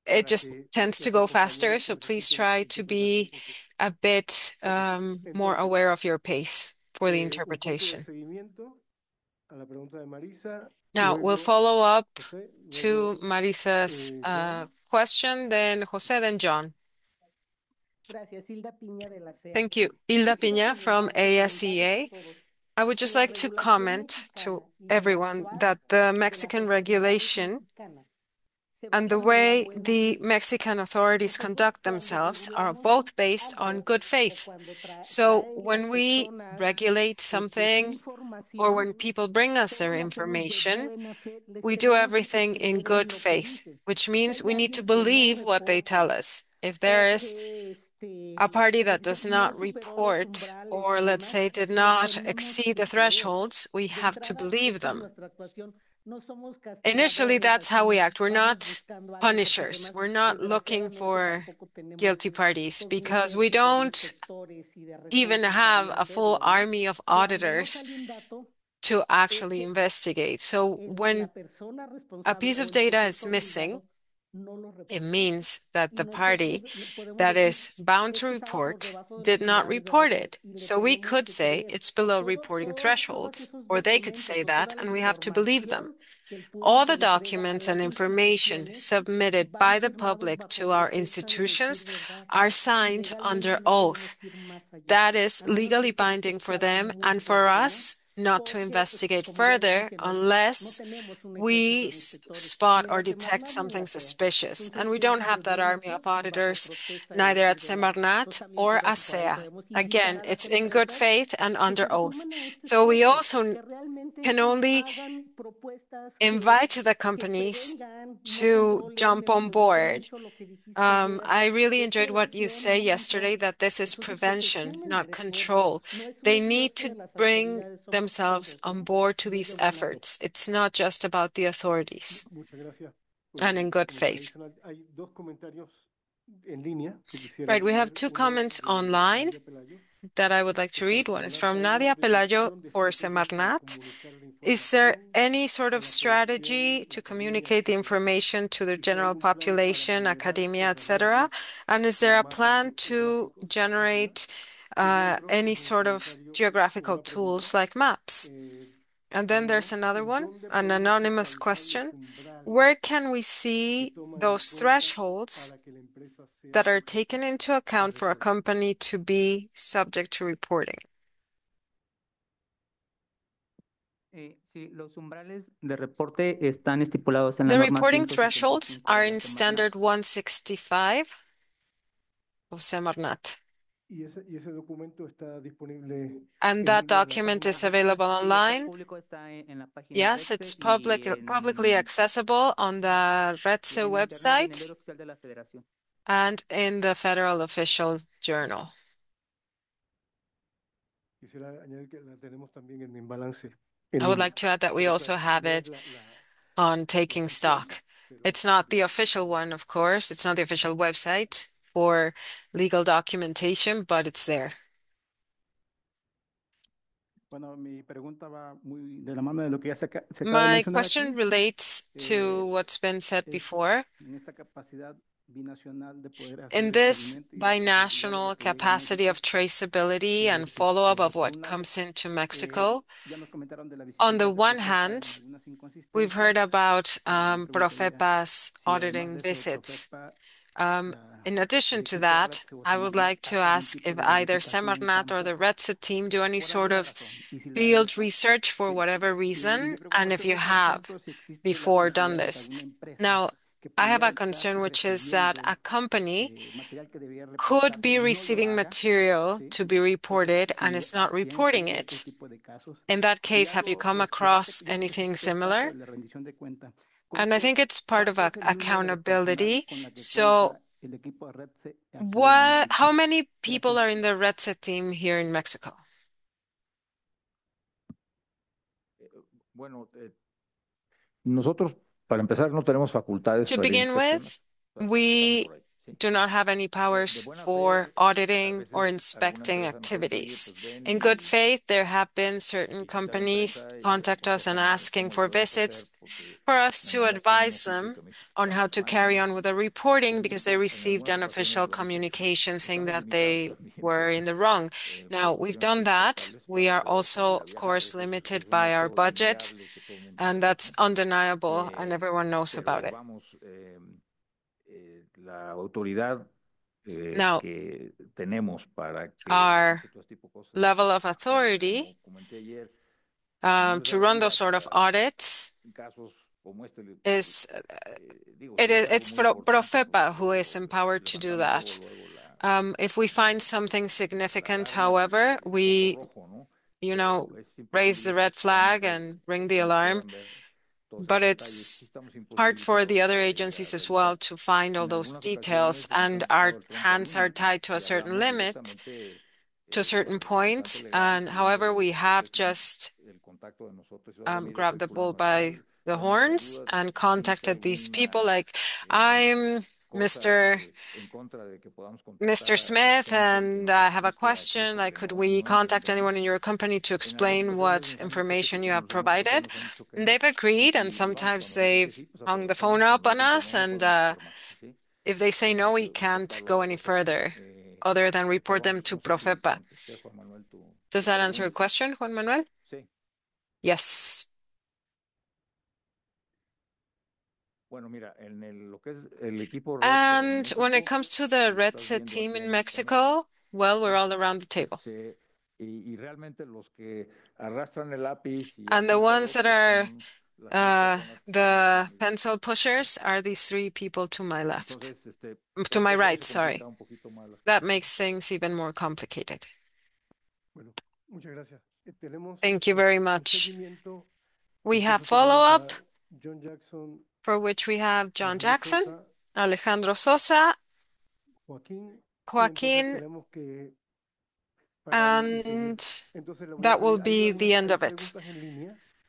it just tends to go faster. So please try to be a bit more aware of your pace for the interpretation. Now, we'll follow up to Marisa's question, then Jose, then John. Thank you. Hilda Piña from ASEA. I would just like to comment to everyone that the Mexican regulation and the way the Mexican authorities conduct themselves are both based on good faith. So when we regulate something or when people bring us their information, we do everything in good faith, which means we need to believe what they tell us. If there is a party that does not report or, let's say, did not exceed the thresholds, we have to believe them. Initially, that's how we act. We're not punishers. We're not looking for guilty parties because we don't even have a full army of auditors to actually investigate. So when a piece of data is missing, it means that the party that is bound to report did not report it. So we could say it's below reporting thresholds, or they could say that, and we have to believe them. All the documents and information submitted by the public to our institutions are signed under oath. That is legally binding for them and for us not to investigate further unless we spot or detect something suspicious. And we don't have that army of auditors, neither at Semarnat or ASEA. Again, it's in good faith and under oath. So we also can only invite the companies to jump on board. I really enjoyed what you say yesterday, that this is prevention, not control. They need to bring themselves on board to these efforts. It's not just about the authorities. And in good faith. Right, we have two comments online that I would like to read. One is from Nadia Pelayo for Semarnat. Is there any sort of strategy to communicate the information to the general population, academia, etc.? And is there a plan to generate any sort of geographical tools like maps? And then there's another one, an anonymous question. Where can we see those thresholds that are taken into account for a company to be subject to reporting? Sí, los umbrales de reporte están estipulados en la The norma reporting thresholds 175 de are la in Semarnat. standard 165 of Semarnat. And that document is available online. Yes, it's publicly accessible on the RETSE website and in the Federal Official Journal. I would like to add that we also have it on Taking Stock. It's not the official one, of course. It's not the official website for legal documentation, but it's there. My question relates to what's been said before. In this binational capacity of traceability and follow-up of what comes into Mexico, on the one hand, we've heard about Profepa's auditing visits. In addition to that, I would like to ask if either Semarnat or the RETSE team do any sort of field research for whatever reason, and if you have before done this. Now, I have a concern, which is that a company could be receiving material to be reported and is not reporting it. In that case, have you come across anything similar? And I think it's part of accountability. So, how many people are in the RETSE team here in Mexico? Nosotros, para empezar, no tenemos facultades To begin with, we do not have any powers for auditing or inspecting activities. In good faith, there have been certain companies contact us and asking for visits for us to advise them on how to carry on with the reporting because they received an official communication saying that they were in the wrong. Now, we've done that. We are also, of course, limited by our budget, and that's undeniable, and everyone knows about it. Now, our level of authority to run those sort of audits is it's Profepa who is empowered to do that. If we find something significant, however, we, raise the red flag and ring the alarm. But it's hard for the other agencies as well to find all those details, and our hands are tied to a certain limit, to a certain point. And however, we have just grabbed the bull by the horns and contacted these people like, I'm Mr. Smith, and I have a question, like, could we contact anyone in your company to explain what information you have provided? And they've agreed, and sometimes they've hung the phone up on us, and if they say no, we can't go any further other than report them to Profepa. Does that answer your question, Juan Manuel? Yes. And when it comes to the RETSE team in Mexico, well, we're all around the table. And the ones that are the pencil pushers are these three people to my left. To my right, sorry. That makes things even more complicated. Thank you very much. We have follow-up, for which we have John Jackson, Alejandro Sosa, Joaquin, and that will be the end of it.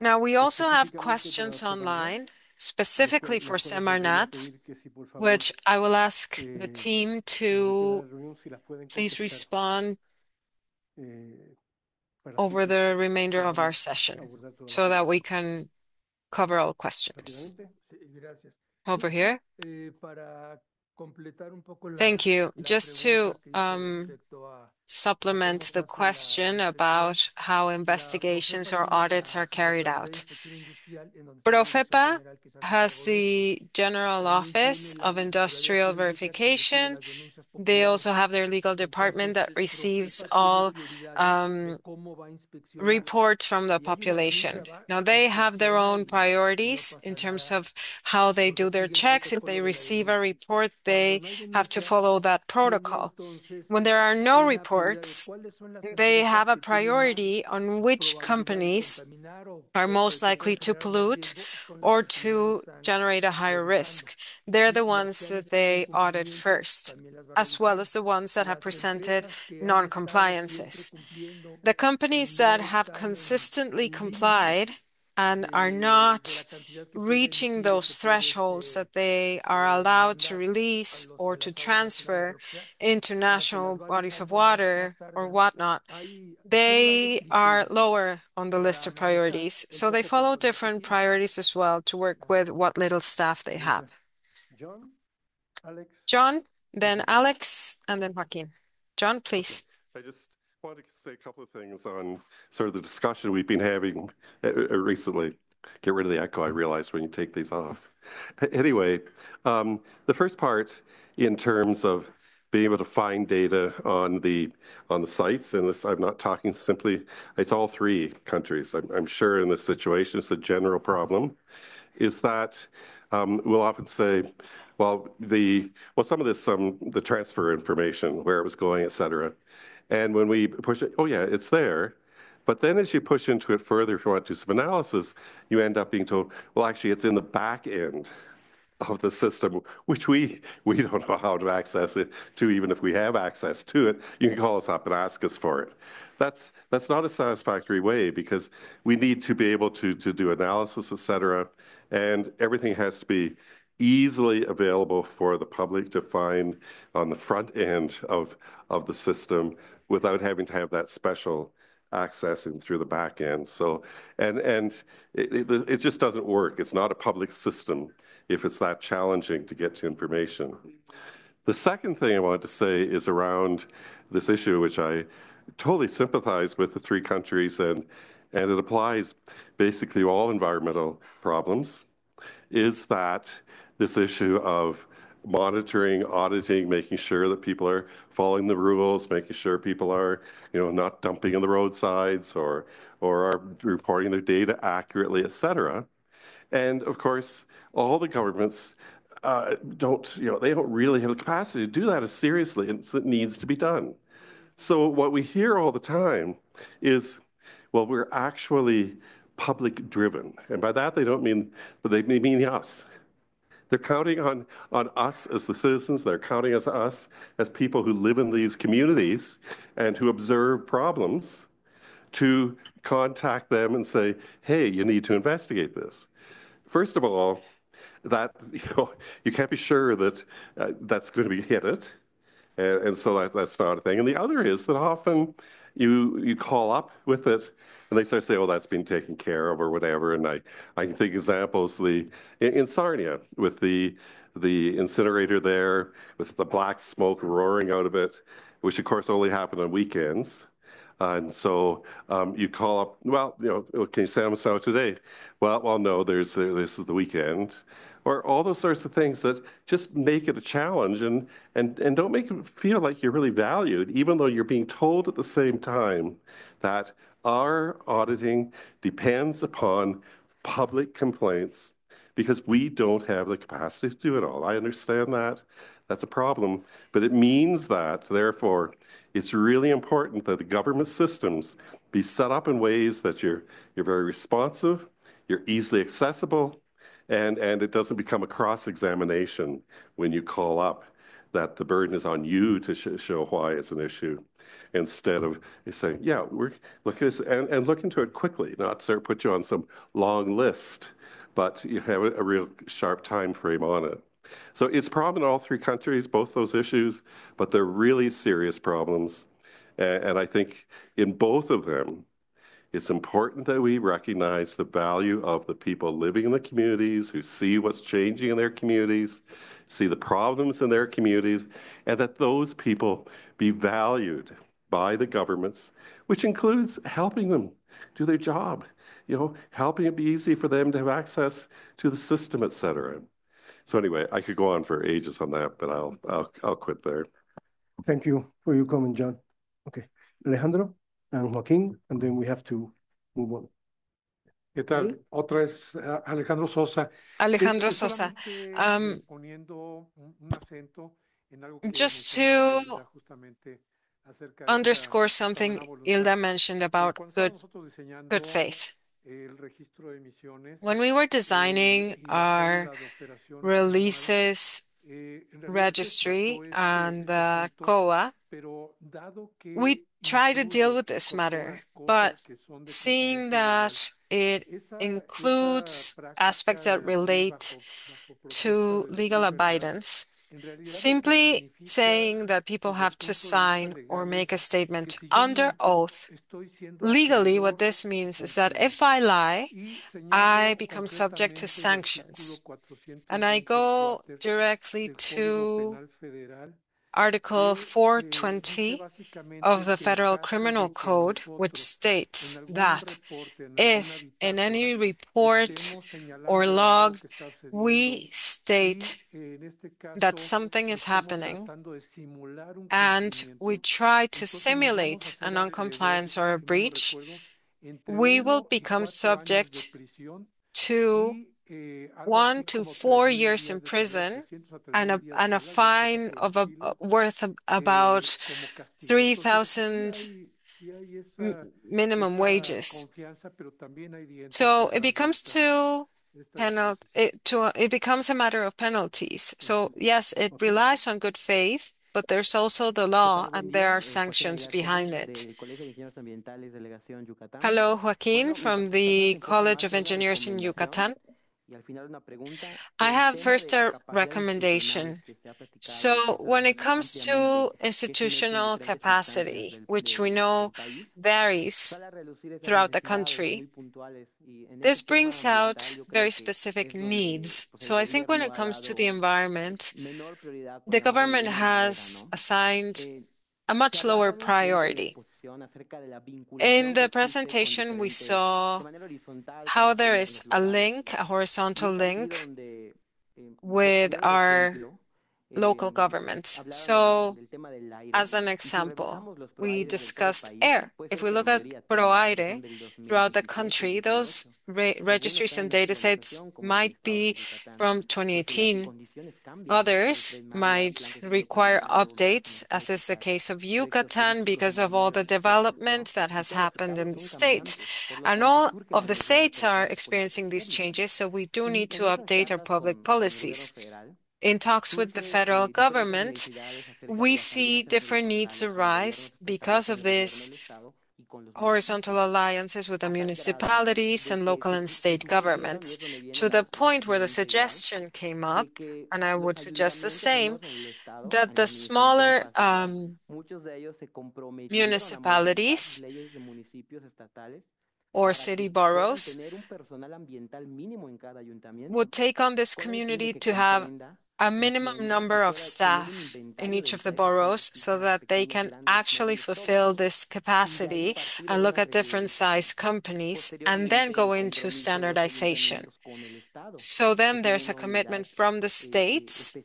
Now, we also have questions online. specifically for Semarnat, which I will ask the team to please respond over the remainder of our session so that we can cover all questions. Over here. Thank you. Just to supplement the question about how investigations or audits are carried out. Profepa has the General Office of Industrial Verification. They also have their legal department that receives all reports from the population. Now, they have their own priorities in terms of how they do their checks. If they receive a report, they have to follow that protocol. When there are no reports, they have a priority on which companies are most likely to pollute or to generate a higher risk. They're the ones that they audit first, as well as the ones that have presented non-compliances. The companies that have consistently complied and are not reaching those thresholds that they are allowed to release or to transfer into national bodies of water or whatnot, they are lower on the list of priorities. So they follow different priorities as well to work with what little staff they have. John, then Alex, and then Joaquin. John, please. I just wanted to say a couple of things on sort of the discussion we've been having recently. Get rid of the echo, I realize, when you take these off. Anyway, the first part in terms of being able to find data on the sites, and this, I'm not talking simply, it's all three countries. I'm sure in this situation, it's a general problem, is that we'll often say, well, some of this, the transfer information, where it was going, et cetera. And when we push it, oh yeah, it's there. But then as you push into it further, if you want to do some analysis, you end up being told, well, actually, it's in the back end of the system, which we don't know how to access it to, even if we have access to it. You can call us up and ask us for it. That's not a satisfactory way, because we need to be able to do analysis, et cetera, and everything has to be easily available for the public to find on the front end of the system without having to have that special accessing through the back end. So, and it just doesn't work. It's not a public system if it's that challenging to get to information. The second thing I wanted to say is around this issue, which I totally sympathize with the three countries, and it applies basically to all environmental problems, is that this issue of monitoring, auditing, making sure that people are following the rules, making sure people are, not dumping on the roadsides or are reporting their data accurately, et cetera. And of course, all the governments don't really have the capacity to do that as seriously, and it needs to be done. So what we hear all the time is, well, we're actually public driven. And by that, they don't mean, but they mean us. They're counting on us as the citizens. They're counting on us as people who live in these communities and who observe problems to contact them and say, hey, you need to investigate this. First of all, that you can't be sure that that's going to be hit it. And so that's not a thing. And the other is that often you call up with it and they start to say, oh, that's been taken care of or whatever. And I can think examples in Sarnia with the incinerator there, with the black smoke roaring out of it, which of course only happened on weekends. And so you call up, well, can you send us out today? Well, no, this is the weekend. Or all those sorts of things that just make it a challenge and don't make it feel like you're really valued, even though you're being told at the same time that our auditing depends upon public complaints because we don't have the capacity to do it all. I understand that. That's a problem. But it means that, therefore, it's really important that the government systems be set up in ways that you're very responsive, you're easily accessible, and it doesn't become a cross-examination when you call up, that the burden is on you to show why it's an issue, instead of saying, yeah, look at this, and look into it quickly, not sort of put you on some long list but you have a real sharp time frame on it. So it's a problem in all three countries, both those issues, but they're really serious problems. And I think in both of them, it's important that we recognize the value of the people living in the communities who see what's changing in their communities, see the problems in their communities, and that those people be valued by the governments, which includes helping them do their job, helping it be easy for them to have access to the system, et cetera. So anyway, I could go on for ages on that, but I'll quit there. Thank you for your comment, John. Okay, Alejandro and Joaquín, and then we have to move on. ¿Qué tal? Otra vez Alejandro Sosa. Alejandro Sosa. Poniendo un acento en algo que Just to underscore something Hilda mentioned about good faith. When we were designing our releases registry and the COA, we try to deal with this matter, but seeing that it includes aspects that relate to legal abidance, simply saying that people have to sign or make a statement under oath, legally what this means is that if I lie, I become subject to sanctions. And I go directly to Article 420 of the Federal Criminal Code, which states that if in any report or log we state that something is happening and we try to simulate a noncompliance or a breach, we will become subject to 1 to 4 years in prison and a fine of worth about 3,000 minimum wages. So it becomes it becomes a matter of penalties. So yes, it relies on good faith, but there's also the law and there are sanctions behind it. Hello, Joaquin from the College of Engineers in Yucatan. I have first a recommendation. So when it comes to institutional capacity, which we know varies throughout the country, this brings out very specific needs. So I think when it comes to the environment, the government has assigned a much lower priority. In the presentation, we saw how there is a link, a horizontal link with our local governments. So as an example, we discussed air. If we look at ProAire throughout the country, those registries and datasets might be from 2018. Others might require updates, as is the case of Yucatan, because of all the development that has happened in the state. And all of the states are experiencing these changes, so we do need to update our public policies. In talks with the federal government, we see different needs arise because of this horizontal alliances with the municipalities and local and state governments, to the point where the suggestion came up, and I would suggest the same, that the smaller municipalities or city boroughs would take on this community to have a minimum number of staff in each of the boroughs so that they can actually fulfill this capacity and look at different size companies and then go into standardization. So then there's a commitment from the states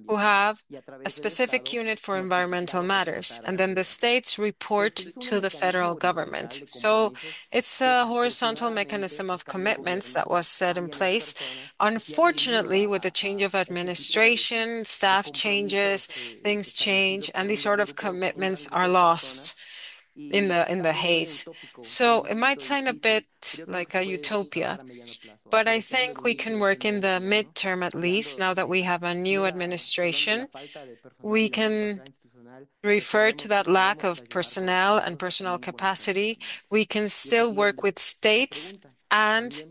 who have a specific unit for environmental matters, and then the states report to the federal government. So it's a horizontal mechanism of commitments that was set in place. Unfortunately, with the change of administration, staff changes, things change, and these sort of commitments are lost in the haze. So it might sound a bit like a utopia, but I think we can work in the midterm at least, now that we have a new administration. We can refer to that lack of personnel and personal capacity. We can still work with states and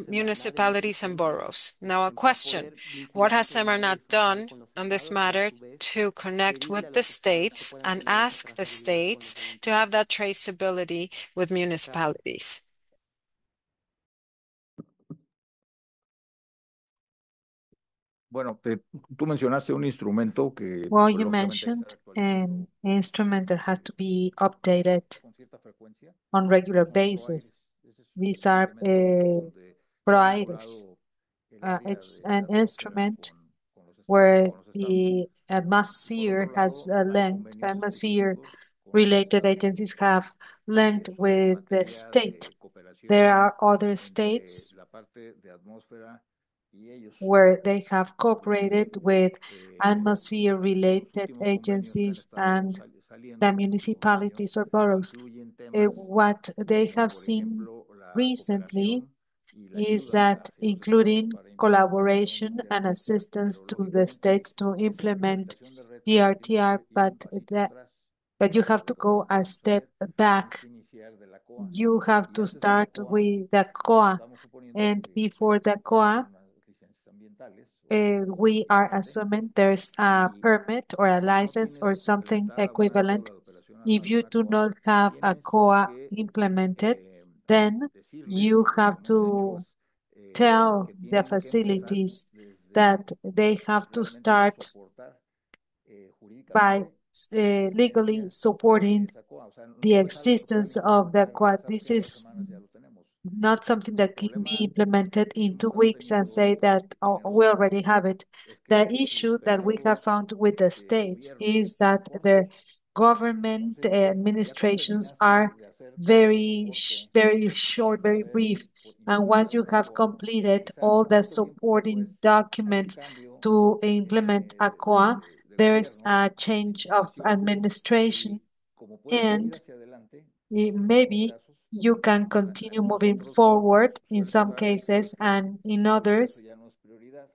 municipalities and boroughs. Now, a question: what has Semarnat done on this matter to connect with the states and ask the states to have that traceability with municipalities? Bueno, tú mencionaste un instrumento que Well, pues, you lógicamente hay que mentioned estar actualizando an instrument that has to be updated con cierta frecuencia. on regular Son basis. PROAIRES. Ese es These un are instrumento donde se ha PROAIRES. vinculado el área It's de la an atmósfera instrument con los where estados. the Y por otro atmosphere has lado, hay linked, convenios atmosphere específicos con otros related estados agencies have linked sobre with the materia state. de cooperación There are other entre states la parte de atmósfera y ellos. where they have Inclusive, cooperated with atmosphere los related últimos convenios que han agencies estado and the saliendo en los últimos años municipalities or boroughs. incluyen temas What they como, have por seen ejemplo, la recently cooperación y la is ayuda that hacia los estados including para implementación collaboration de and PRTR. assistance Pero to the lógicamente, states to esa implement implementación de red tiene PRTR, que ir un but pasito that atrás. you have to Nosotros go a necesitamos step saber, tenemos back. que iniciar de la COA. You have Y to antes de la start COA, with the COA, estamos suponiendo and que before the COA, unas licencias ambientales o we are equivalente. assuming there's a Y permit or a si no license or tienes something presentada una equivalent. cédula de operación a If you una do COA, not have a tienes COA que implemented, then decirles, you y lo have hemos hecho, to tell que the tienen que empezar facilities desde that they have to realmente start soportar by jurídicamente legally de supporting esa COA. O sea, the no es algo que puedan existence of the implementar, quad. sabes This que en 2 is semanas ya lo tenemos. not something El that can be problema implemented que in 2 hemos weeks and tenido say that oh, en los we already estados have it. es The que sus issue that we have periodos found with the de states gobierno is son that their cortos. government Entonces, ya cuando administrations terminaste are de hacer tu very, reporte very short, una very vez brief. And once implementada you la have COA, completed quizás all no the tanto tiempo después supporting hay un documents cambio to implement a COA, de there's gobierno, a de change of administración, administration, y como puedes seguir and hacia adelante, en algunos maybe casos, you can en continue algunos moving otros forward in suele some pasar cases, and in que eso others, ya no es prioridad.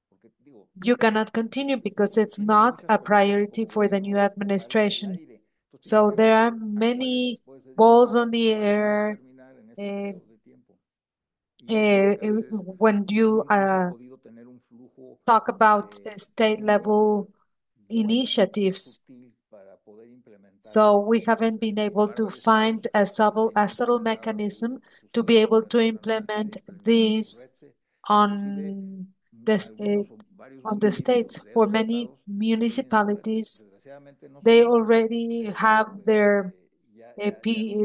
Porque digo, you cannot continue because it's tienen not muchas a pelotas priority como for the gobierno new ahorita en el administration. aire. Entonces tienes So que there ver are a cuáles many les puedes balls dedicar, on the cuáles puedes air. terminar en ese Uh, periodo de tiempo. Y eso es lo que a veces when you no hemos podido tener un flujo talk about state muy level bueno, muy initiatives. sutil para poder implementar So we haven't red. been Sin able embargo, to hay estados find que a tienen subtle implementada mechanism su to be sistema able to internamente de implement implementación de su this red. Inclusive on the algunos o varios on the municipios states. de For esos many estados tienen su red. municipalities, Desgraciadamente no son they muchos, already have pero their ya los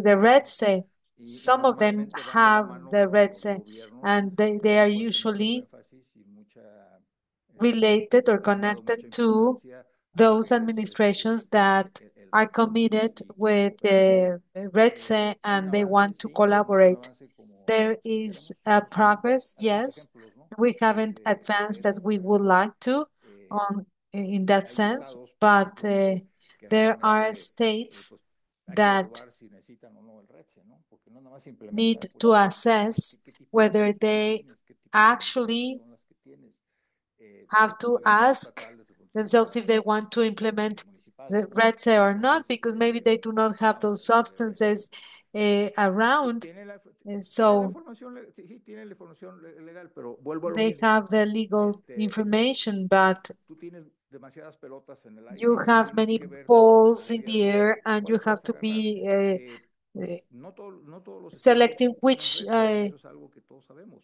the tienen. red say. Y Some of them normalmente van de la have mano the con red los say, gobiernos and que they le are han puesto mucho usually énfasis y mucha, related or le han dado connected mucha to importancia a lo those que es administrations that el are red. committed Y with otra vez, the Red Sea hay un and they avance, want to sí, pero no es un collaborate. avance como There is quisiéramos. a Entonces, progress, algunos yes. ejemplos, ¿no? We haven't advanced as Eso, we por would ejemplo, like to on in that hay sense, estados, por but ejemplo, que there are realmente states pues, hay que that evaluar si necesitan o no el RECE, ¿no? Porque no nada más need implementar, pues, to assess ¿qué tipo de whether infraestructura they tienes? ¿Qué tipo de condiciones actually son las que tienes? Desde have el punto to de vista ask estatal, desde el punto de themselves vista if they want to implement municipal, the ¿no? red say or not, Entonces, because maybe they do not have vamos those a ver eso. substances around. Tiene la So información, sí, sí, tiene la información legal, pero vuelvo a lo they mismo. have the legal information, but Tú tienes demasiadas pelotas en el you aire y have tienes many que ver como balls in the gobierno air and you cuál have puedes to agarrar. be No todos los estados selecting tienen REDSE, eso es algo que todos sabemos.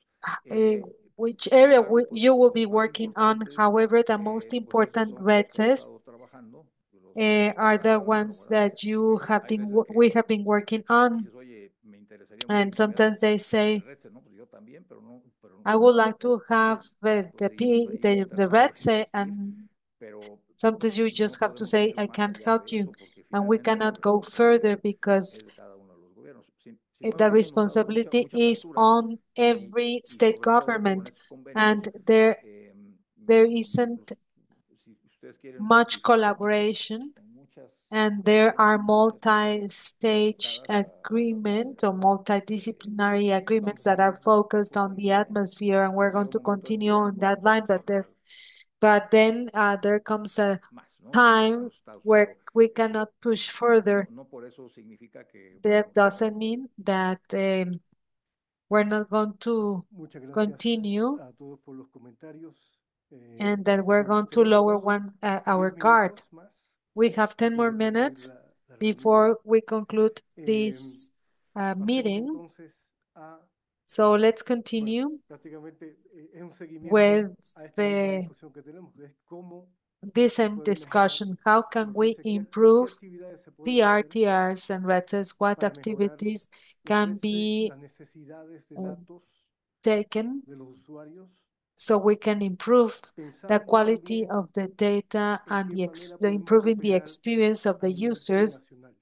which Sin area embargo, pues you will los be más working on. importantes, However, the most pues esos important son red los que he says estado trabajando, los are trabajan the de la mano, ones ¿verdad? that you have Hay been veces we que have been working on. dices, oye, me interesaría mucho And tener sometimes they say, REDSE, ¿no? Pues yo también, pero no, I would like to have entonces, pues seguimos ahí the tratando red de say, insistir, and pero sometimes you no just have to podemos say, ir I más can't allá help de you. eso, porque And we finalmente la cannot go further responsabilidad because es de cada uno de los gobiernos. Sin the embargo, nos ha dado responsibility mucha is apertura on every y state sobre todo con government, estos convenios, and there isn't si ustedes quieren much multifacéticos, collaboration, con muchas and there are cosas multi-stage enfocadas agreements or multidisciplinary vamos agreements a that are seguir focused pues on ahí, the ¿no? atmosphere, and we're going Llega un to momento en continue que on that line, vamos a agarrar but then there comes a más, ¿no? A time los estados, where pero we cannot push further. no por eso significa que, That bueno, doesn't mean that we're not going to Muchas gracias continue a todos por los comentarios. and that we're going to lower our guard. We have 10 more minutes before we conclude this meeting. So let's continue with this discussion. How can we improve PRTRs and RETs? What activities can be taken so we can improve the quality of the data and the improving the experience of the users,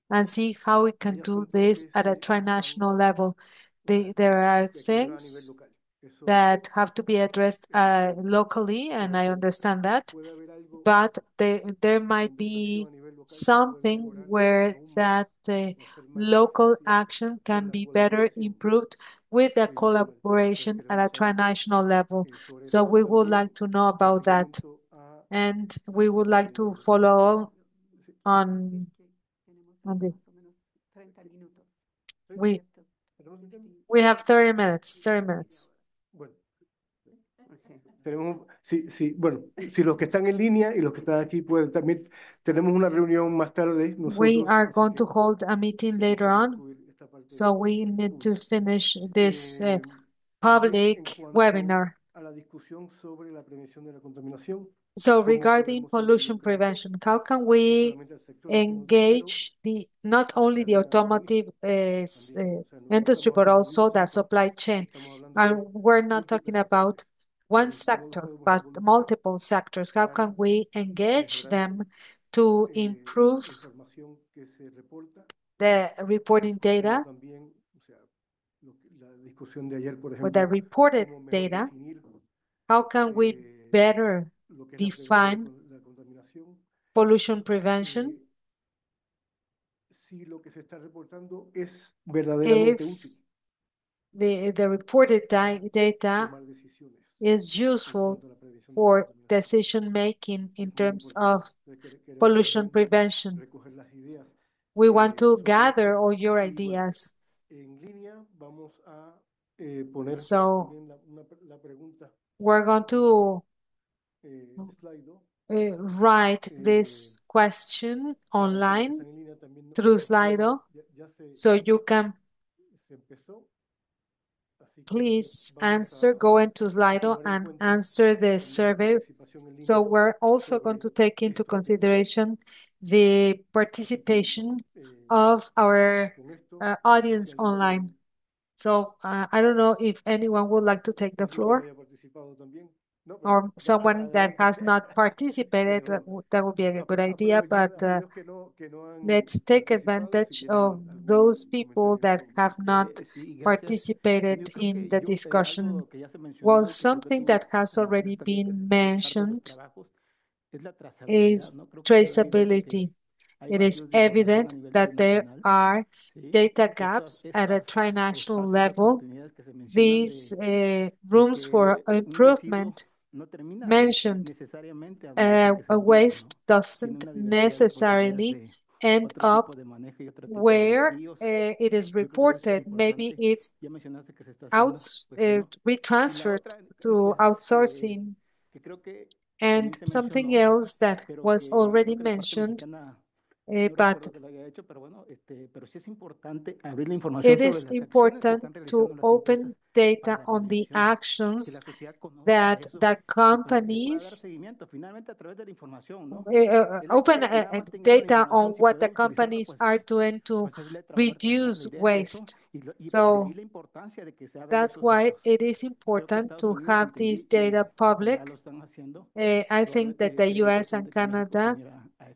and see how we can do this at a trinational level. There are things that have to be addressed locally, and I understand that, but there might be something where that local action can be better improved with the collaboration at a trinational level. So we would like to know about that, and we would like to follow on this. We have 30 minutes, 30 minutes. Bueno, si los que están en línea y los que están aquí pueden también, tenemos una reunión más tarde. We are going to hold a meeting later on, so we need to finish this public webinar. So regarding pollution prevention, how can we engage not only the automotive industry, but also the supply chain? And we're not talking about one sector, but multiple sectors. How can we engage them to improve the reporting data with the reported data? How can we better define pollution prevention if the reported data is useful for decision making in terms of pollution prevention? We want to gather all your ideas. So we're going to write this question online through Slido, so you can please go into Slido and answer the survey. So we're also going to take into consideration the participation of our audience online. So I don't know if anyone would like to take the floor, or someone that has not participated. That would be a good idea, but let's take advantage of those people that have not participated in the discussion. Well, something that has already been mentioned is traceability. It is evident that there are data gaps at a trinational level. These rooms for improvement mentioned, a waste doesn't necessarily end up where it is reported. Maybe it's retransferred through outsourcing. And something else that was already mentioned, but it is important to open data on the actions that the companies open data on what the companies are doing to reduce waste. So that's why it is important to have this data public. I think that the US and Canada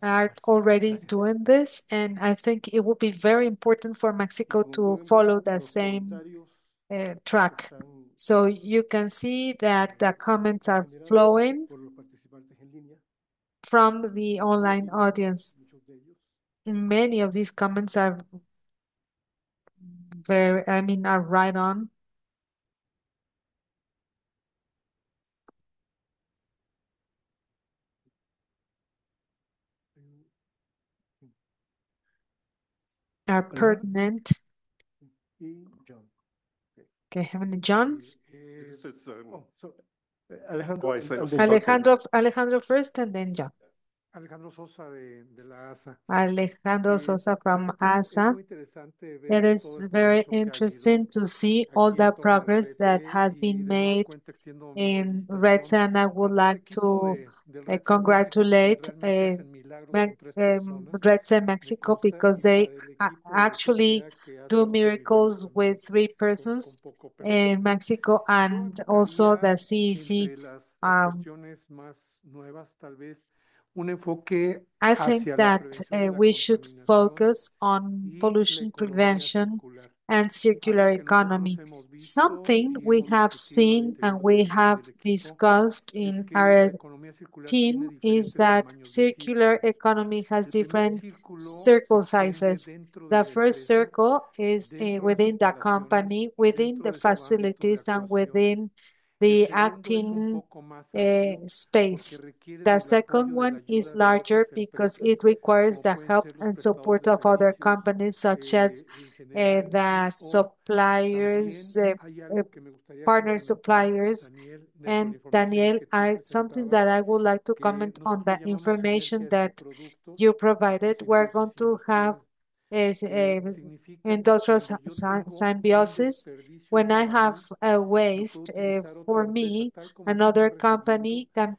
are already doing this, and I think it would be very important for Mexico to follow the same track. So you can see that the comments are flowing from the online audience. Many of these comments are are right on. Are pertinent. Okay, having John. Alejandro, Alejandro first and then John. Alejandro Sosa de la ASA. Alejandro Sosa from ASA. It It is very interesting to see all the progress that has been made in Red Sea, and I would like to congratulate Red Sea Mexico because they actually do miracles with 3 persons in Mexico and also the CEC. I think that we should focus on pollution prevention and circular economy. Something we have seen and we have discussed in our team is that circular economy has different circle sizes. The first circle is within the company, within the facilities, and within the acting space. The second one is larger because it requires the help and support of other companies, such as the suppliers, partner suppliers. And Daniel, something that I would like to comment on the information that you provided. We're going to have is industrial symbiosis. When I have a waste, for me, another company can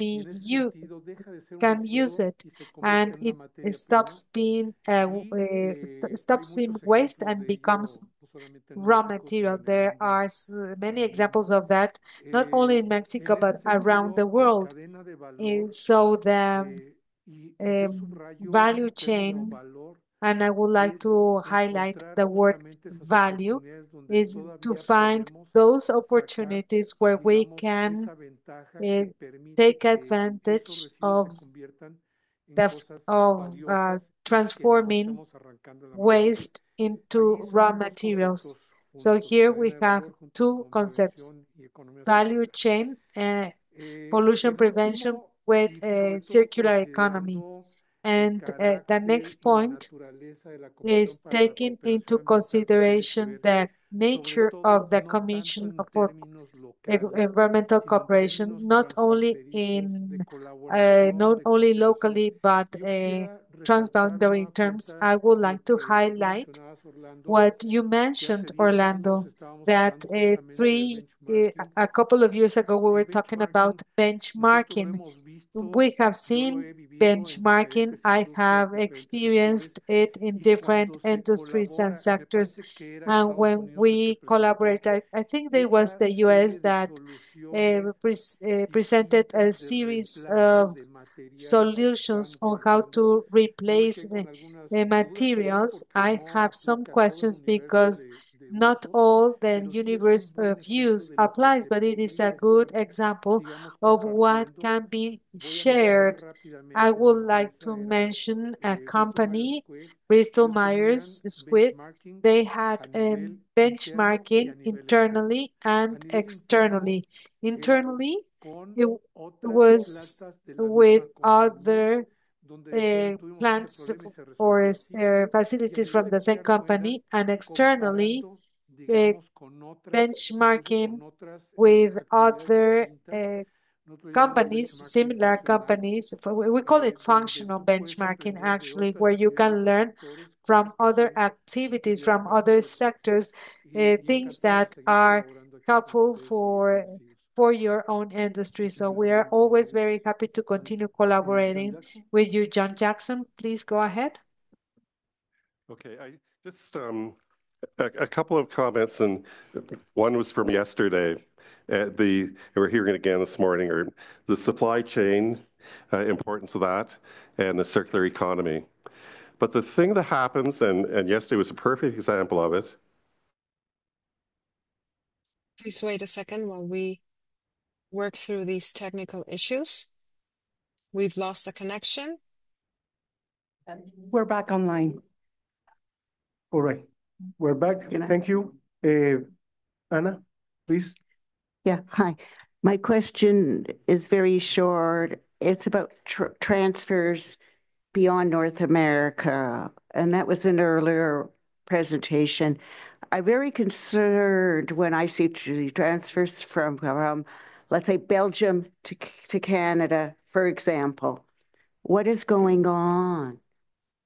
use it, and it stops being waste and becomes raw material. There are many examples of that, not only in Mexico, but around the world. So the value chain, and I would like to highlight the word value, is to find those opportunities where we can take advantage of transforming waste into raw materials. So here we have 2 concepts: value chain, pollution prevention with circular economy. And the next point is taking into consideration the nature of the Commission for Environmental Cooperation, not only locally, but transboundary terms. I would like to highlight what you mentioned, Orlando, that a couple of years ago we were talking about benchmarking. We have seen benchmarking. I have experienced it in different industries and sectors. And when we collaborate, I think there was the US that presented a series of solutions on how to replace the materials. I have some questions because not all the universe of use applies, but it is a good example of what can be shared. I would like to mention a company, Bristol Myers Squibb. They had benchmarking internally and externally. Internally, it was with other plants or facilities from the same company, and externally benchmarking with other companies, similar companies. We call it functional benchmarking, actually, where you can learn from other activities, from other sectors, things that are helpful for your own industry. So we are always very happy to continue collaborating with you. John Jackson, please go ahead. Okay, I just a couple of comments, and one was from yesterday. We're hearing it again this morning, or the supply chain, importance of that, and the circular economy. But the thing that happens, and yesterday was a perfect example of it. Please wait a second while we work through these technical issues. We've lost the connection. We're back online. All right, we're back. Thank you. Anna, please. Yeah, hi. My question is very short. It's about transfers beyond North America, and that was an earlier presentation. I'm very concerned when I see transfers from, let's say, Belgium to Canada, for example. What is going on?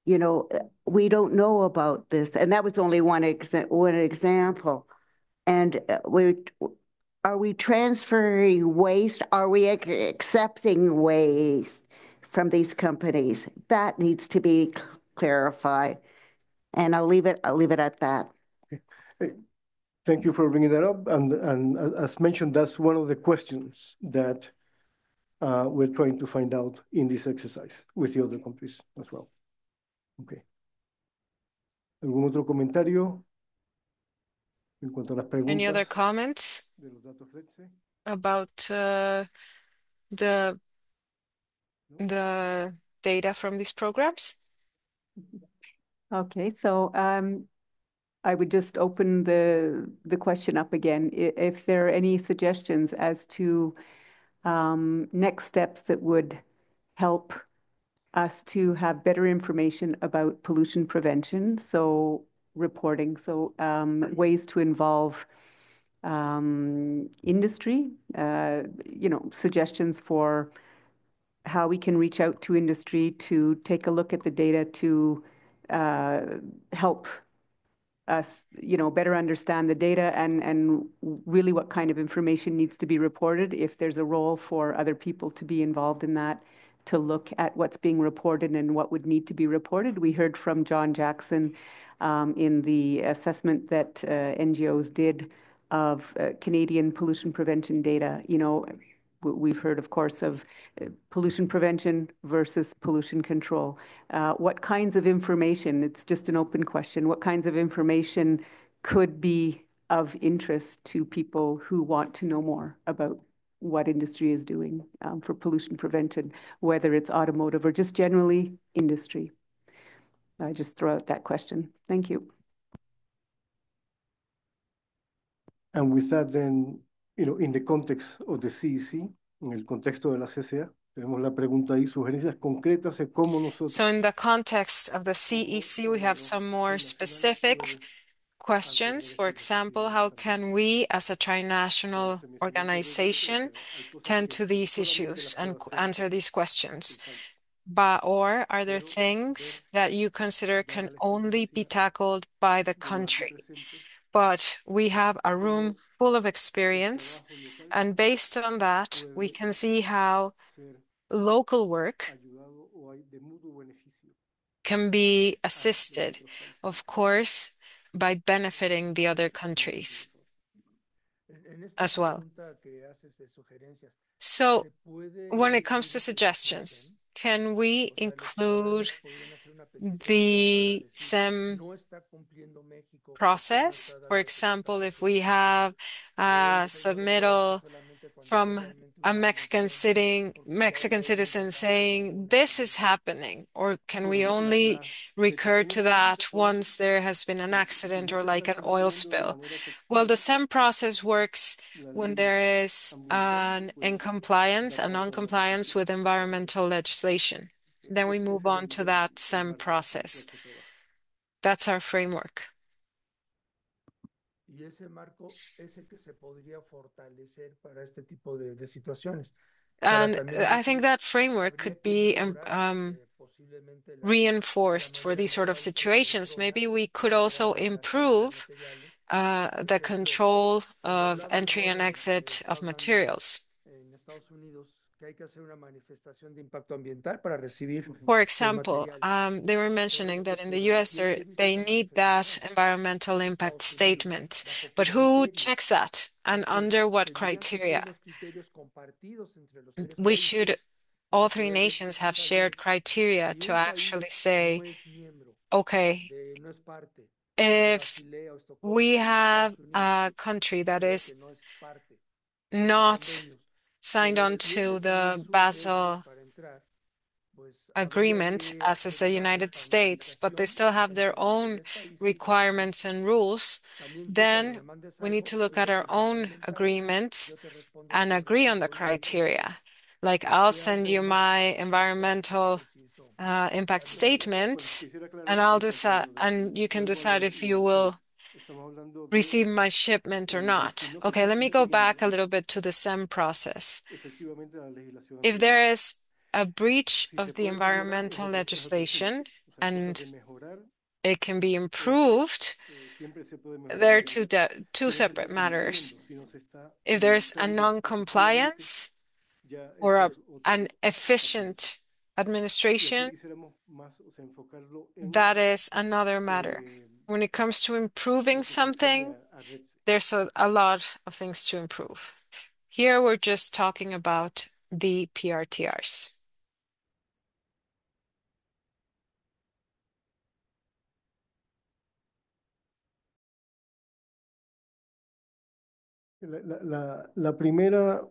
You know, we don't know about this. And that was only one example. And are we transferring waste? Are we accepting waste from these companies? That needs to be clarified. And I'll leave it at that. Thank you for bringing that up. And as mentioned, that's one of the questions that we're trying to find out in this exercise with the other countries as well. Okay. ¿Algún otro comentario en cuanto a las preguntas? Any other comments De los datos FLEXE? about the data from these programs? Okay, so I would just open the question up again. If there are any suggestions as to next steps that would help us to have better information about pollution prevention, so reporting, so ways to involve industry, suggestions for how we can reach out to industry to take a look at the data to help us, better understand the data and really what kind of information needs to be reported, if there's a role for other people to be involved in that, to look at what's being reported and what would need to be reported. We heard from John Jackson in the assessment that NGOs did of Canadian pollution prevention data. We've heard, of course, of pollution prevention versus pollution control. What kinds of information, it's just an open question, what kinds of information could be of interest to people who want to know more about what industry is doing for pollution prevention, whether it's automotive or just generally industry? I just throw out that question. Thank you. And with that, then, in the context of the CEC, en el contexto de la CCA, tenemos la pregunta ahí, sugerencias concretas de cómo nosotros. So in the context of the CEC, we have some more specific questions. For example, how can we as a trinational organization tend to these issues and answer these questions? Or are there things that you consider can only be tackled by the country? But we have a room full of experience, and based on that, we can see how local work can be assisted, of course, by benefiting the other countries as well. So when it comes to suggestions, can we include the SEM process? For example, if we have a submittal from a Mexican citizen saying this is happening, or can we only recur to that once there has been an accident or like an oil spill? Well, the SEM process works when there is an non-compliance with environmental legislation. Then we move on to that SEM process. That's our framework. Y ese marco es el que se podría fortalecer para este tipo de situaciones. And I think that framework could be reinforced for these sort of situations. Maybe we could also improve the control of entry and exit of materials. For example, they were mentioning that in the US they need that environmental impact statement, but who checks that and under what criteria? We should, all three nations have shared criteria to actually say, okay, if we have a country that is not signed on to the Basel Agreement, as is the United States, but they still have their own requirements and rules, then we need to look at our own agreements and agree on the criteria. Like, I'll send you my environmental impact statement, and I'll decide, and you can decide if you will receive my shipment or not. Okay, let me go back a little bit to the SEM process. If there is a breach of the environmental legislation and it can be improved, there are two separate matters. If there's a non-compliance or an efficient administration, that is another matter. When it comes to improving something, there's a lot of things to improve. Here we're just talking about the PRTRs. La primera,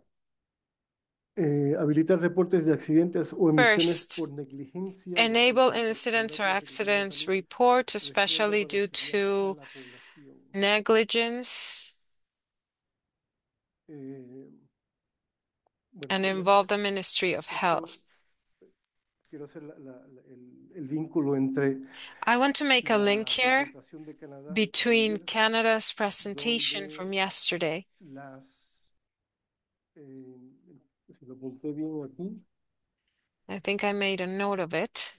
habilitar reportes de accidentes o emisiones First, por negligencia. enable incidents or accidents reports, especially due to negligence, and involve the Ministry of Health. Quiero hacer el vínculo entre I want to make a link here presentación de Canadá between Canada's presentation from yesterday. Si lo apunté bien aquí. I think I made a note of it.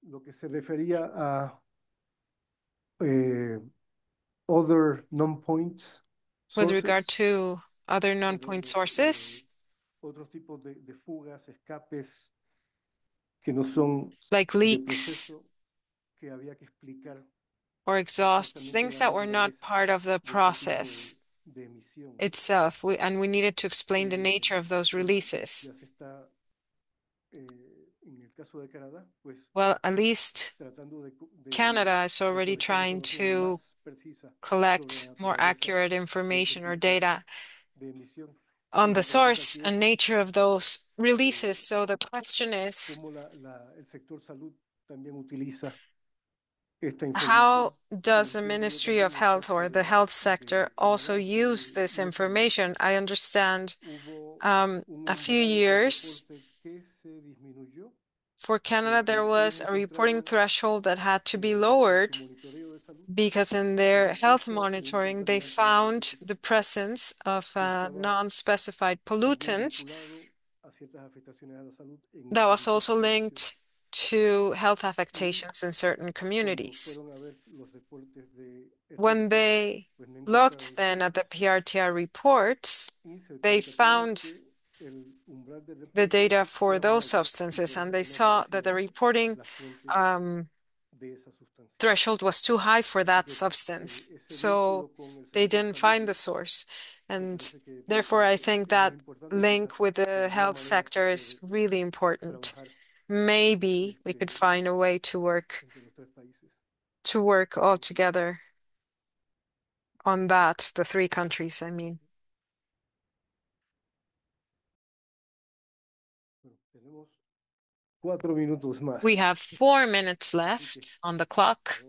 Lo que se refería a other non-points With sources, regard to other non-point sources, otros tipos de fugas, escapes que no son like de leaks proceso, que había que explicar or exhausts, exactamente things la that were not naturaleza part of the de ese tipo process de emisión. itself. And we needed to explain the nature of those releases. Ya se está, en el caso de Canadá, pues Well, at least tratando de Canada is already recolectar trying información to más precisa collect sobre la more naturaleza accurate de ese information or tipo data de emisión. on Y the la pregunta source aquí and es nature of those releases. So the question is, cómo el sector salud también utiliza esta información. how does the Entiendo yo Ministry también of en el Health caso or the health sector also Canadá, use this no tan- information? I understand hubo a few umbral de years reporte que se disminuyó for Canada, there porque was ellos a reporting encontraron threshold that had to be en lowered su monitoreo de salud because in que their el health riesgo monitoring, they contaminante found específico the presence of que a estaba non-specified también pollutant vinculado a ciertas afectaciones a la salud that en was dichas also poblaciones. linked to health Y affectations in certain cuando communities. fueron a ver los reportes de When efectos, they pues no looked encontraron then at cifras the PRTR reports, y se they percataron found que el umbral de the reporte data for era muy those alto y substances, por eso and es they que no saw that the aparecían reporting las fuentes de esa sustancia. threshold was too high for that Entonces, substance. ese So vínculo con el they sector didn't salud find the source. me And parece que therefore, I think es muy that importante, quizás link with de the alguna health manera sector se is puede really important. trabajar Maybe we could find a way entre los tres países. to work all together on that, the three countries, I mean. Bueno, tenemos 4 minutos más. We have 4 minutes left on the clock.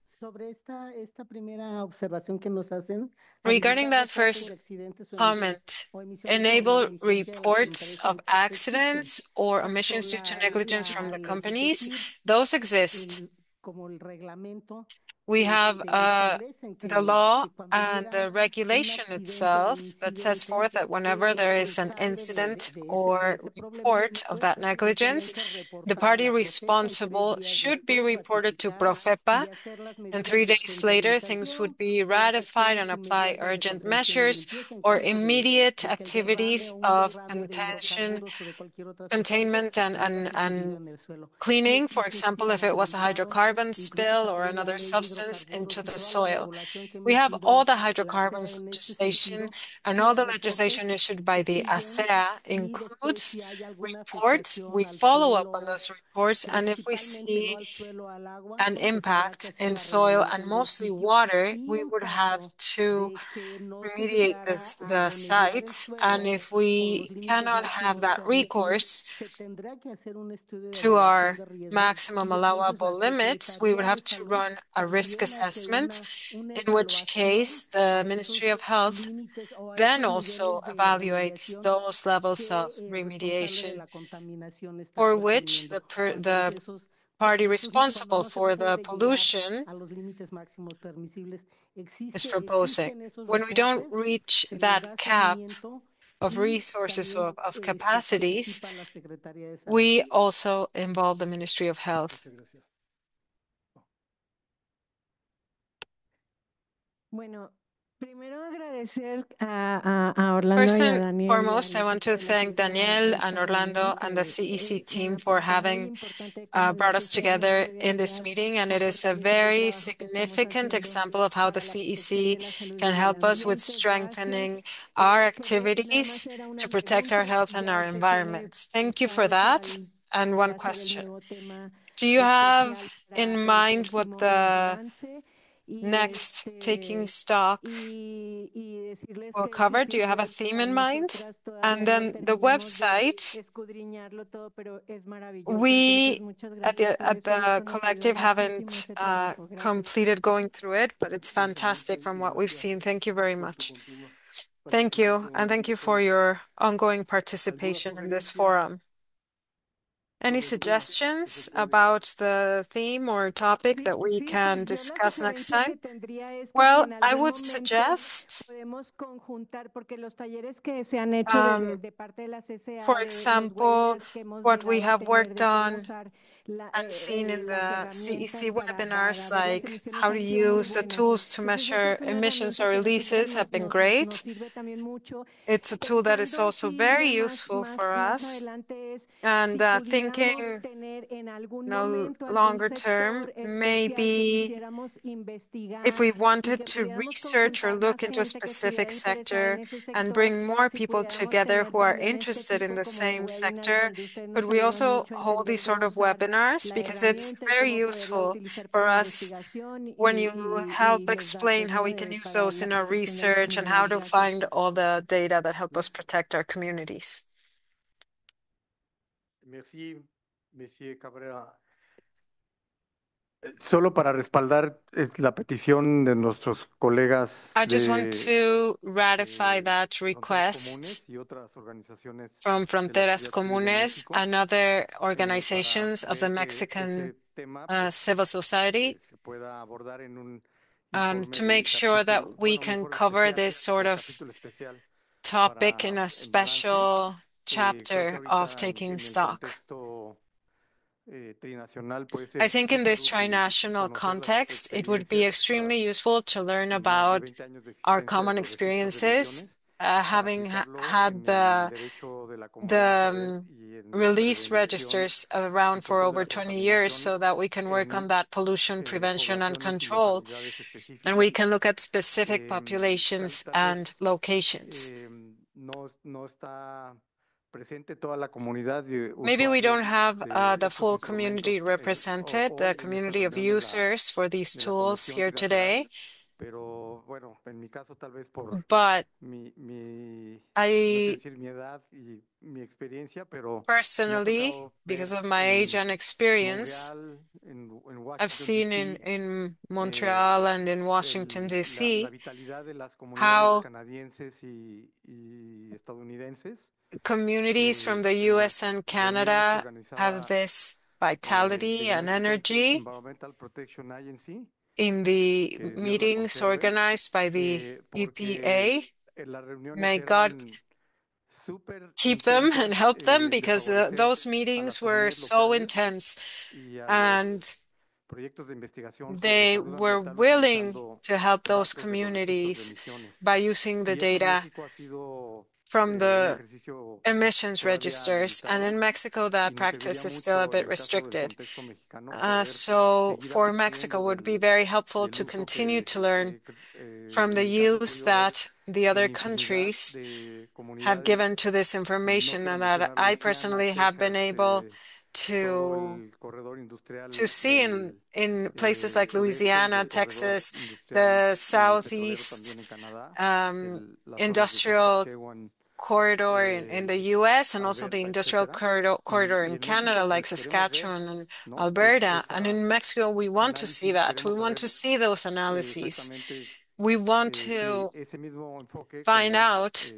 Sobre esta primera observación que nos hacen, Regarding habilitar that reportes first de accidentes comment, o emisiones por enable negligencia de las reports of empresas existen. accidents or Tanto emissions due to negligence from the el companies. DECIR Those exist. como el reglamento We have establecen the law que cuando and hubiera the regulation accidente o itself that sets incidente, forth that whenever there is an responsable incident de or ese problema, report of that tienen negligence, que the reportar a party la Profepa y 3 responsible días should be después reported to ratificar Profepa, y hacer las and medidas 3 de days urgente later things would limitación be o las ratified and acciones apply inmediatas de urgent contención y measures limpieza en or caso immediate de que el derrame activities o un of derrame de contention, hidrocarburos o de cualquier otra sustancia containment, hubiera and sucedido en el suelo. cleaning, Y for se example, if it was a garantizado hydrocarbon incluso spill or también la another ley de substance into hidrocarburos y the toda la soil. regulación que ha We have all emitido the la SEA hydrocarbons en este legislation, sentido, and que all los the legislation reportes issued by se the siguen ASEA y después includes si hay alguna reports. We afectación al follow up on suelo those reports, and if we see an impact in soil and mostly water, we would have to remediate the site. And if we cannot have that recourse to our maximum allowable limits, we would have to run a risk assessment, in which case the Ministry of Health then also evaluates those levels of remediation for which the party responsible for the pollution is proposing. When we don't reach that cap of resources of capacities, we also involve the Ministry of Health. First and foremost, I want to thank Daniel and Orlando and the CEC team for having brought us together in this meeting, and it is a very significant example of how the CEC can help us with strengthening our activities to protect our health and our environment. Thank you for that. And one question. Do you have in mind what the next taking stock will cover? Do you have a theme in mind? And then the website, we at the collective haven't completed going through it, but it's fantastic from what we've seen. Thank you very much. Thank you, and thank you for your ongoing participation in this forum. Any suggestions about the theme or topic that we can discuss next time? Well, I would suggest, for example, what we have worked on and seen in the CEC webinars, like how to use the tools to measure emissions or releases, have been great. It's a tool that is also very useful for us. And thinking no longer term, maybe if we wanted to research or look into a specific sector and bring more people together who are interested in the same sector, could we also hold these sort of webinars? Because it's very useful for us when you help explain how we can use those in our research and how to find all the data that help us protect our communities. Merci, Monsieur Cabrera. Solo para respaldar la petición de nuestros colegas I just want to ratify that request from Fronteras Comunes and other organizations of the Mexican civil society to make sure that we can cover this sort of topic in a special chapter of taking stock. I think in this trinational context, it would be extremely useful to learn about our common experiences, having had the release registers around for over 20 years so that we can work on that pollution prevention and control, and we can look at specific populations and locations. Maybe we don't have the full community represented, the community of users for these tools here today. But I personally, because of my age and experience, I've seen in Montreal and in Washington, D.C., how communities from the US and Canada have this vitality and energy in the meetings organized by the EPA. May God keep them and help them, because those meetings were so intense and they were willing to help those communities by using the data from the emissions registers. And in Mexico, that practice is still a bit restricted. So for Mexico, it would be very helpful to continue to learn from the use that the other countries have given to this information, and that I personally have been able to see in places like Louisiana, Texas, the Southeast industrial corridor in the US, and also the industrial corridor in Canada, like Saskatchewan and Alberta. And in Mexico, we want to see that. We want to see those analyses. We want to find out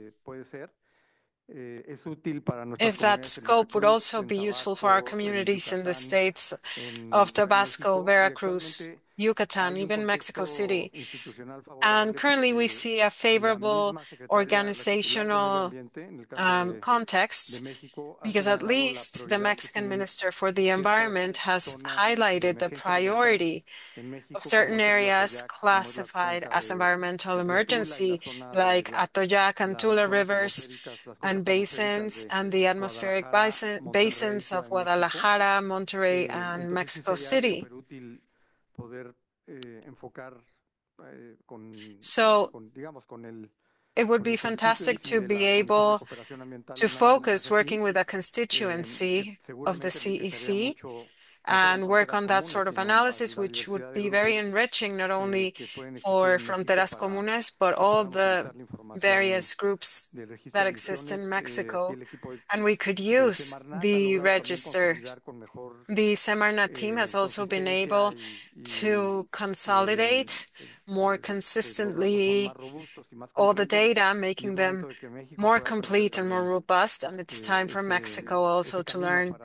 if that scope would also be useful for our communities in the states of Tabasco, Veracruz, Yucatan, even Mexico City. And currently we see a favorable organizational context, because at least the Mexican Minister for the Environment has highlighted the priority of certain areas classified as environmental emergency, like Atoyac and Tula rivers and basins, and the atmospheric basins of Guadalajara, Monterrey, and Mexico City. So it would be fantastic to be able to focus working with a constituency of the CEC and work on that sort of analysis, which would be very enriching, not only for Fronteras Comunes, but all the various groups that exist in Mexico. And we could use the register. The Semarnat team has also been able to consolidate more consistently all the data, making them more complete and more robust. And it's time for Mexico also to learn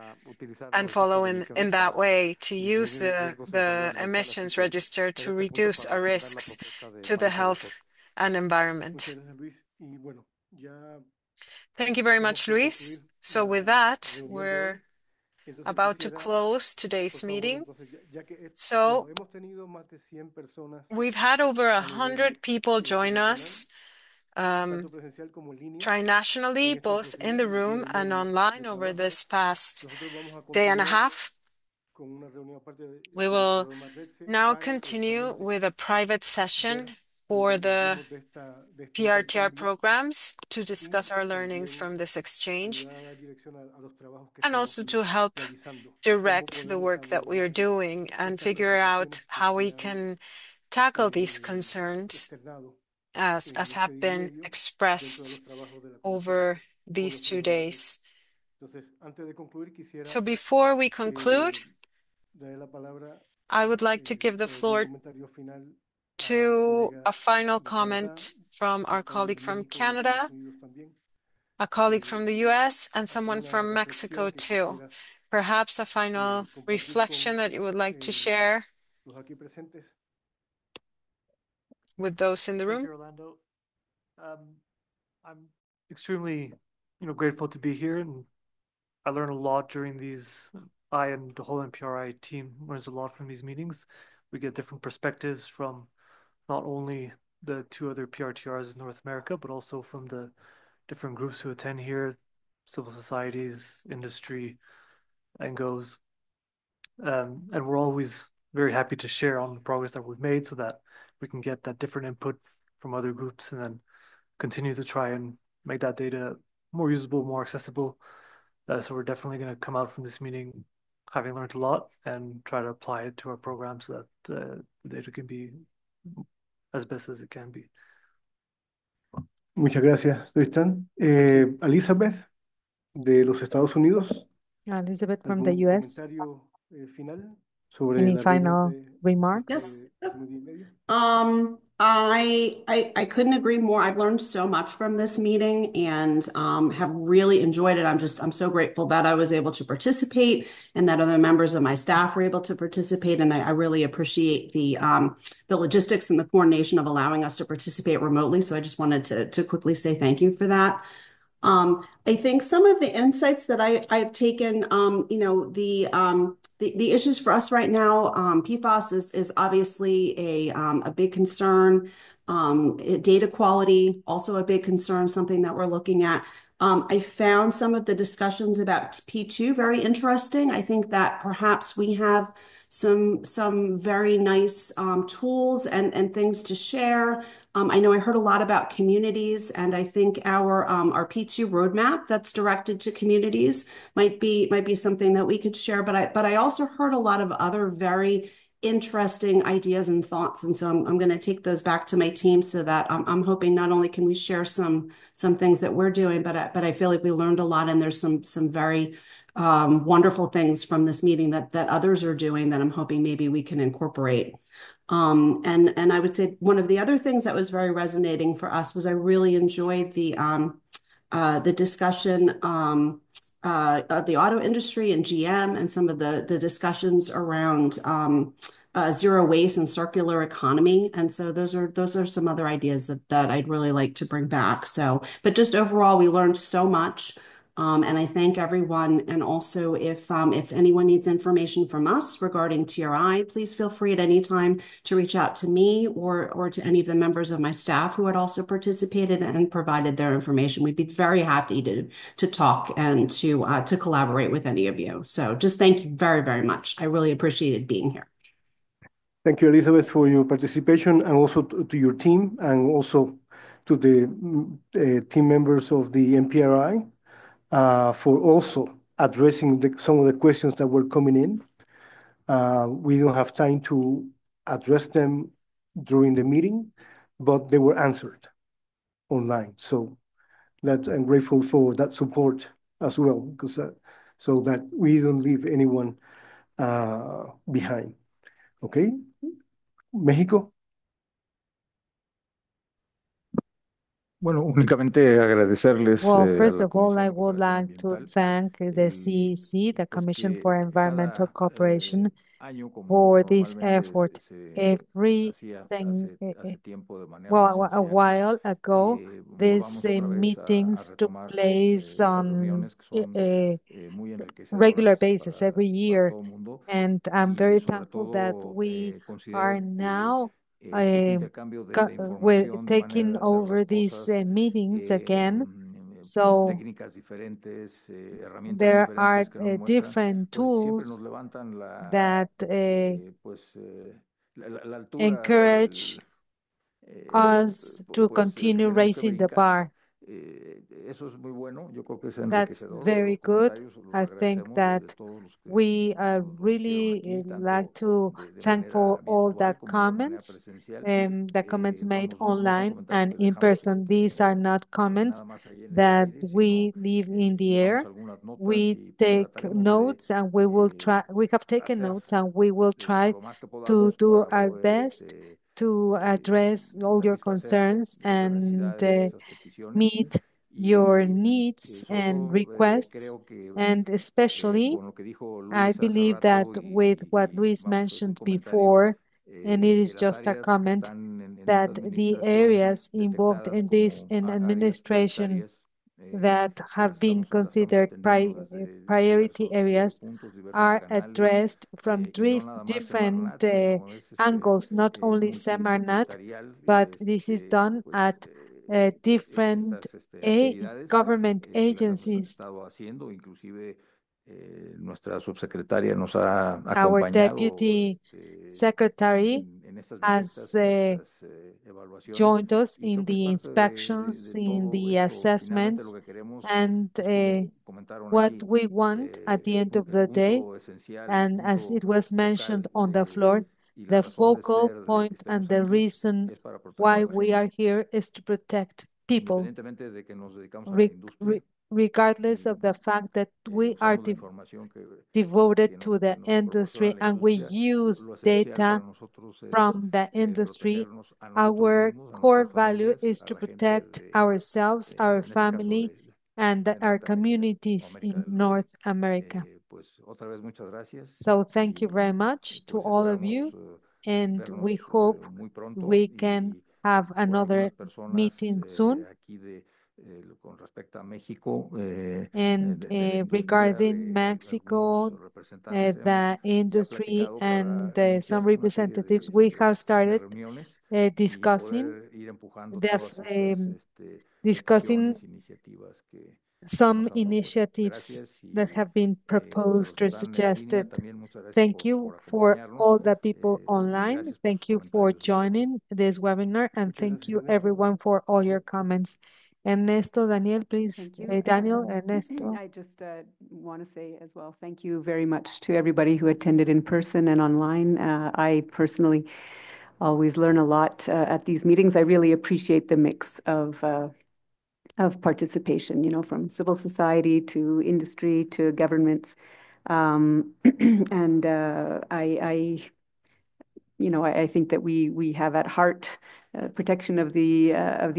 and follow in that way, to use the emissions register to reduce our risks to the health and environment. Thank you very much, Luis. So with that, we're about to close today's meeting. So we've had over 100 people join us trinationally, both in the room and online over this past day and a half. We will now continue with a private session for the PRTR programs to discuss our learnings from this exchange, and also to help direct the work that we are doing and figure out how we can tackle these concerns as have been expressed over these 2 days. So before we conclude, I would like to give the floor to a final comment from our colleague from Canada, a colleague from the US, and someone from Mexico too. Perhaps a final reflection that you would like to share with those in the room. Thank you, Orlando. I'm extremely, grateful to be here, and I learned a lot during these. I and the whole NPRI team learns a lot from these meetings. We get different perspectives from not only the 2 other PRTRs in North America, but also from the different groups who attend here, civil societies, industry, NGOs. And we're always very happy to share on the progress that we've made so that we can get that different input from other groups and then continue to try and make that data more usable, more accessible. So we're definitely going to come out from this meeting having learned a lot and try to apply it to our program so that the data can be as best as it can be. Muchas gracias, Tristan. Elizabeth, de los Estados Unidos. Elizabeth from the US. Final sobre Any las final reglas remarks? Yes. I couldn't agree more. I've learned so much from this meeting and have really enjoyed it. I'm so grateful that I was able to participate and that other members of my staff were able to participate. And I really appreciate the logistics and the coordination of allowing us to participate remotely. So I just wanted to quickly say thank you for that. I think some of the insights that I've taken, the issues for us right now, PFAS is obviously a big concern. Data quality, also a big concern, something that we're looking at. I found some of the discussions about P2 very interesting. I think that perhaps we have some very nice tools and things to share. I know I heard a lot about communities, and I think our P2 roadmap that's directed to communities might be something that we could share. But I also heard a lot of other very interesting ideas and thoughts, and so I'm going to take those back to my team so that I'm hoping not only can we share some things that we're doing, but I feel like we learned a lot, and there's some very wonderful things from this meeting that others are doing that I'm hoping maybe we can incorporate. And I would say one of the other things that was very resonating for us was I really enjoyed the discussion of the auto industry and GM, and some of the discussions around zero waste and circular economy. And so those are some other ideas that I'd really like to bring back. So, but just overall, we learned so much. And I thank everyone. And also, if anyone needs information from us regarding TRI, please feel free at any time to reach out to me or to any of the members of my staff who had also participated and provided their information. We'd be very happy to talk and to collaborate with any of you. So just thank you very, very much. I really appreciated being here. Thank you, Elizabeth, for your participation, and also to your team, and also to the team members of the NPRI for also addressing some of the questions that were coming in. We don't have time to address them during the meeting, but they were answered online. So I'm grateful for that support as well, because so that we don't leave anyone behind. Okay, México. Bueno, únicamente agradecerles Well, a first la of all, I Comisión de would Cooperación like to Ambiental thank the CEC, the pues Commission for que Environmental cada Cooperation, año, como for this normalmente effort. hacía hace tiempo de manera Well, a presencial, while ago, these volvamos otra vez a meetings took retomar place estas on reuniones que son a muy regular enriquecedoras basis every para year. todo el mundo And I'm y very thankful sobre that todo we are considero que now este intercambio de we're información, de manera taking de hacer over las these cosas, meetings again. So técnicas diferentes, herramientas there are diferentes que nos muestran, different pues siempre nos tools levantan that la altura encourage us to que continue tenemos que raising the brincar. bar. Eso es muy bueno, yo creo que es That's enriquecedor. very Los good. comentarios los I think agradecemos de that todos los que we los hicieron really aquí, like tanto to de thank for manera all the virtual como de manera comments, presencial. the comments made No son online comentarios and que in dejamos person. These are not comments nada más ahí en el that aire, sino we leave in the llevamos air. algunas notas We y pues take trataremos notes and we will try, we have taken hacer notes and we will try lo más que to podamos do para our poder best to address all your satisfacer concerns esas and necesidades, esas peticiones. meet your Y needs sobre and todo requests. creo que And especially, con lo que dijo I Luis hace believe that rato with what Luis vamos, es un mentioned comentario, before, and it is las just a áreas que comment, están en esta that the administración areas involved detectadas in this como in áreas administration prioritarias, that have been las estamos considered atendiendo desde priority diversos areas puntos, diversos are canales, addressed from y no nada más different Semarnat, sino es angles, not only Semarnat, multisecretarial, but this is done pues at different estas actividades government que las hemos agencies. estado haciendo, inclusive nuestra subsecretaria nos ha Our acompañado deputy secretary en estas visitas, has en estas evaluaciones, joined us y creo in que es the parte inspections, de in todo the esto. Finalmente lo assessments, que queremos and es como comentaron what aquí, we want at the end of el the day. punto esencial, el And as punto it was focal mentioned on the floor, y la the razón de focal ser de que point and estemos the aquí reason es para proteger why a la we gente, are here is to protect people, independientemente de que nos dedicamos a la industria regardless of the fact that we are usamos la información que devoted to the nos proporciona industry la and we industria. use Lo esencial para data nosotros es from the industry. protegernos a nosotros Our mismos, a core nuestras value familias, is a to la gente protect ourselves, our en este caso family, and de our Norteamérica o communities América in del Norte. North America. Pues otra vez muchas gracias So thank you very y much to pues all of esperamos you, and vernos we hope muy pronto we can y have por another algunas personas meeting soon. aquí con respecto a México, And de la industria, regarding Mexico, algunos representantes the ya industry platicado and para some iniciar una serie representatives, we have de started reuniones y discussing poder ir empujando the, todas estas discussing peticiones, iniciativas que some nos han propuesto. initiatives Gracias that y have been pues a los proposed que or están en la línea suggested. también muchas gracias Thank you por for acompañarnos all the people y online. gracias por sus Thank you for comentarios. joining this webinar, and Muchas thank gracias, you Daniel. everyone for all your comments. Ernesto, Daniel, please. Thank you. Daniel, Ernesto. I just want to say as well, thank you very much to everybody who attended in person and online. I personally always learn a lot at these meetings. I really appreciate the mix of participation, you know, from civil society to industry to governments. And I think that we have at heart protection of the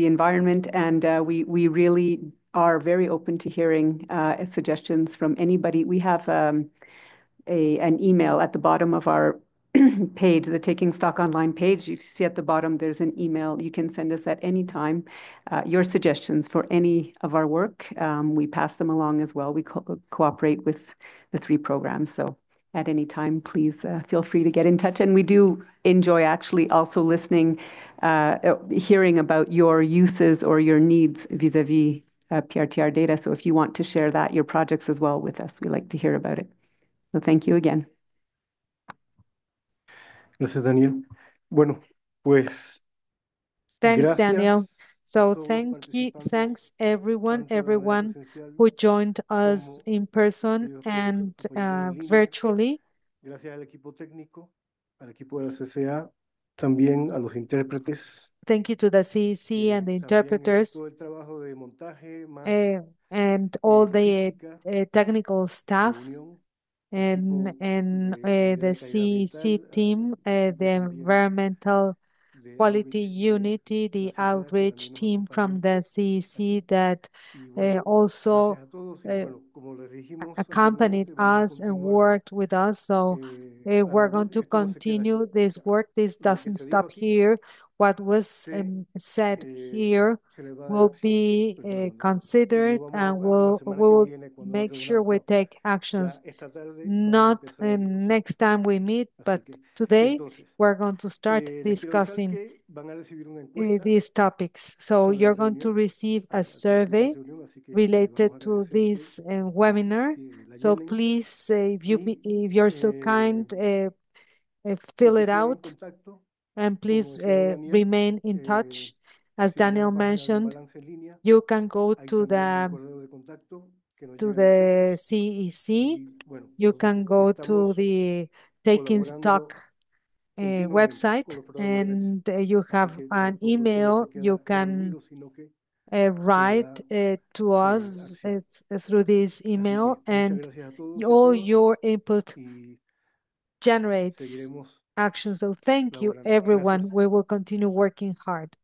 environment, and we really are very open to hearing suggestions from anybody. We have an email at the bottom of our page, the Taking Stock Online page. You see at the bottom, there's an email. You can send us at any time your suggestions for any of our work. We pass them along as well. We cooperate with the 3 programs. So at any time, please feel free to get in touch. And we do enjoy actually also listening, hearing about your uses or your needs vis-a-vis PRTR data. So if you want to share that, your projects as well with us, we like to hear about it. So thank you again. Gracias, Daniel. Bueno, pues Thanks, Daniel. gracias So a todos los thank you, participantes, thanks everyone, tanto de manera everyone presencial who joined us como in person aquellos que and nos acompañaron en línea. virtually. Gracias al equipo técnico, al equipo de la CCA, también a los intérpretes. Thank you to the CEC and the También interpreters todo el trabajo de montaje, más and all the logística, technical staff reunión, and equipo the de calidad CEC ambiental, team, the también environmental de quality outreach unity, de la the CCA que outreach también nos team from acompañan the aquí. CEC that Y bueno, also gracias a todos y bueno, como les dijimos accompanied anteriormente, vamos a us and continuar worked with us. So la we're going labor. to Esto no se queda aquí. continue this work. This Lo que doesn't se dijo stop aquí here. What was said here se le va a dar will acción, be perdón, y lo considered, vamos a and hablar la we semana que will viene cuando make entre sure we take ya actions. esta tarde vamos a Not empezar la discusión. next time we meet, Así but que today entonces we're going to start les quiero avisar discussing que van a recibir una encuesta these topics. So sobre la you're going to reunión, receive a al término de la survey reunión, así que related vamos a to agradecer this webinar. que la So llenen please, y if you're so kind, fill it que sigan en out, contacto. and Como please decía Daniel, remain in touch. As si van a la Daniel página del mentioned, balance en línea, you can go hay to también un the correo de contacto que nos to lleven a the nosotros CEC. y bueno, You can go to estamos the Taking Stock colaborando continuamente website, con los programas REDS. and you Así have que an tampoco esto no email. se You queda can dormido, sino que write to us acción. through this Así email, que muchas and gracias a todos y a all todas your input y generates seguiremos action. So thank you, laborando. everyone. Gracias. We will continue working hard.